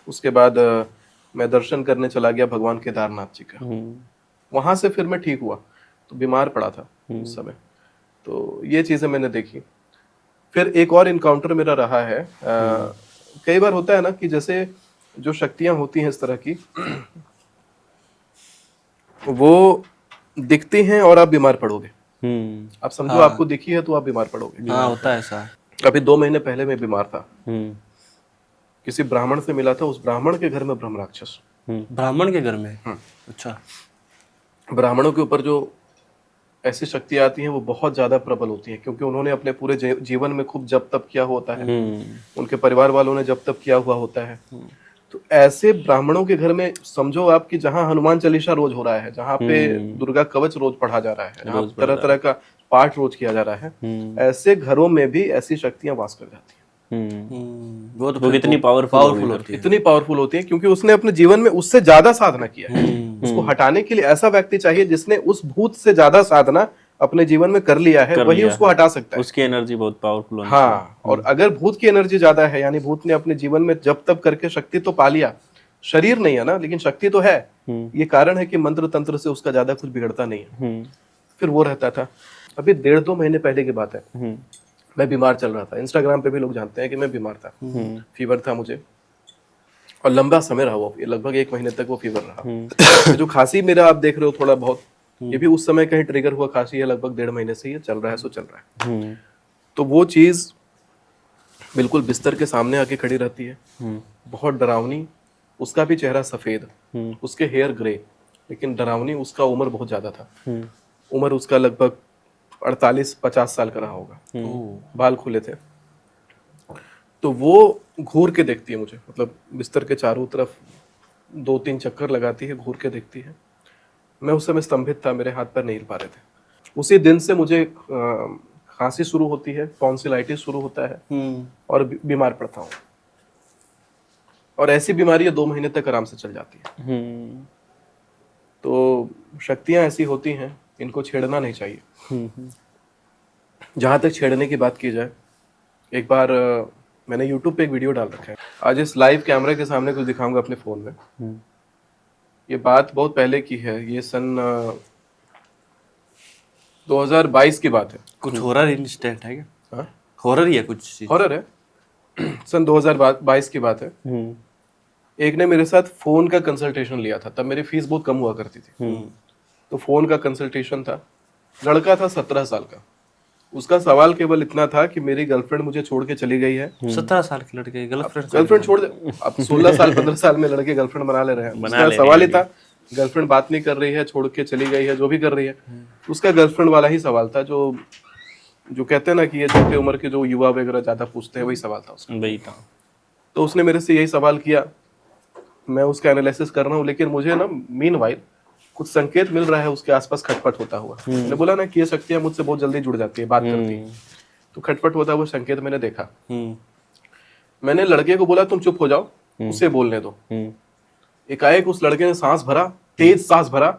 S1: उसके बाद मैं दर्शन करने चला गया भगवान केदारनाथ जी का। वहाँ से फिर मैं ठीक हुआ, तो बीमार पड़ा था उस समय। तो ये चीज़ें मैंने देखी। फिर एक और इनकाउंटर मेरा रहा है। कई बार होता है ना कि जैसे जो शक्तियाँ होती हैं इस तरह की, वो दिखती हैं और आप बीमार पड़ोगे। आप समझो आपको दिखी है तो आप बीमार पड़ोगे।
S4: हाँ, होता है ऐसा।
S1: अभी 2 महीने पहले मैं बीमार था। किसी ब्राह्मण से मिला था, उस ब्राह्मण के घर में ब्रह्म राक्षस।
S4: ब्राह्मण के घर में? अच्छा।
S1: ब्राह्मणों के ऊपर जो ऐसी शक्तियाँ आती हैं वो बहुत ज्यादा प्रबल होती हैं, क्योंकि उन्होंने अपने पूरे जीवन में खूब जप तप किया होता है, उनके परिवार वालों ने जप तप किया हुआ होता है। तो ऐसे ब्राह्मणों के घर में समझो आप कि जहाँ हनुमान चालीसा रोज हो रहा है, जहाँ पे दुर्गा कवच रोज पढ़ा जा रहा है, जहाँ तरह तरह का पाठ रोज किया जा रहा है, ऐसे घरों में भी ऐसी शक्तियां वास कर जाती हैं।
S3: वो कितनी पावरफुल होती है।
S1: इतनी पावरफुल होती है क्योंकि उसने अपने जीवन में उससे ज्यादा साधना किया है। उसको हटाने के लिए ऐसा व्यक्ति चाहिए जिसने उस भूत से ज्यादा साधना अपने जीवन में कर लिया है, वही उसको हटा सकता है।
S3: उसकी एनर्जी बहुत पावरफुल होनी
S1: हाँ, और अगर भूत की एनर्जी ज्यादा है, यानी भूत ने अपने जीवन में जब तब करके शक्ति तो पा लिया, शरीर नहीं है ना, लेकिन शक्ति तो है। ये कारण है कि मंत्र तंत्र से उसका ज्यादा कुछ बिगड़ता नहीं है। फिर वो रहता था। अभी 1.5-2 महीने पहले की बात है, मैं बीमार चल रहा था। इंस्टाग्राम पे भी लोग जानते हैं कि मैं बीमार था, फीवर था मुझे, और लंबा समय रहा वो, लगभग 1 महीने तक वो फीवर रहा। जो खांसी मेरा आप देख रहे हो थोड़ा बहुत, ये भी उस समय कहीं ट्रिगर हुआ खांसी है, लगभग 1.5 महीने से ये चल रहा है, सो चल रहा है। तो वो चीज बिल्कुल बिस्तर के सामने आके खड़ी रहती है, बहुत डरावनी। उसका भी चेहरा सफेद, उसके हेयर ग्रे, लेकिन डरावनी। उसका उम्र बहुत ज्यादा था, उम्र उसका लगभग 48-50 साल का रहा होगा, बाल खुले थे। तो वो घूर के देखती है मुझे, मतलब बिस्तर के चारों तरफ 2-3 चक्कर लगाती है, घूर के देखती है। मैं उस समय स्तंभित था, मेरे हाथ पैर नहीं हिल पा रहे थे। उसी दिन से मुझे खांसी शुरू होती है, टॉन्सिलाइटिस शुरू होता है, और बीमार पड़ता हूँ। और ऐसी बीमारी 2 महीने तक आराम से चल जाती है। तो शक्तियां ऐसी होती हैं, इनको छेड़ना नहीं चाहिए। जहां तक छेड़ने की बात की जाए, एक बार मैंने YouTube पे एक वीडियो डाल रखा है। आज इस लाइव कैमरे के सामने कुछ दिखाऊंगा अपने फोन में। ये बात बहुत पहले की है, ये सन 2022 की बात है।
S4: कुछ हॉरर इंसिडेंट है क्या?
S1: हाँ,
S4: हॉरर ही है कुछ?
S1: हॉरर है। सन 2022 की बात है। एक ने मेरे साथ फोन का कंसल्टेशन लिया था, तब मेरी फीस बहुत कम हुआ करती थी। तो फोन का कंसल्टेशन था। लड़का था 17 साल का। उसका सवाल केवल इतना था कि मेरी गर्लफ्रेंड मुझे छोड़ के चली गई है।
S4: 17 साल के लड़के
S1: गर्लफ्रेंड छोड़ दे। अब 16 साल 15 साल में लड़के गर्लफ्रेंड बना ले रहे हैं। उसका सवाल ही था, गर्लफ्रेंड बात नहीं कर रही है, छोड़ के चली गई है, जो भी कर रही है, उसका गर्लफ्रेंड वाला ही सवाल था। जो कहते हैं ना कि ये छोटे उम्र के जो युवा वगैरह ज्यादा पूछते हैं, वही सवाल था उसका।
S3: वही था।
S1: तो उसने मेरे से यही सवाल किया। मैं उसका एनालिसिस कर रहा हूँ, लेकिन मुझे ना मीनवाइल कुछ संकेत मिल रहा है उसके आसपास खटपट होता हुआ। मैंने बोला ना कि ये शक्तियां मुझसे बहुत जल्दी जुड़ जाती है, बात करती है। तो खटपट होता हुआ संकेत मैंने देखा। मैंने लड़के को बोला तुम चुप हो जाओ, उसे बोलने दो। एकाएक उस लड़के ने सांस भरा, तेज सांस भरा,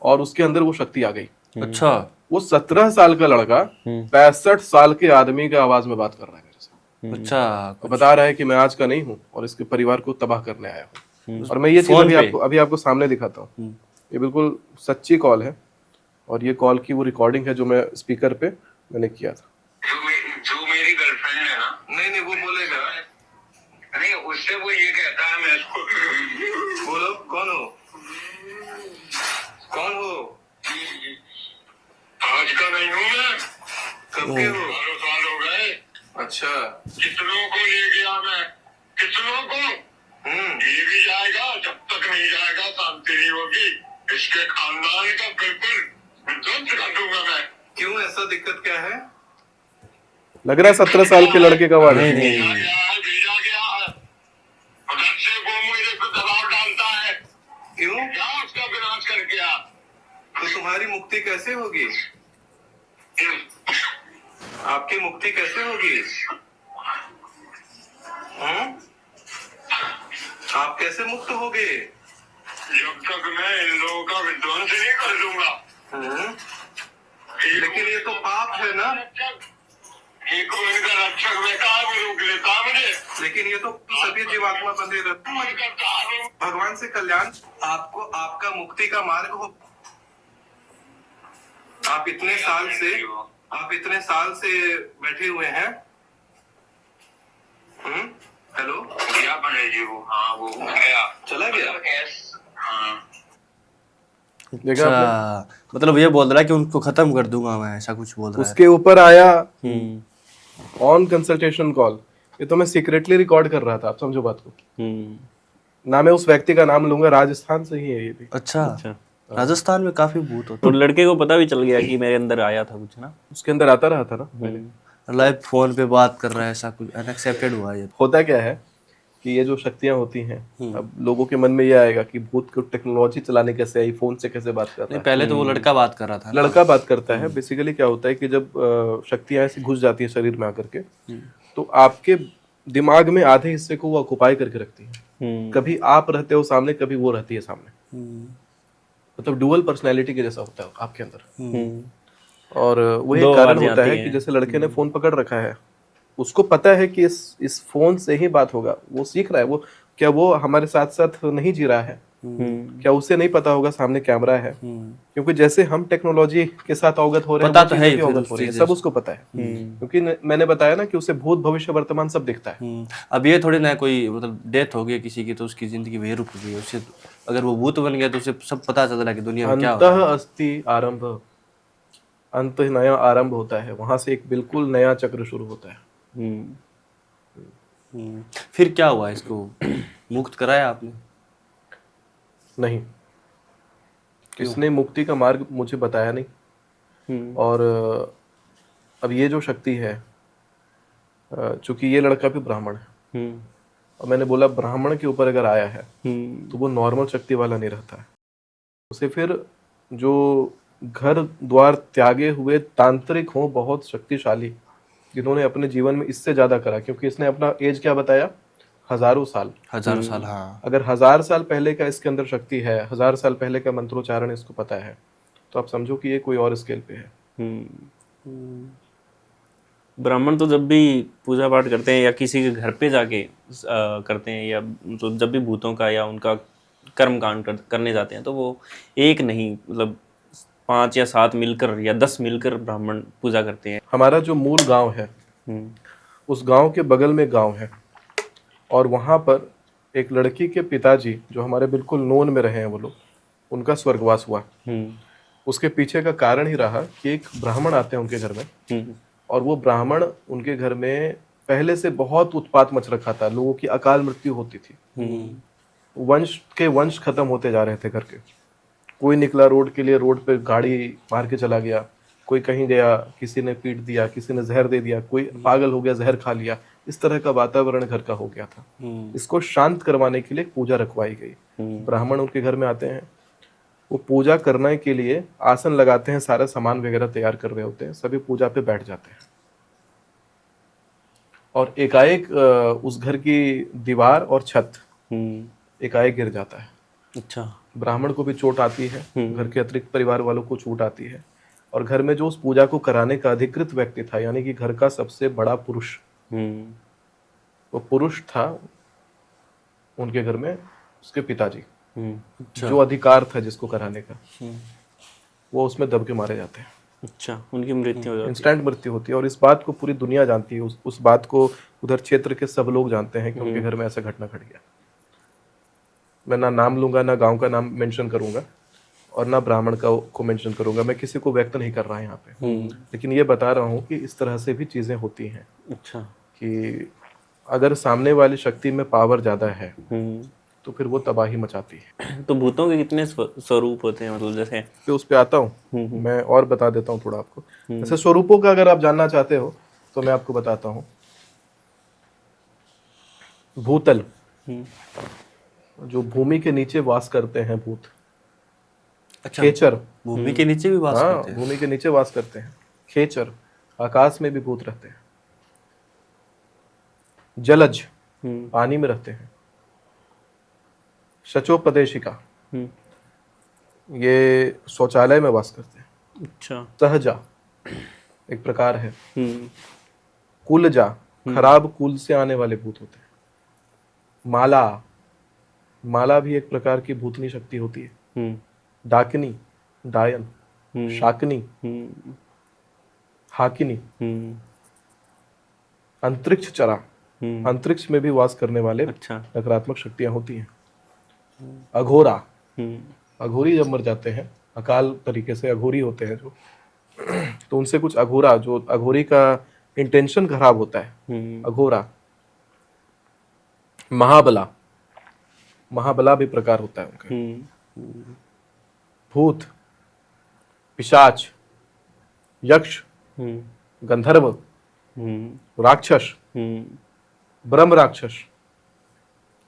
S1: और उसके अंदर वो शक्ति आ गई।
S4: अच्छा।
S1: वो 17 साल का लड़का 65 साल के आदमी के आवाज में बात कर रहा है मेरे से।
S4: अच्छा।
S1: बता रहा है कि मैं आज का नहीं हूँ और इसके परिवार को तबाह करने आया हूँ। और मैं ये चीज अभी आपको सामने दिखाता हूँ। ये बिल्कुल सच्ची कॉल है, और ये कॉल की वो रिकॉर्डिंग है जो मैं स्पीकर पे मैंने किया था।
S2: जो मेरी गर्लफ्रेंड है ना, नहीं वो बोलेगा नहीं, उससे वो ये कहता है मैं इसको बोलो कौन हो आज का नहीं हूँ मैं, कब के हो? 12 साल हो गए। अच्छा, कितनों को ले गया मैं, कितनों को। ये भी जाएगा, जब तक नहीं जाएगा शांति नहीं होगी। इसके खानदान का बिल्कुल ध्वंस कर दूंगा मैं। क्यों, ऐसा दिक्कत क्या है?
S1: लग रहा है 17 साल के लड़के का वादा।
S2: भेजा गया है। अगर से वो मुझे पे दबाव डालता है। क्यों, क्या उसका विनाश करके आ? तो तुम्हारी मुक्ति कैसे होगी? आपकी मुक्ति कैसे होगी? आप कैसे मुक्त होगे? जब तक मैं इन लोगों का विध्वंस नहीं कर दूंगा। लेकिन ये तो पाप है ना। एक इनका रक्षक मैं कहा रोक लेता मुझे, लेकिन ये तो सभी जीवात्मा बंधे रहते हैं। भगवान से कल्याण आपको आपका मुक्ति का मार्ग हो। आप इतने साल से बैठे हुए हैं। हेलो क्या बने जी वो? हाँ वो गया, चला गया। हाँ
S1: देखा आपने?
S4: अच्छा, मतलब ये बोल रहा है कि उनको खत्म कर दूंगा मैं, ऐसा कुछ बोल रहा है।
S1: उसके ऊपर आया ऑन कंसल्टेशन कॉल। ये तो मैं सीक्रेटली रिकॉर्ड कर रहा था, आप समझो बात को। ना मैं उस व्यक्ति का नाम लूंगा, राजस्थान से ही है ये भी।
S4: अच्छा, राजस्थान में काफी भूत होते
S3: तो लड़के को पता भी चल गया कि मेरे अंदर आया था कुछ ना।
S1: उसके अंदर आता रहा था ना पहले।
S4: हैं। लाइव फोन पे बात कर रहा है, ऐसा कुछ अनएक्सेप्टेड हुआ ये।
S1: होता क्या है कि ये जो शक्तियां होती हैं, अब लोगों के मन में ये आएगा कि भूत को टेक्नोलॉजी चलाने कैसे आई, फोन से कैसे बात कर रहा
S4: नहीं,
S1: है।
S4: पहले तो वो लड़का बात कर रहा था ना।
S1: लड़का बात करता है। बेसिकली क्या होता है कि जब शक्तियां ऐसी घुस जाती है शरीर में आकर के, तो आपके दिमाग में आधे हिस्से को वो ऑक्युपाई करके रखती है। कभी आप रहते हो सामने, कभी वो रहती है सामने। मतलब डुअल पर्सनैलिटी के जैसा होता है आपके अंदर। और वही
S3: दो
S1: कारण
S3: आवाजें
S1: होता
S3: आती
S1: है
S3: हैं।
S1: कि जैसे लड़के ने फोन पकड़ रखा है, उसको पता है कि इस फोन से ही बात होगा। वो सीख रहा है। वो क्या वो हमारे साथ साथ नहीं जी रहा है? क्या उसे नहीं पता होगा सामने कैमरा है? क्योंकि जैसे हम टेक्नोलॉजी के साथ अवगत हो रहे हैं,
S4: पता
S1: वो
S4: तो
S1: चीजें
S4: है ही
S1: भी
S4: फिर
S1: अवगत
S4: उस
S1: हो रही है,
S4: चीज़ें
S1: सब उसको पता है। क्योंकि मैंने बताया ना कि उसे भूत भविष्य वर्तमान सब दिखता है।
S4: अब ये थोड़ी ना कोई मतलब डेथ हो गई किसी की तो उसकी जिंदगी वही रुक गई, उससे अगर वो भूत बन गया तो उसे सब पता चल रहा है कि दुनिया में क्या हो रहा
S1: अंतः अस्ति आरंभ, अंत नया आरंभ होता है। वहां से एक बिल्कुल नया चक्र शुरू होता है।
S4: है। फिर क्या हुआ, इसको मुक्त कराया आपने?
S1: नहीं, इसने मुक्ति का मार्ग मुझे बताया नहीं। और अब ये जो शक्ति है, चूंकि ये लड़का भी ब्राह्मण है, और मैंने बोला ब्राह्मण के ऊपर अगर आया है तो वो नॉर्मल शक्ति वाला नहीं रहता है। उसे फिर जो घर द्वार त्यागे हुए तांत्रिक हो, बहुत शक्तिशाली, जिन्होंने अपने जीवन में इससे ज्यादा करा, क्योंकि इसने अपना एज क्या बताया, हजारों साल।
S4: हजारों साल, हाँ।
S1: अगर 1000 साल पहले का इसके अंदर शक्ति है, 1000 साल पहले का मंत्रोच्चारण इसको पता है, तो आप समझो कि ये कोई और स्केल पे है।
S3: ब्राह्मण तो जब भी पूजा पाठ करते हैं या किसी के घर पे जाके करते हैं, या तो जब भी भूतों का या उनका कर्म कांड करने जाते हैं, तो वो एक नहीं, मतलब 5 या 7 मिलकर या 10 मिलकर ब्राह्मण पूजा करते हैं।
S1: हमारा जो मूल गांव है, उस गांव के बगल में गांव है, और वहां पर एक लड़की के पिताजी जो हमारे बिल्कुल नोन में रहे हैं, वो लोग, उनका स्वर्गवास हुआ। उसके पीछे का कारण ही रहा कि एक ब्राह्मण आते हैं उनके घर में, और वो ब्राह्मण उनके घर में पहले से बहुत उत्पात मच रखा था, लोगों की अकाल मृत्यु होती थी, वंश खत्म होते जा रहे थे घर के। कोई निकला रोड के लिए, रोड पे गाड़ी मार के चला गया, कोई कहीं गया, किसी ने पीट दिया, किसी ने जहर दे दिया, कोई पागल हो गया, जहर खा लिया। इस तरह का वातावरण घर का हो गया था। इसको शांत करवाने के लिए पूजा रखवाई गई। ब्राह्मण उनके घर में आते हैं, वो पूजा करने के लिए आसन लगाते हैं, सारा सामान वगैरह तैयार कर रहे होते हैं, सभी पूजा पे बैठ जाते हैं, और एकाएक उस घर की दीवार और छत एकाएक गिर जाता है।
S3: अच्छा।
S1: ब्राह्मण को भी चोट आती है, घर के अतिरिक्त परिवार वालों को चोट आती है, और घर में जो उस पूजा को कराने का अधिकृत व्यक्ति था, यानी कि घर का सबसे बड़ा पुरुष, वो पुरुष था उनके घर में, उसके पिताजी, जो अधिकार था जिसको कराने का, वो उसमें दब के मारे जाते हैं।
S3: अच्छा, उनकी मृत्यु हो जाती है।
S1: इंस्टेंट मृत्यु होती है, और इस बात को पूरी दुनिया जानती है। उस बात को उधर क्षेत्र के सब लोग जानते हैं कि उनके घर में ऐसा घटना घट गया। मैं ना नाम लूंगा, ना गांव का नाम मेंशन करूंगा, और ना ब्राह्मण को मेंशन करूंगा। मैं किसी को व्यक्त नहीं कर रहा यहाँ पे, लेकिन ये बता रहा हूँ कि इस तरह से भी चीजें होती हैं।
S3: अच्छा।
S1: कि अगर सामने वाली शक्ति में पावर ज्यादा है तो फिर वो तबाही मचाती है।
S3: तो भूतों के कितने स्वरूप होते हैं, मतलब जैसे?
S1: तो उस पे आता हूँ मैं, और बता देता हूँ थोड़ा आपको। जैसे स्वरूपों का अगर आप जानना चाहते हो तो मैं आपको बताता हूँ। भूतल, जो भूमि के नीचे वास करते हैं भूत।
S4: अच्छा,
S1: खेचर,
S4: भूमि के नीचे भी वास
S1: हाँ,
S4: करते हैं?
S1: भूमि के नीचे वास करते हैं। खेचर, आकाश में भी भूत रहते हैं। जलज, पानी में रहते हैं। शचोपदेशिका, ये शौचालय में वास करते हैं।
S3: अच्छा।
S1: सहजा, एक प्रकार है।
S3: हम्म
S1: कुलजा, खराब कुल से आने वाले भूत होते हैं। माला, माला भी एक प्रकार की भूतनी शक्ति होती है।
S3: हम्म
S1: डाकिनी, डायन, शाकिनी,
S3: हम्म
S1: हाकिनी,
S3: हम्म
S1: अंतरिक्ष चरा,
S3: हम्म
S1: अंतरिक्ष में भी वास करने वाले
S3: अच्छा
S1: नकारात्मक शक्तियां होती हैं। अघोरा,
S3: हम्म
S1: अघोरी जब मर जाते हैं, अकाल तरीके से अघोरी होते हैं जो, तो उनसे कुछ अघोरा, जो अघोरी का इंटेंशन खराब होता है, अघोरा। महाबला, महाबला भी प्रकार होता है उनका। भूत, पिशाच, यक्ष, गंधर्व, राक्षस, ब्रह्म राक्षस,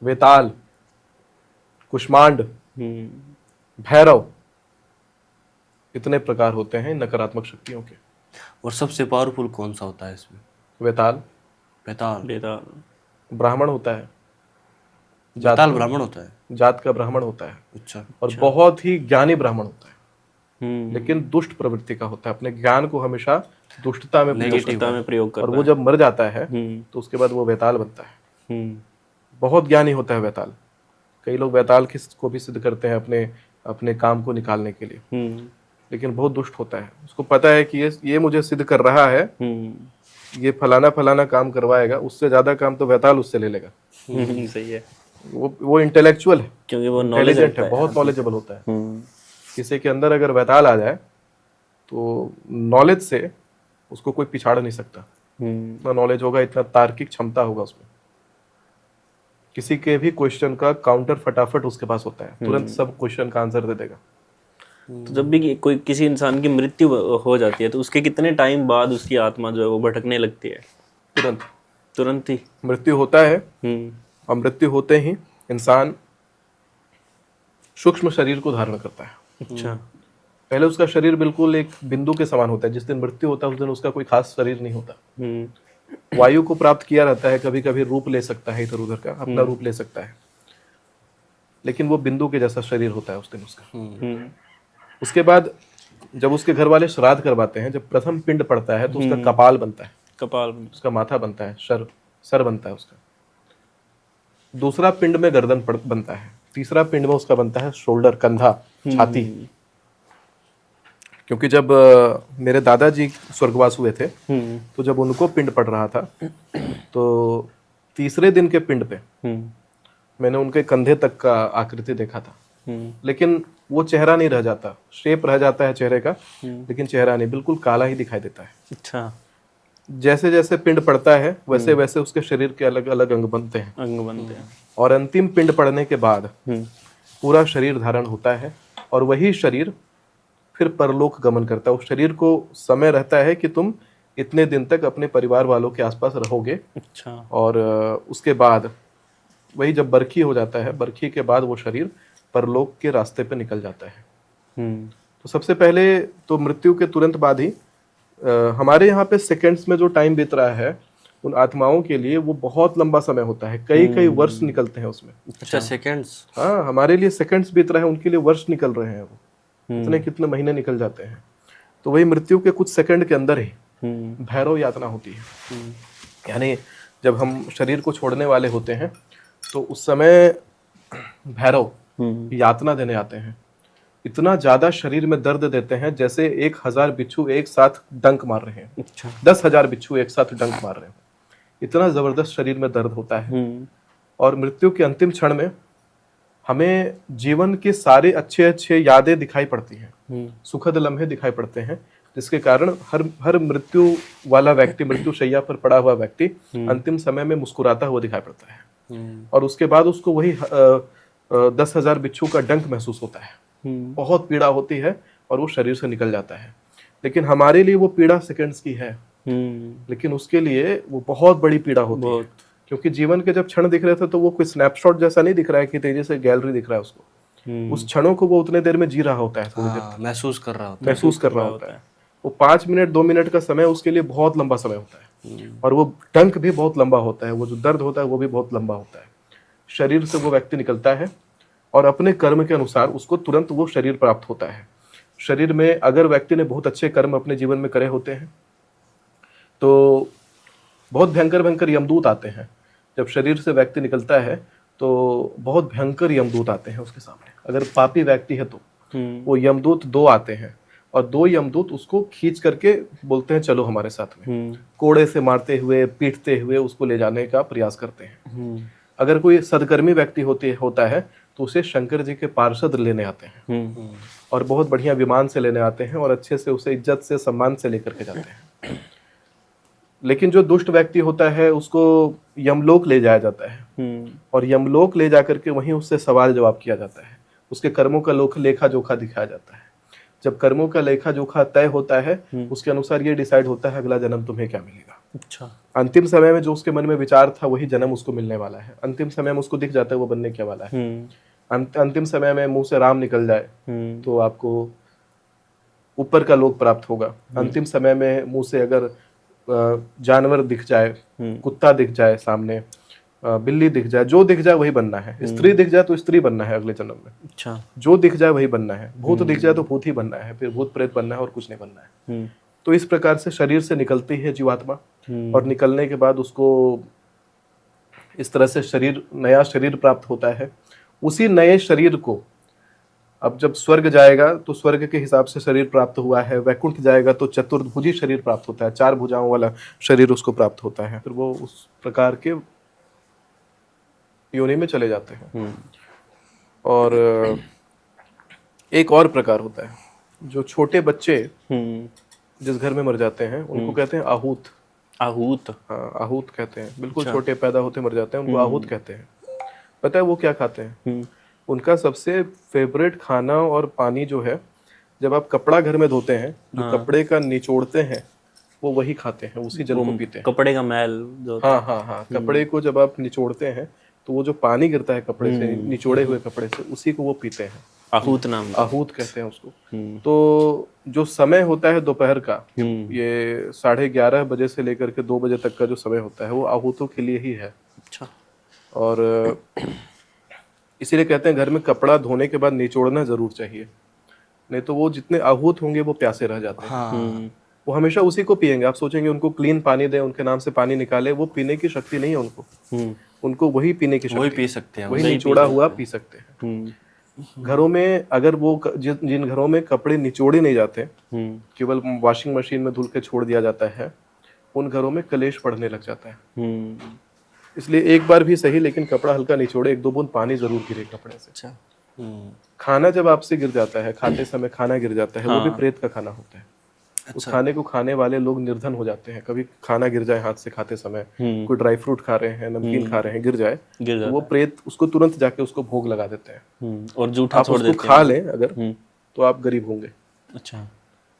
S1: वेताल, कुष्मांड, भैरव, इतने प्रकार होते हैं नकारात्मक शक्तियों के।
S4: और सबसे पावरफुल कौन सा होता है इसमें?
S1: वेताल,
S4: बेताल।
S3: बेताल
S1: ब्राह्मण होता है,
S4: बेताल ब्राह्मण होता है?
S1: जात का ब्राह्मण होता है,
S4: अच्छा।
S1: और बहुत ही ज्ञानी ब्राह्मण होता है,
S3: हम्म
S1: लेकिन दुष्ट प्रवृत्ति का होता है, अपने ज्ञान को हमेशा दुष्टता में प्रयोग करता
S3: नेगेटिव में प्रयोग
S1: है। और
S3: करता
S1: वो
S3: है।
S1: जब मर जाता है
S3: हम्म
S1: तो उसके बाद वो वेताल बनता है।
S3: हम्म
S1: बहुत ज्ञानी होता है वेताल। कई लोग वेताल को भी सिद्ध करते हैं अपने अपने काम को निकालने के लिए, लेकिन बहुत दुष्ट होता है। उसको पता है कि ये मुझे सिद्ध कर रहा है, ये फलाना फलाना काम करवाएगा, उससे ज्यादा काम तो वेताल उससे ले लेगा।
S3: सही है,
S1: वो इंटेलेक्चुअल है,
S3: क्योंकि वो
S1: इंटेलिजेंट है, बहुत नॉलेजेबल होता है। किसी के अंदर अगर वेताल आ जाए तो नॉलेज से उसको कोई पिछाड़ नहीं सकता। इतना नॉलेज होगा, इतना तार्किक क्षमता होगा उसमें। किसी के भी क्वेश्चन का काउंटर फटाफट उसके पास होता है, तुरंत सब क्वेश्चन का आंसर दे देगा।
S3: तो जब भी कोई किसी इंसान की मृत्यु हो जाती है तो उसके कितने टाइम बाद उसकी आत्मा जो है वो भटकने लगती है?
S1: तुरंत,
S3: तुरंत ही
S1: मृत्यु होता है। और मृत्यु होते ही इंसान सूक्ष्म शरीर को धारण करता है।
S3: अच्छा।
S1: पहले उसका शरीर बिल्कुल एक बिंदु के समान होता है। जिस दिन मृत्यु होता है उस दिन उसका कोई खास शरीर नहीं होता। वायु को प्राप्त किया रहता है, कभी कभी रूप ले सकता है, इधर उधर का अपना रूप ले सकता है, लेकिन वो बिंदु के जैसा शरीर होता है उस दिन उसका। उसके बाद जब उसके घर वाले श्राद्ध करवाते हैं, जब प्रथम पिंड पड़ता है तो उसका कपाल बनता है,
S3: कपाल,
S1: उसका माथा बनता है, सर बनता है उसका। दूसरा पिंड में गर्दन बनता है। तीसरा पिंड में उसका बनता है शोल्डर, कंधा, छाती। क्योंकि जब मेरे दादाजी स्वर्गवास हुए थे तो जब उनको पिंड पड़ रहा था तो तीसरे दिन के पिंड पे मैंने उनके कंधे तक का आकृति देखा था, लेकिन वो चेहरा नहीं रह जाता, शेप रह जाता है चेहरे का, लेकिन चेहरा नहीं, बिल्कुल काला ही दिखाई देता है।
S3: अच्छा।
S1: जैसे जैसे पिंड पड़ता है वैसे वैसे उसके शरीर के अलग अलग अंग बनते हैं। और अंतिम पिंड पड़ने के बाद पूरा शरीर धारण होता है, और वही शरीर फिर परलोक गमन करता है। उस शरीर को समय रहता है कि तुम इतने दिन तक अपने परिवार वालों के आसपास रहोगे।
S3: अच्छा।
S1: और उसके बाद वही जब बरखी हो जाता है, बरखी के बाद वो शरीर परलोक के रास्ते पे निकल जाता है। तो सबसे पहले तो मृत्यु के तुरंत बाद ही हमारे यहाँ पे सेकंड्स में जो टाइम बीत रहा है, उन आत्माओं के लिए वो बहुत लंबा समय होता है, कई कई वर्ष निकलते हैं उसमें।
S4: अच्छा, सेकंड्स?
S1: हाँ, हमारे लिए सेकंड्स बीत रहा है, उनके लिए वर्ष निकल रहे हैं। वो इतने कितने महीने निकल जाते हैं। तो वही मृत्यु के कुछ सेकंड के अंदर ही भैरव यातना होती है। यानी जब हम शरीर को छोड़ने वाले होते हैं तो उस समय भैरव यातना देने आते हैं। इतना ज्यादा शरीर में दर्द देते हैं जैसे 1000 बिच्छू एक साथ डंक मार रहे हैं।
S3: अच्छा।
S1: 10,000 बिच्छू एक साथ डंक मार रहे हैं। इतना जबरदस्त शरीर में दर्द होता है। और मृत्यु के अंतिम क्षण में हमें जीवन के सारे अच्छे अच्छे यादें दिखाई पड़ती हैं, सुखद लम्हे दिखाई पड़ते हैं, जिसके कारण हर मृत्यु वाला व्यक्ति, मृत्यु शैया पर पड़ा हुआ व्यक्ति अंतिम समय में मुस्कुराता हुआ दिखाई पड़ता है। और उसके बाद उसको वही 10,000 बिच्छू का डंक महसूस होता है। बहुत पीड़ा होती है और वो शरीर से निकल जाता है। लेकिन हमारे लिए वो पीड़ा सेकंड्स की है, लेकिन उसके लिए वो बहुत बड़ी पीड़ा होती है। क्योंकि जीवन के जब क्षण दिख रहे थे तो वो कोई स्नैपशॉट जैसा नहीं दिख रहा है कि तेजी से गैलरी दिख रहा है उसको। उस क्षणों को वो उतने देर में जी रहा होता है, थोड़ी देर
S4: महसूस कर रहा
S1: होता है। वो 5 मिनट 2 मिनट का समय उसके लिए बहुत लंबा समय होता है। और वो डंक भी बहुत लंबा होता है, वो जो दर्द होता है वो भी बहुत लंबा होता है। शरीर से वो व्यक्ति निकलता है और अपने कर्म के अनुसार उसको तुरंत वो शरीर प्राप्त होता है। शरीर में अगर व्यक्ति ने बहुत अच्छे कर्म अपने जीवन में करे होते हैं तो बहुत भयंकर भयंकर यमदूत आते हैं। जब शरीर से व्यक्ति निकलता है तो बहुत भयंकर यमदूत आते हैं उसके सामने। अगर पापी व्यक्ति है तो वो यमदूत 2 आते हैं और 2 यमदूत उसको खींच करके बोलते हैं चलो हमारे साथ में, कोड़े से मारते हुए पीटते हुए उसको ले जाने का प्रयास करते हैं। अगर कोई सदकर्मी व्यक्ति होता है तो उसे शंकर जी के पार्षद लेने आते हैं और बहुत बढ़िया विमान से लेने आते हैं और अच्छे से उसे इज्जत से सम्मान से लेकर के जाते हैं। लेकिन जो दुष्ट व्यक्ति होता है उसको यमलोक ले जाया जाता है और यमलोक ले जाकर के वहीं उससे सवाल जवाब किया जाता है। उसके कर्मों का लेखा जोखा दिखाया जाता है। जब कर्मों का लेखा जोखा तय होता है उसके अनुसार ये डिसाइड होता है अगला जन्म तुम्हें क्या मिलेगा।
S3: अच्छा।
S1: अंतिम समय में जो उसके मन में विचार था वही जन्म उसको मिलने वाला है। अंतिम समय में उसको दिख जाता है वो बनने क्या वाला है। अंतिम समय में मुंह से राम निकल जाए तो आपको ऊपर का लोक प्राप्त होगा। अंतिम समय में मुंह से अगर जानवर दिख जाए, कुत्ता दिख जाए सामने, बिल्ली दिख जाए, जो दिख जाए वही बनना है। स्त्री दिख जाए तो स्त्री बनना है अगले जन्म में।
S3: अच्छा।
S1: जो दिख जाए वही बनना है। भूत दिख जाए तो भूत ही बनना है, फिर भूत प्रेत बनना है और कुछ नहीं बनना है। तो इस प्रकार से शरीर से निकलती है जीवात्मा और निकलने के बाद उसको इस तरह से नया शरीर प्राप्त होता है। उसी नए शरीर को अब जब स्वर्ग जाएगा तो स्वर्ग के हिसाब से शरीर प्राप्त हुआ है। वैकुंठ जाएगा तो चतुर्भुजी शरीर प्राप्त होता है, 4 भुजाओं वाला शरीर उसको प्राप्त होता है। फिर वो उस प्रकार के योनि में चले जाते हैं। और एक और प्रकार होता है जो छोटे बच्चे जिस घर में मर जाते हैं उनको कहते हैं आहूत।
S3: आहूत?
S1: हाँ, आहूत कहते हैं। बिल्कुल छोटे पैदा होते मर जाते हैं उनको आहूत कहते हैं। पता है वो क्या खाते हैं? उनका सबसे फेवरेट खाना और पानी जो है, जब आप कपड़ा घर में धोते हैं जो कपड़े का निचोड़ते हैं वो वही खाते हैं, उसी जल को पीते हैं।
S3: कपड़े का मैल जो
S1: हाँ हाँ हाँ, कपड़े को जब आप निचोड़ते हैं तो वो जो पानी गिरता है कपड़े से, निचोड़े हुए कपड़े से, उसी को वो पीते हैं।
S3: आहूत नाम,
S1: आहूत कहते हैं उसको। तो जो समय होता है दोपहर का, ये 11:30 बजे से लेकर के 2 बजे तक का जो समय होता है वो आहूतों के लिए ही है।
S3: अच्छा।
S1: और इसीलिए कहते हैं घर में कपड़ा धोने के बाद निचोड़ना जरूर चाहिए, नहीं तो वो जितने आहूत होंगे वो प्यासे रह जाते हैं। वो हमेशा उसी को पिएंगे। आप सोचेंगे उनको क्लीन पानी दें, उनके नाम से पानी निकाले, वो पीने की शक्ति नहीं है उनको वही पीने की शक्ति,
S4: वही पी सकते हैं,
S1: वही निचोड़ा हुआ पी सकते हैं। घरों में अगर वो जिन घरों में कपड़े निचोड़े नहीं जाते, केवल वॉशिंग मशीन में धुल के छोड़ दिया जाता है, उन घरों में कलेश बढ़ने लग जाता है। इसलिए एक बार भी सही, लेकिन कपड़ा हल्का निचोड़े, 1-2 बूंद पानी जरूर गिरे कपड़े से।
S3: अच्छा।
S1: खाना जब आपसे गिर जाता है, खाते समय खाना गिर जाता है, वो भी प्रेत का खाना होता है। उस खाने को खाने वाले लोग निर्धन हो जाते हैं। कभी खाना गिर जाए हाथ से खाते समय, कोई ड्राई फ्रूट खा रहे हैं, नमकीन खा रहे हैं, गिर जाए तो वो प्रेत उसको तुरंत जाके उसको भोग लगा देते हैं
S3: और जूठा छोड़ देते हैं।
S1: उसको खा लें अगर तो आप गरीब होंगे।
S3: अच्छा।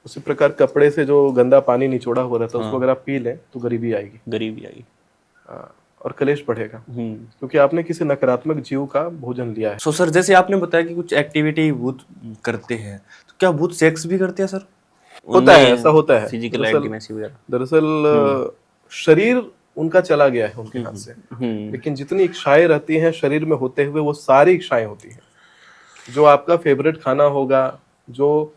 S1: उसी प्रकार कपड़े से जो गंदा पानी निचोड़ा हुआ रहता है उसको अगर आप पी लें तो गरीबी आएगी। और कलेश बढ़ेगा, क्योंकि आपने किसी नकारात्मक जीव का भोजन लिया है।
S4: सो सर, जैसे आपने बताया कि कुछ एक्टिविटी भूत करते हैं, तो क्या भूत सेक्स भी करते हैं सर?
S1: होता है, ऐसा होता है।
S3: फिजिकल इंटीमेसी वगैरह।
S1: दरअसल शरीर उनका चला गया है उनके हाथ से, लेकिन जितनी इच्छाएं रहती हैं शरीर में होते हुए वो सारी इच्छाएं होती हैं। जो आपका फेवरेट खाना होगा, जो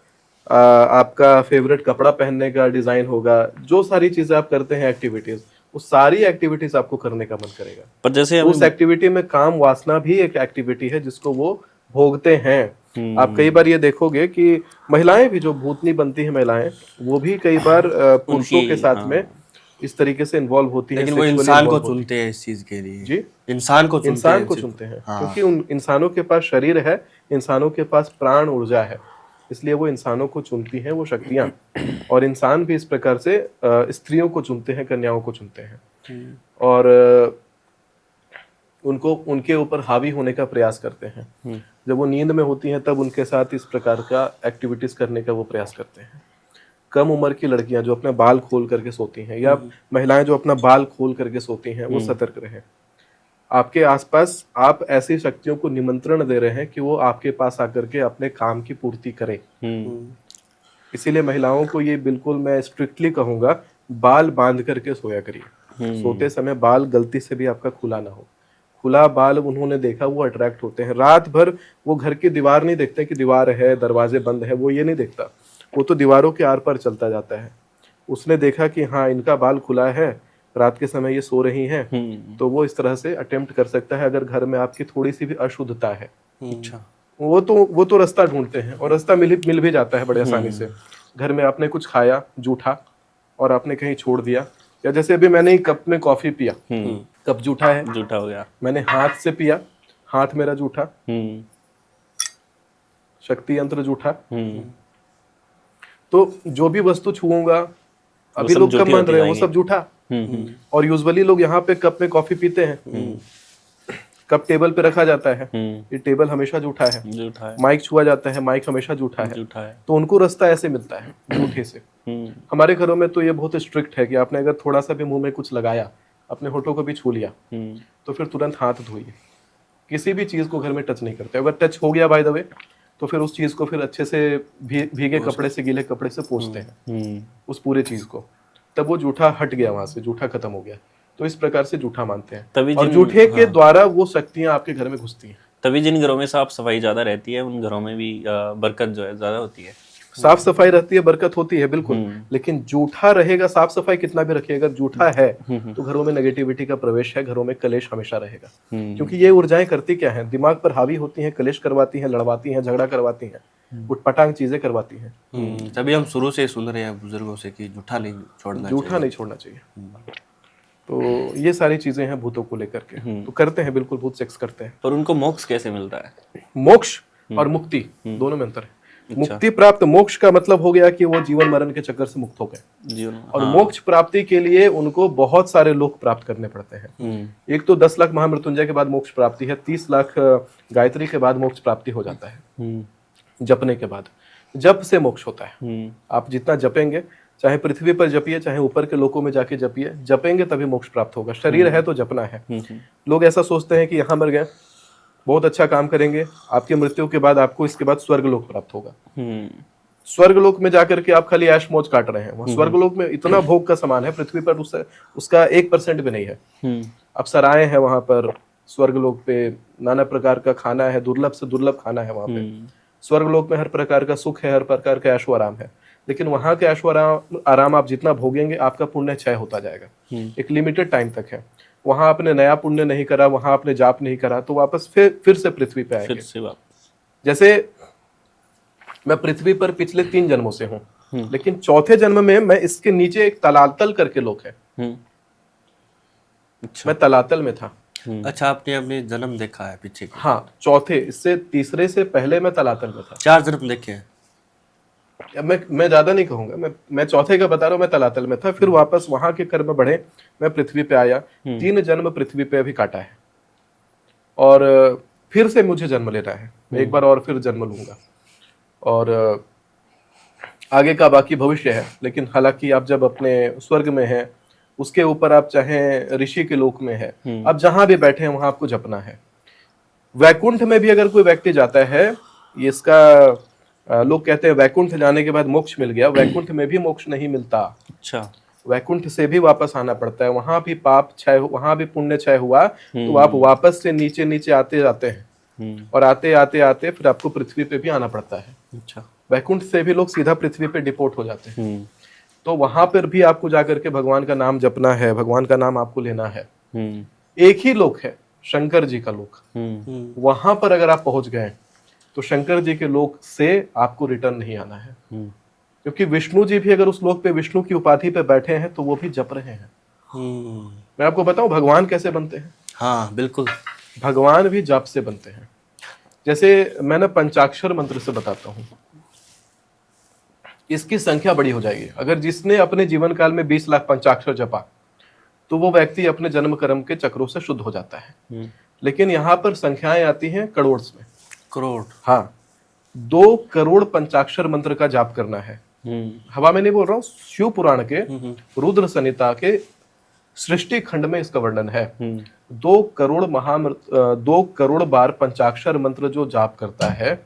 S1: आपका फेवरेट कपड़ा पहनने का डिजाइन होगा, जो सारी चीजें आप करते हैं एक्टिविटीज, वो सारी एक्टिविटीज आपको करने का मन करेगा।
S3: पर जैसे
S1: उस एक्टिविटी में काम वासना भी एक एक्टिविटी है जिसको वो भोगते हैं। आप कई बार ये देखोगे कि महिलाएं भी जो भूतनी बनती है महिलाएं, वो भी कई बार पुरुषों के साथ में इस तरीके से इन्वॉल्व होती है।
S4: लेकिन वो इंसान को चुनते हैं इस चीज के लिए।
S1: जी,
S4: इंसान को
S1: चुनते हैं क्योंकि उन इंसानों के पास शरीर है, इंसानों के पास प्राण ऊर्जा है, इसलिए वो इंसानों को चुनती हैं वो शक्तियां। और इंसान भी इस प्रकार से स्त्रियों को चुनते हैं, कन्याओं को चुनते हैं और उनको उनके ऊपर हावी होने का प्रयास करते हैं। जब वो नींद में होती हैं तब उनके साथ इस प्रकार का एक्टिविटीज करने का वो प्रयास करते हैं। कम उम्र की लड़कियां जो अपने बाल खोल करके सोती हैं, या महिलाएं जो अपना बाल खोल करके सोती हैं, वो सतर्क रहें। आपके आसपास आप ऐसी शक्तियों को निमंत्रण दे रहे हैं कि वो आपके पास आकर के अपने काम की पूर्ति करें। इसीलिए महिलाओं को ये बिल्कुल मैं स्ट्रिक्टली कहूंगा, बाल बांध करके सोया करिए। सोते समय बाल गलती से भी आपका खुला ना हो। खुला बाल उन्होंने देखा, वो अट्रैक्ट होते हैं। रात भर वो घर की दीवार नहीं देखते कि दीवार है, दरवाजे बंद है, वो ये नहीं देखता, वो तो दीवारों के आर पार चलता जाता है। उसने देखा कि हाँ इनका बाल खुला है, रात के समय ये सो रही हैं, तो वो इस तरह से अटेम्प्ट कर सकता है। अगर घर में आपकी थोड़ी सी भी अशुद्धता है,
S4: अच्छा।
S1: वो तो रास्ता ढूंढते हैं, और रास्ता मिल भी जाता है बड़े आसानी से। घर में आपने कुछ खाया जूठा और आपने कहीं छोड़ दिया, या जैसे अभी मैंने एक कप में कॉफी पिया, कप जूठा है,
S3: जूठा हो गया।
S1: मैंने हाथ से पिया, हाथ मेरा जूठा, शक्ति यंत्र जूठा। तो जो भी वस्तु छुऊंगा, अभी
S3: सब
S1: लोग कब
S3: जूठी
S1: मान
S3: होती
S1: रहे हैं, वो
S3: जाएंगी।
S1: सब जूठा। और यूजुअली लोग यहाँ पे कप में कॉफी पीते हैं, कप टेबल पे रखा जाता है, ये टेबल हमेशा जूठा है।
S3: जूठा है।
S1: माइक छुआ जाता है, माइक हमेशा जूठा है।
S3: जूठा है।
S1: तो उनको रास्ता ऐसे मिलता है, जूठे से। हमारे घरों में तो ये बहुत स्ट्रिक्ट है कि आपने अगर थोड़ा सा भी मुंह में कुछ लगाया, अपने होठों को भी छू लिया, तो फिर तुरंत हाथ धोइए। किसी भी चीज को घर में टच नहीं करते। अगर टच हो गया बाय द वे, तो फिर उस चीज को फिर अच्छे से भीगे कपड़े से, गीले कपड़े से पोंछते हैं उस पूरे चीज को, तब वो जूठा हट गया, वहां से जूठा खत्म हो गया। तो इस प्रकार से जूठा मानते हैं,
S3: तभी
S1: और
S3: जिन-
S1: जूठे के द्वारा वो शक्तियां आपके घर में घुसती हैं।
S3: तभी जिन घरों में साफ सफाई ज्यादा रहती है, उन घरों में भी बरकत जो है ज्यादा होती है।
S1: साफ सफाई रहती है, बरकत होती है, बिल्कुल। लेकिन जूठा रहेगा, साफ सफाई कितना भी रखिए, अगर जूठा है तो घरों में नेगेटिविटी का प्रवेश है, घरों में कलेश हमेशा रहेगा। क्योंकि ये ऊर्जाएं करती क्या है, दिमाग पर हावी होती हैं, कलेश करवाती हैं, लड़वाती हैं, झगड़ा करवाती हैं, उटपटांग चीजें करवाती हैं।
S4: तभी हम शुरू से सुन रहे हैं बुजुर्गों से कि जूठा नहीं छोड़ना
S1: जूठा नहीं छोड़ना चाहिए। तो ये सारी चीजें हैं भूतों को लेकर के, तो करते हैं, बिल्कुल भूत सेक्स करते हैं।
S3: और उनको मोक्ष कैसे मिलता है?
S1: मोक्ष और मुक्ति दोनों में अंतर है। मुक्ति प्राप्त, मोक्ष का मतलब हो गया कि वो जीवन मरण के चक्कर से मुक्त हो गए।
S3: जीवन।
S1: और मोक्ष प्राप्ति के लिए उनको बहुत सारे लोक प्राप्त करने पड़ते हैं। एक तो 10 लाख महामृत्युंजय के बाद मोक्ष प्राप्ति है, 30 लाख गायत्री के बाद मोक्ष प्राप्ति हो जाता है। जपने के बाद, जप से मोक्ष होता है। आप जितना जपेंगे, चाहे पृथ्वी पर जपिए, चाहे ऊपर के लोकों में जाके जपिए, जपेंगे तभी मोक्ष प्राप्त होगा। शरीर है तो जपना है। लोग ऐसा सोचते हैं कि यहाँ मर गए, बहुत अच्छा काम करेंगे, आपकी मृत्यु के बाद आपको इसके बाद स्वर्गलोक प्राप्त होगा। स्वर्गलोक में जाकर के आप खाली ऐश मौज काट रहे हैं। वहाँ स्वर्गलोक में इतना भोग का सामान है, पृथ्वी पर उसका 1% भी नहीं है। अब सराय है वहां पर, स्वर्गलोक पे नाना प्रकार का खाना है, दुर्लभ से दुर्लभ खाना है वहां पे। स्वर्गलोक में हर प्रकार का सुख है, हर प्रकार का ऐशो आराम है। लेकिन वहां के ऐशो आराम आप जितना भोगेंगे, आपका पुण्य क्षय होता जाएगा। एक लिमिटेड टाइम तक है। वहां आपने नया पुण्य नहीं करा, वहां आपने जाप नहीं करा, तो वापस फिर से पृथ्वी पे आएंगे।
S3: फिर से वापस।
S1: जैसे मैं पृथ्वी पर पिछले 3 जन्मों से हूँ, लेकिन चौथे जन्म में मैं इसके नीचे एक तलातल करके लोक है, मैं तलातल में था।
S4: अच्छा, आपने अपने जन्म देखा है पीछे के?
S1: हाँ, चौथे, इससे तीसरे से पहले मैं तलातल में था।
S4: 4 जन्म देखे हैं।
S1: अब मैं ज्यादा नहीं कहूंगा, मैं चौथे का बता रहा हूँ, मैं तलातल में था, फिर वापस वहां के कर्म बढ़े, मैं पृथ्वी पे आया। 3 जन्म पृथ्वी पे अभी काटा है, और फिर से मुझे जन्म लेना है। मैं एक बार और फिर जन्म लूंगा, और आगे का बाकी भविष्य है। लेकिन हालांकि आप जब अपने स्वर्ग में हैं, उसके ऊपर आप चाहे ऋषि के लोक में है, आप जहां भी बैठे हैं वहां आपको जपना है। वैकुंठ में भी अगर कोई व्यक्ति जाता है, ये इसका लोग कहते हैं वैकुंठ जाने के बाद मोक्ष मिल गया, वैकुंठ में भी मोक्ष नहीं मिलता।
S3: अच्छा।
S1: वैकुंठ से भी वापस आना पड़ता है, वहां भी पाप क्षय, वहां भी पुण्य क्षय हुआ, तो आप वापस से नीचे नीचे आते जाते हैं, और आते आते आते फिर आपको पृथ्वी पे भी आना पड़ता है।
S3: अच्छा।
S1: वैकुंठ से भी लोग सीधा पृथ्वी पे डिपोर्ट हो जाते हैं। तो वहां पर भी आपको जाकर के भगवान का नाम जपना है, भगवान का नाम आपको लेना है। एक ही लोक है, शंकर जी का लोक। वहां पर अगर आप पहुंच गए तो शंकर जी के लोक से आपको रिटर्न नहीं आना है, क्योंकि विष्णु जी भी अगर उस लोक पे विष्णु की उपाधि पे बैठे हैं तो वो भी जप रहे हैं। मैं आपको बताऊं भगवान कैसे बनते हैं।
S4: हाँ बिल्कुल,
S1: भगवान भी जप से बनते हैं। जैसे मैं ना पंचाक्षर मंत्र से बताता हूं, इसकी संख्या बड़ी हो जाएगी। अगर जिसने अपने जीवन काल में 20 लाख पंचाक्षर जपा, तो वो व्यक्ति अपने जन्म कर्म के चक्रों से शुद्ध हो जाता है। लेकिन यहाँ पर संख्याएं आती हैं करोड़ में।
S4: करोड़?
S1: हाँ, 2 करोड़ पंचाक्षर मंत्र का जाप करना है। हवा में नहीं बोल रहा हूँ, शिव पुराण के रुद्र संहिता के सृष्टि खंड में इसका वर्णन है। 2 करोड़ बार पंचाक्षर मंत्र जो जाप करता है,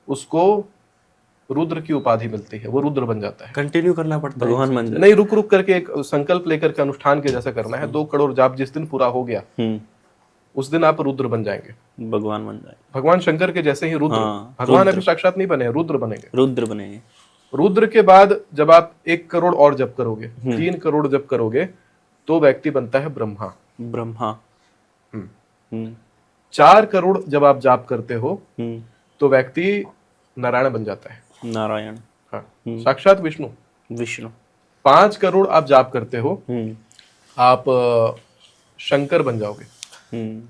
S1: उसको रुद्र की उपाधि मिलती है, वो रुद्र बन जाता है।
S4: कंटिन्यू करना पड़ता है?
S3: भगवान बन जाता
S1: नहीं, रुक करके एक संकल्प लेकर के अनुष्ठान के जैसा करना है। 2 करोड़ जाप जिस दिन पूरा हो गया, उस दिन आप रुद्र बन जाएंगे,
S3: भगवान बन जाए,
S1: भगवान शंकर के जैसे ही रुद्र।
S3: हाँ,
S1: भगवान अभी साक्षात नहीं बने, रुद्र बनेंगे।
S3: रुद्र बनेंगे।
S1: रुद्र के बाद जब आप 1 करोड़ और जप करोगे, 3 करोड़ जप करोगे, तो व्यक्ति बनता है ब्रह्मा।
S3: ब्रह्मा।
S1: हम्म। 4 करोड़ जब आप जाप करते हो
S3: हम्म।
S1: तो व्यक्ति नारायण बन जाता है।
S3: नारायण।
S1: हाँ, साक्षात विष्णु।
S3: विष्णु।
S1: 5 करोड़ आप जाप करते हो,
S3: हम्म।
S1: आप शंकर बन जाओगे।
S3: हम्म।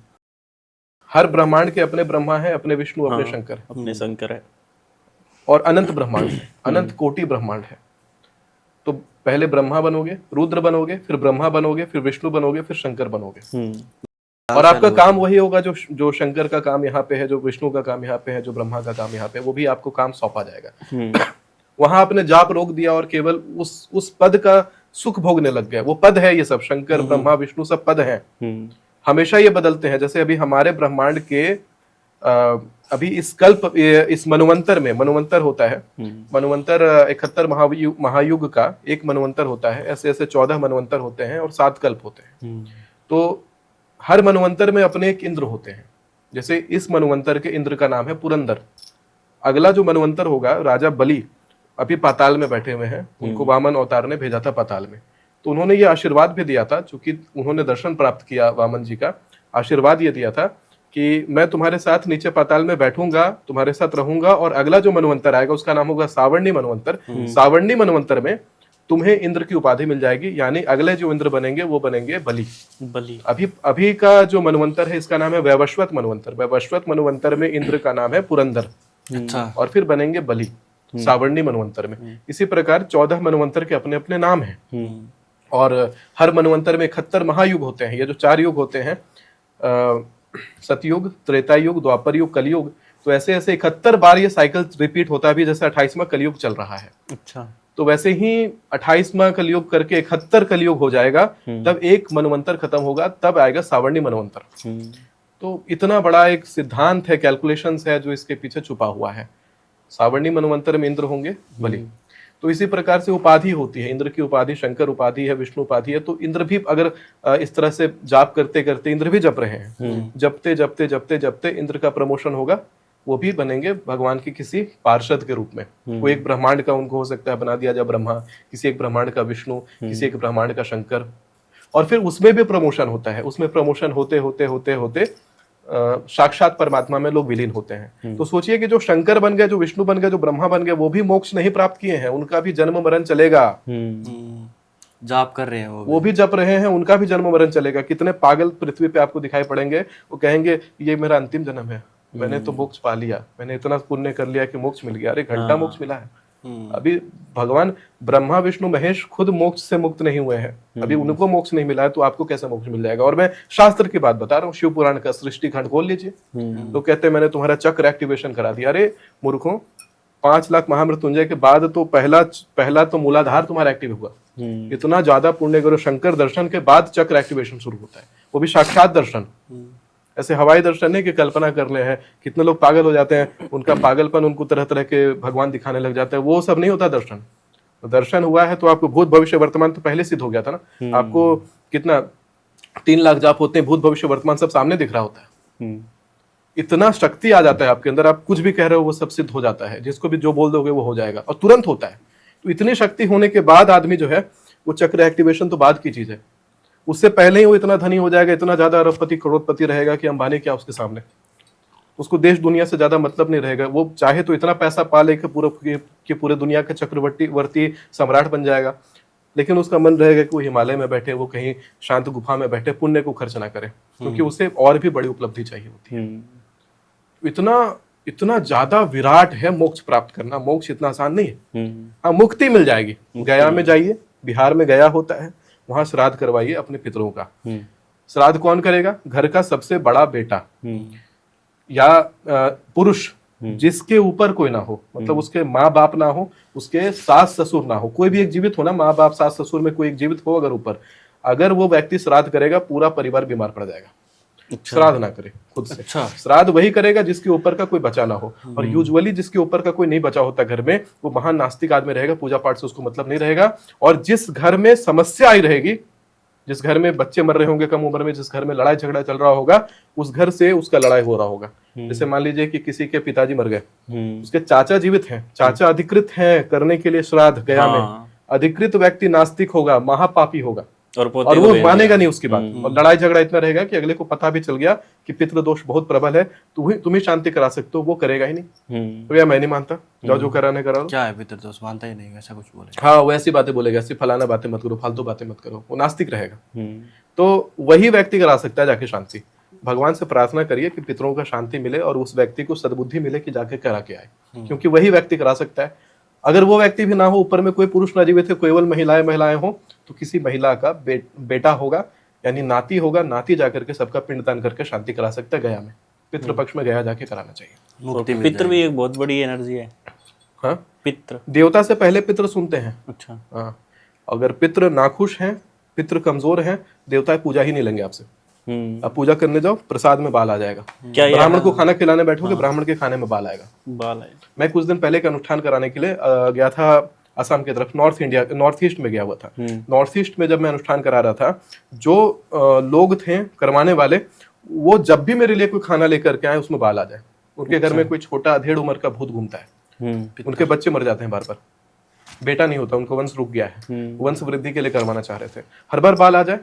S1: हर ब्रह्मांड के अपने ब्रह्मा है, अपने विष्णु, अपने शंकर है,
S3: अपने शंकर है।
S1: और अनंत ब्रह्मांड है, अनंत कोटि ब्रह्मांड है। तो पहले ब्रह्मा बनोगे, रुद्र बनोगे, फिर ब्रह्मा बनोगे, फिर विष्णु बनोगे, फिर शंकर बनोगे। और आपका काम वही होगा जो जो शंकर का काम यहाँ पे है, जो विष्णु का काम यहाँ पे है, जो ब्रह्मा का काम यहाँ पे है, वो भी आपको काम सौंपा जाएगा। वहां आपने जाप रोक दिया और केवल उस पद का सुख भोगने लग गए। वो पद है, ये सब शंकर ब्रह्मा विष्णु सब पद हैं, हमेशा ये बदलते हैं। जैसे अभी हमारे ब्रह्मांड के अभी इस कल्प, इस मनुवंतर में, मनुवंतर होता है, मनुवंतर 71 महायुग का एक मनुवंतर होता है। ऐसे ऐसे 14 मनुवंतर होते हैं और 7 कल्प होते हैं। तो हर मनुवंतर में अपने एक इंद्र होते हैं। जैसे इस मनुवंतर के इंद्र का नाम है पुरंदर। अगला जो मनुवंतर होगा, राजा बलि अभी पाताल में बैठे हुए हैं, उनको वामन अवतार ने भेजा था पाताल में। तो उन्होंने ये आशीर्वाद भी दिया था, चूंकि उन्होंने दर्शन प्राप्त किया वामन जी का, आशीर्वाद ये दिया था कि मैं तुम्हारे साथ नीचे पाताल में बैठूंगा, तुम्हारे साथ रहूंगा, और अगला जो मनवंतर आएगा उसका नाम होगा सावर्णी मनवंतर। सावर्णी मनवंतर में तुम्हें इंद्र की उपाधि मिल जाएगी, यानी अगले जो इंद्र बनेंगे वो बनेंगे बलि।
S3: बलि।
S1: अभी का जो मनवंतर है इसका नाम है वैवस्वत मनवंतर। वैवस्वत मनवंतर में इंद्र का नाम है पुरंदर।
S4: अच्छा।
S1: और फिर बनेंगे बलि सावर्णी मनवंतर में। इसी प्रकार 14 मनवंतर के अपने अपने नाम हैं। और हर मनवंतर में 71 महायुग होते हैं। ये जो 4 युग होते हैं, सतयुग, त्रेता युग, द्वापर युग, कलयुग, तो ऐसे ऐसे 71 बार ये साइकिल रिपीट होता है। अभी जैसे 28वां कलयुग चल रहा है,
S3: अच्छा,
S1: तो वैसे ही 28वां कलयुग करके 71 कलयुग हो जाएगा, तब एक मनवंतर खत्म होगा, तब आएगा सावर्णी मनवंतर। तो इतना बड़ा एक सिद्धांत है, कैलकुलेशंस है जो इसके पीछे छुपा हुआ है। सावर्णी मनवंतर में इंद्र होंगे, बलि। तो इसी प्रकार से उपाधि होती है। इंद्र की उपाधि शंकर उपाधि है, विष्णु उपाधि है। तो इंद्र भी अगर इस तरह से जाप करते करते इंद्र भी जप रहे हैं, जपते जपते जपते जपते इंद्र का प्रमोशन होगा, वो भी बनेंगे भगवान के किसी पार्षद के रूप में। कोई एक ब्रह्मांड का उनको हो सकता है बना दिया जाए ब्रह्मा, किसी एक ब्रह्मांड का विष्णु, किसी एक ब्रह्मांड का शंकर। और फिर उसमें भी प्रमोशन होता है। उसमें प्रमोशन होते होते होते होते साक्षात परमात्मा में लोग विलीन होते हैं। तो सोचिए कि जो शंकर बन गए, जो विष्णु बन गए, जो ब्रह्मा बन गए, वो भी मोक्ष नहीं प्राप्त किए हैं, उनका भी जन्म मरण चलेगा।
S4: जाप कर रहे हैं
S1: वो भी जप रहे हैं, उनका भी जन्म मरण चलेगा। कितने पागल पृथ्वी पे आपको दिखाई पड़ेंगे, वो कहेंगे ये मेरा अंतिम जन्म है, मैंने तो मोक्ष पा लिया, मैंने इतना पुण्य कर लिया कि मोक्ष मिल गया। अरे घंटा मोक्ष मिला है। अभी भगवान ब्रह्मा विष्णु महेश खुद मोक्ष से मुक्त नहीं हुए हैं, अभी उनको मोक्ष नहीं मिला है, तो आपको कैसे मोक्ष मिल जाएगा। और मैं शास्त्र की बात बता रहा हूँ, शिव पुराण का सृष्टि खंड खोल लीजिए। तो कहते हैं मैंने तुम्हारा चक्र एक्टिवेशन करा दिया। अरे मूर्खों, 5 लाख महामृत्युंजय के बाद तो पहला तो मूलाधार तुम्हारा एक्टिव हुआ। इतना ज्यादा पुण्य करो, शंकर दर्शन के बाद चक्र एक्टिवेशन शुरू होता है, वो भी साक्षात दर्शन। ऐसे हवाई दर्शन नहीं कि कल्पना कर ले हैं। कितने लोग पागल हो जाते हैं, उनका पागलपन उनको तरह तरह के भगवान दिखाने लग जाता है। वो सब नहीं होता दर्शन। दर्शन हुआ है तो आपको भूत भविष्य वर्तमान तो पहले सिद्ध हो गया था ना। आपको कितना 3 लाख जाप होते हैं, भूत भविष्य वर्तमान सब सामने दिख रहा होता है। इतना शक्ति आ जाता है आपके अंदर, आप कुछ भी कह रहे हो वो सब सिद्ध हो जाता है। जिसको भी जो बोल दोगे वो हो जाएगा और तुरंत होता है। तो इतनी शक्ति होने के बाद आदमी जो है वो चक्र एक्टिवेशन तो बाद की चीज है, उससे पहले ही वो इतना धनी हो जाएगा, इतना ज्यादा अरबपति करोड़पति रहेगा कि अंबानी क्या उसके सामने। उसको देश दुनिया से ज्यादा मतलब नहीं रहेगा। वो चाहे तो इतना पैसा पा ले कि पूरे दुनिया का चक्रवर्ती सम्राट बन जाएगा, लेकिन उसका मन रहेगा कि वो हिमालय में बैठे, वो कहीं शांत गुफा में बैठे, पुण्य को खर्च ना करे, क्योंकि उसे और भी बड़ी उपलब्धि चाहिए होती है। इतना ज्यादा विराट है मोक्ष प्राप्त करना। मोक्ष इतना आसान नहीं है। हाँ, मुक्ति मिल जाएगी। गया में जाइए, बिहार में गया होता है, वहां श्राद्ध करवाइए अपने पितरों का। श्राद्ध कौन करेगा? घर का सबसे बड़ा बेटा या पुरुष जिसके ऊपर कोई ना हो, मतलब उसके माँ बाप ना हो, उसके सास ससुर ना हो, कोई भी एक जीवित हो ना, माँ बाप सास ससुर में कोई एक जीवित हो अगर ऊपर, अगर वो व्यक्ति श्राद्ध करेगा पूरा परिवार बीमार पड़ जाएगा। श्राद्ध ना करे खुद से। श्राद्ध वही करेगा जिसके ऊपर का कोई बचा ना हो। और यूजुअली जिसके ऊपर का कोई नहीं बचा होता घर में, वो महान नास्तिक आदमी रहेगा, पूजा पाठ से उसको मतलब नहीं रहेगा। और जिस घर में समस्या आई रहेगी जिस घर में बच्चे मर रहे होंगे कम उम्र में, जिस घर में लड़ाई झगड़ा चल रहा होगा, उस घर से उसका लड़ाई हो रहा होगा। जैसे मान लीजिए कि किसी के पिताजी मर गए, उसके चाचा जीवित हैं, चाचा अधिकृत हैं करने के लिए श्राद्ध गया में, अधिकृत व्यक्ति नास्तिक होगा, महापापी होगा, और वो मानेगा नहीं उसकी बात, और लड़ाई झगड़ा इतना रहेगा कि अगले को पता भी चल गया कि पितृदोष बहुत प्रबल है, तुम्हें शांति करा सकते हो, वो करेगा ही नहीं। तो या मैं नहीं मानता, जाओ जो कराने करा लो।
S4: क्या है पितृदोष, मानता ही नहीं, ऐसा कुछ बोले।
S1: हाँ, वो ऐसी बातें बोलेगा, ऐसी फलाना बातें मत करो, फालतू बातें मत करो, वो नास्तिक रहेगा। तो वही व्यक्ति करा सकता है जाके शांति। भगवान से प्रार्थना करिए कि पितरों का शांति मिले और उस व्यक्ति को सद्बुद्धि मिले कि जाके करा के आए, क्योंकि वही व्यक्ति करा सकता है। अगर वो व्यक्ति भी ना हो, ऊपर में कोई पुरुष ना जीवित है, केवल महिलाएं हो, तो किसी महिला का बेटा होगा, यानी नाती होगा, नाती जाकर के सबका पिंडदान करके शांति करा सकता है गया में। पितृपक्ष में गया जाके कराना चाहिए।
S4: मुक्ति मिल
S3: पितृ भी एक बहुत बड़ी एनर्जी है।
S1: हाँ,
S3: पितृ
S1: देवता से पहले पितृ सुनते हैं।
S3: अच्छा।
S1: हाँ, अगर पितृ नाखुश हैं, पितृ कमजोर हैं, देवता पूजा ही नहीं लेंगे आपसे। आप पूजा करने जाओ, प्रसाद में बाल आ जाएगा।
S3: क्या
S1: ब्राह्मण को खाना खिलाने बैठोगे, ब्राह्मण के खाने में बाल आएगा।
S3: बाल है।
S1: मैं कुछ दिन पहले का अनुष्ठान कराने के लिए गया था असम की तरफ, नॉर्थ ईस्ट में गया हुआ था। नॉर्थ ईस्ट में जब मैं अनुष्ठान करा रहा था, जो लोग थे करवाने वाले, वो जब भी मेरे लिए कोई खाना लेकर के आए उसमें बाल आ जाए। उनके घर में कोई छोटा 1.5 उम्र का भूत घूमता है, उनके बच्चे मर जाते हैं बार बार, बेटा नहीं होता, उनको वंश रुक गया है, वंश वृद्धि के लिए करवाना चाह रहे थे, हर बार बाल आ जाए।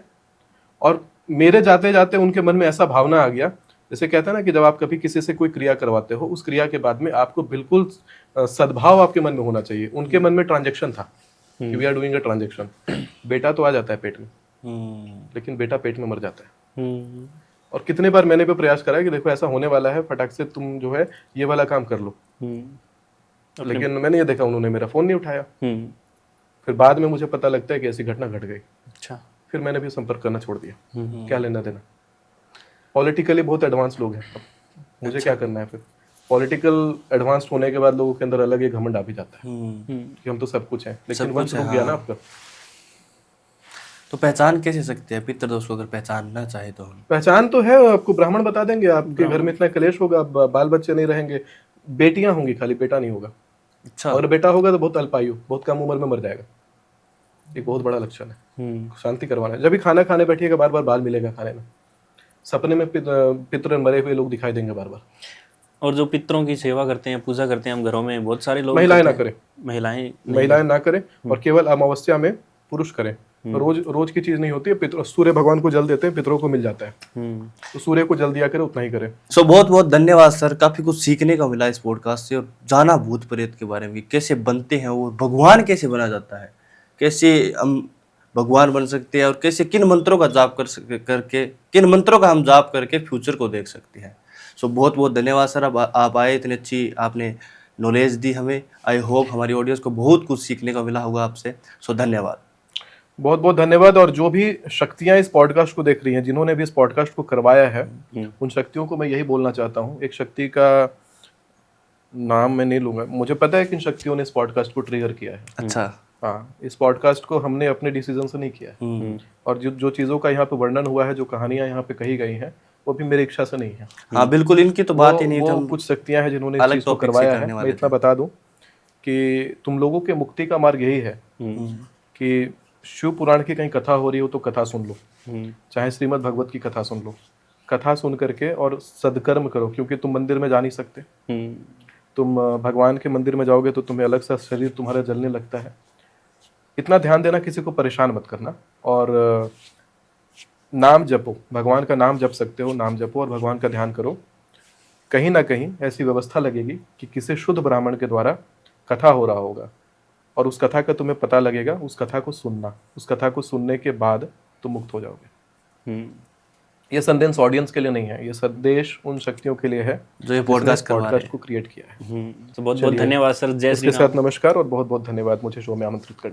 S1: और मेरे जाते जाते उनके मन में ऐसा भावना आ गया, जैसे कहते हैं ना कि जब आप कभी किसी से कोई क्रिया करवाते हो, उस क्रिया के बाद में आपको बिल्कुल सद्भाव आपके मन में होना चाहिए। उनके मन में ट्रांजैक्शन था कि we are doing a transaction. बेटा तो आ जाता है पेट में, लेकिन बेटा पेट में मर जाता है। और कितने बार मैंने भी प्रयास करा कि देखो ऐसा होने वाला है, फटाक से तुम जो है ये वाला काम कर लो, लेकिन मैंने ये देखा उन्होंने मेरा फोन नहीं उठाया। फिर बाद में मुझे पता लगता है कि ऐसी घटना घट गई।
S3: अच्छा।
S1: फिर मैंने भी संपर्क करना छोड़ दिया, क्या लेना देना। पॉलिटिकली बहुत एडवांस लोग हैं, मुझे क्या करना है। फिर पॉलिटिकल एडवांस होने के बाद लोगों के अंदर अलग एक घमंड आ भी जाता है कि हम तो सब कुछ हैं, लेकिन वंश रुक गया ना आपका।
S4: तो पहचान कैसे सकते हैं पितृदोष को, अगर पहचानना चाहे तो?
S1: पहचान तो है, आपको ब्राह्मण बता देंगे। आपके घर में इतना कलेश होगा, बाल बच्चे नहीं रहेंगे, बेटियां होंगी खाली, बेटा नहीं होगा।
S4: अच्छा।
S1: और बेटा होगा तो बहुत अल्पायु, बहुत कम उम्र में मर जाएगा। एक बहुत बड़ा लक्षण है। शांति करवाना है। जब भी खाना खाने बैठिएगा, बार बार बाल मिलेगा खाने में, सपने में पितृ मरे हुए लोग दिखाई देंगे बार बार।
S3: और जो पितरों की सेवा करते हैं, पूजा करते हैं हम घरों में, बहुत सारे लोग
S1: महिलाएं ना करें,
S3: महिलाएं
S1: ना करें, और केवल अमावस्या में पुरुष करें। रोज की चीज नहीं होती है। पितरों, सूर्य भगवान को जल देते हैं, पितरों को मिल जाता है, तो सूर्य को जल दिया करें, उतना ही करें।
S4: सो बहुत बहुत धन्यवाद सर, काफी कुछ सीखने का मिला इस पॉडकास्ट से, और जाना भूत प्रेत के बारे में, कैसे बनते हैं वो, भगवान कैसे बना जाता है, कैसे हम भगवान बन सकते हैं, और कैसे किन मंत्रों का जाप किन मंत्रों का हम जाप करके फ्यूचर को देख सकते हैं। सो बहुत बहुत धन्यवाद सर, अब आप आए, इतनी अच्छी आपने नॉलेज दी हमें। आई होप हमारी ऑडियंस को बहुत कुछ सीखने का मिला होगा आपसे। सो धन्यवाद,
S1: बहुत बहुत धन्यवाद। और जो भी शक्तियां इस पॉडकास्ट को देख रही हैं, जिन्होंने भी इस पॉडकास्ट को करवाया है, उन शक्तियों को मैं यही बोलना चाहता हूँ। एक शक्ति का नाम मैं नहीं लूंगा, मुझे पता है कि इन शक्तियों ने इस पॉडकास्ट को ट्रिगर किया है।
S4: अच्छा।
S1: हाँ, इस पॉडकास्ट को हमने अपने डिसीजन से नहीं किया है, और जो चीज़ों का यहाँ पे वर्णन हुआ है, जो कहानियां यहाँ पे कही गई हैं, वो भी मेरी इच्छा से नहीं है।
S4: हाँ बिल्कुल, इनकी तो बात ही नहीं
S1: वो कुछ शक्तियां हैं जिन्होंने इस चीज को करवाया है। मैं इतना बता दूं कि तुम लोगों के मुक्ति का मार्ग यही है कि शिव पुराण की कहीं कथा हो रही हो तो कथा सुन लो, चाहे श्रीमद् भगवत की कथा सुन लो, कथा सुन करके और सदकर्म करो, क्योंकि तुम मंदिर में जा नहीं सकते। तुम भगवान के मंदिर में जाओगे तो तुम्हें अलग सा शरीर तुम्हारा जलने लगता है। इतना ध्यान देना, किसी को परेशान मत करना, और नाम जपो, भगवान का नाम जप सकते हो, नाम जपो और भगवान का ध्यान करो। कहीं ना कहीं ऐसी व्यवस्था लगेगी कि किसी शुद्ध ब्राह्मण के द्वारा कथा हो रहा होगा, और उस कथा का तुम्हें पता लगेगा। उस कथा को सुनना, उस कथा को सुनने के बाद तुम मुक्त हो जाओगे। ये संदेश ऑडियंस के लिए नहीं है, ये संदेश उन शक्तियों के लिए है
S4: जो ये पॉडकास्ट
S1: को क्रिएट किया है।
S3: तो बहुत बहुत धन्यवाद सर। जय श्री राम।
S1: इसके साथ नमस्कार और बहुत बहुत धन्यवाद मुझे शो में आमंत्रित करने के लिए।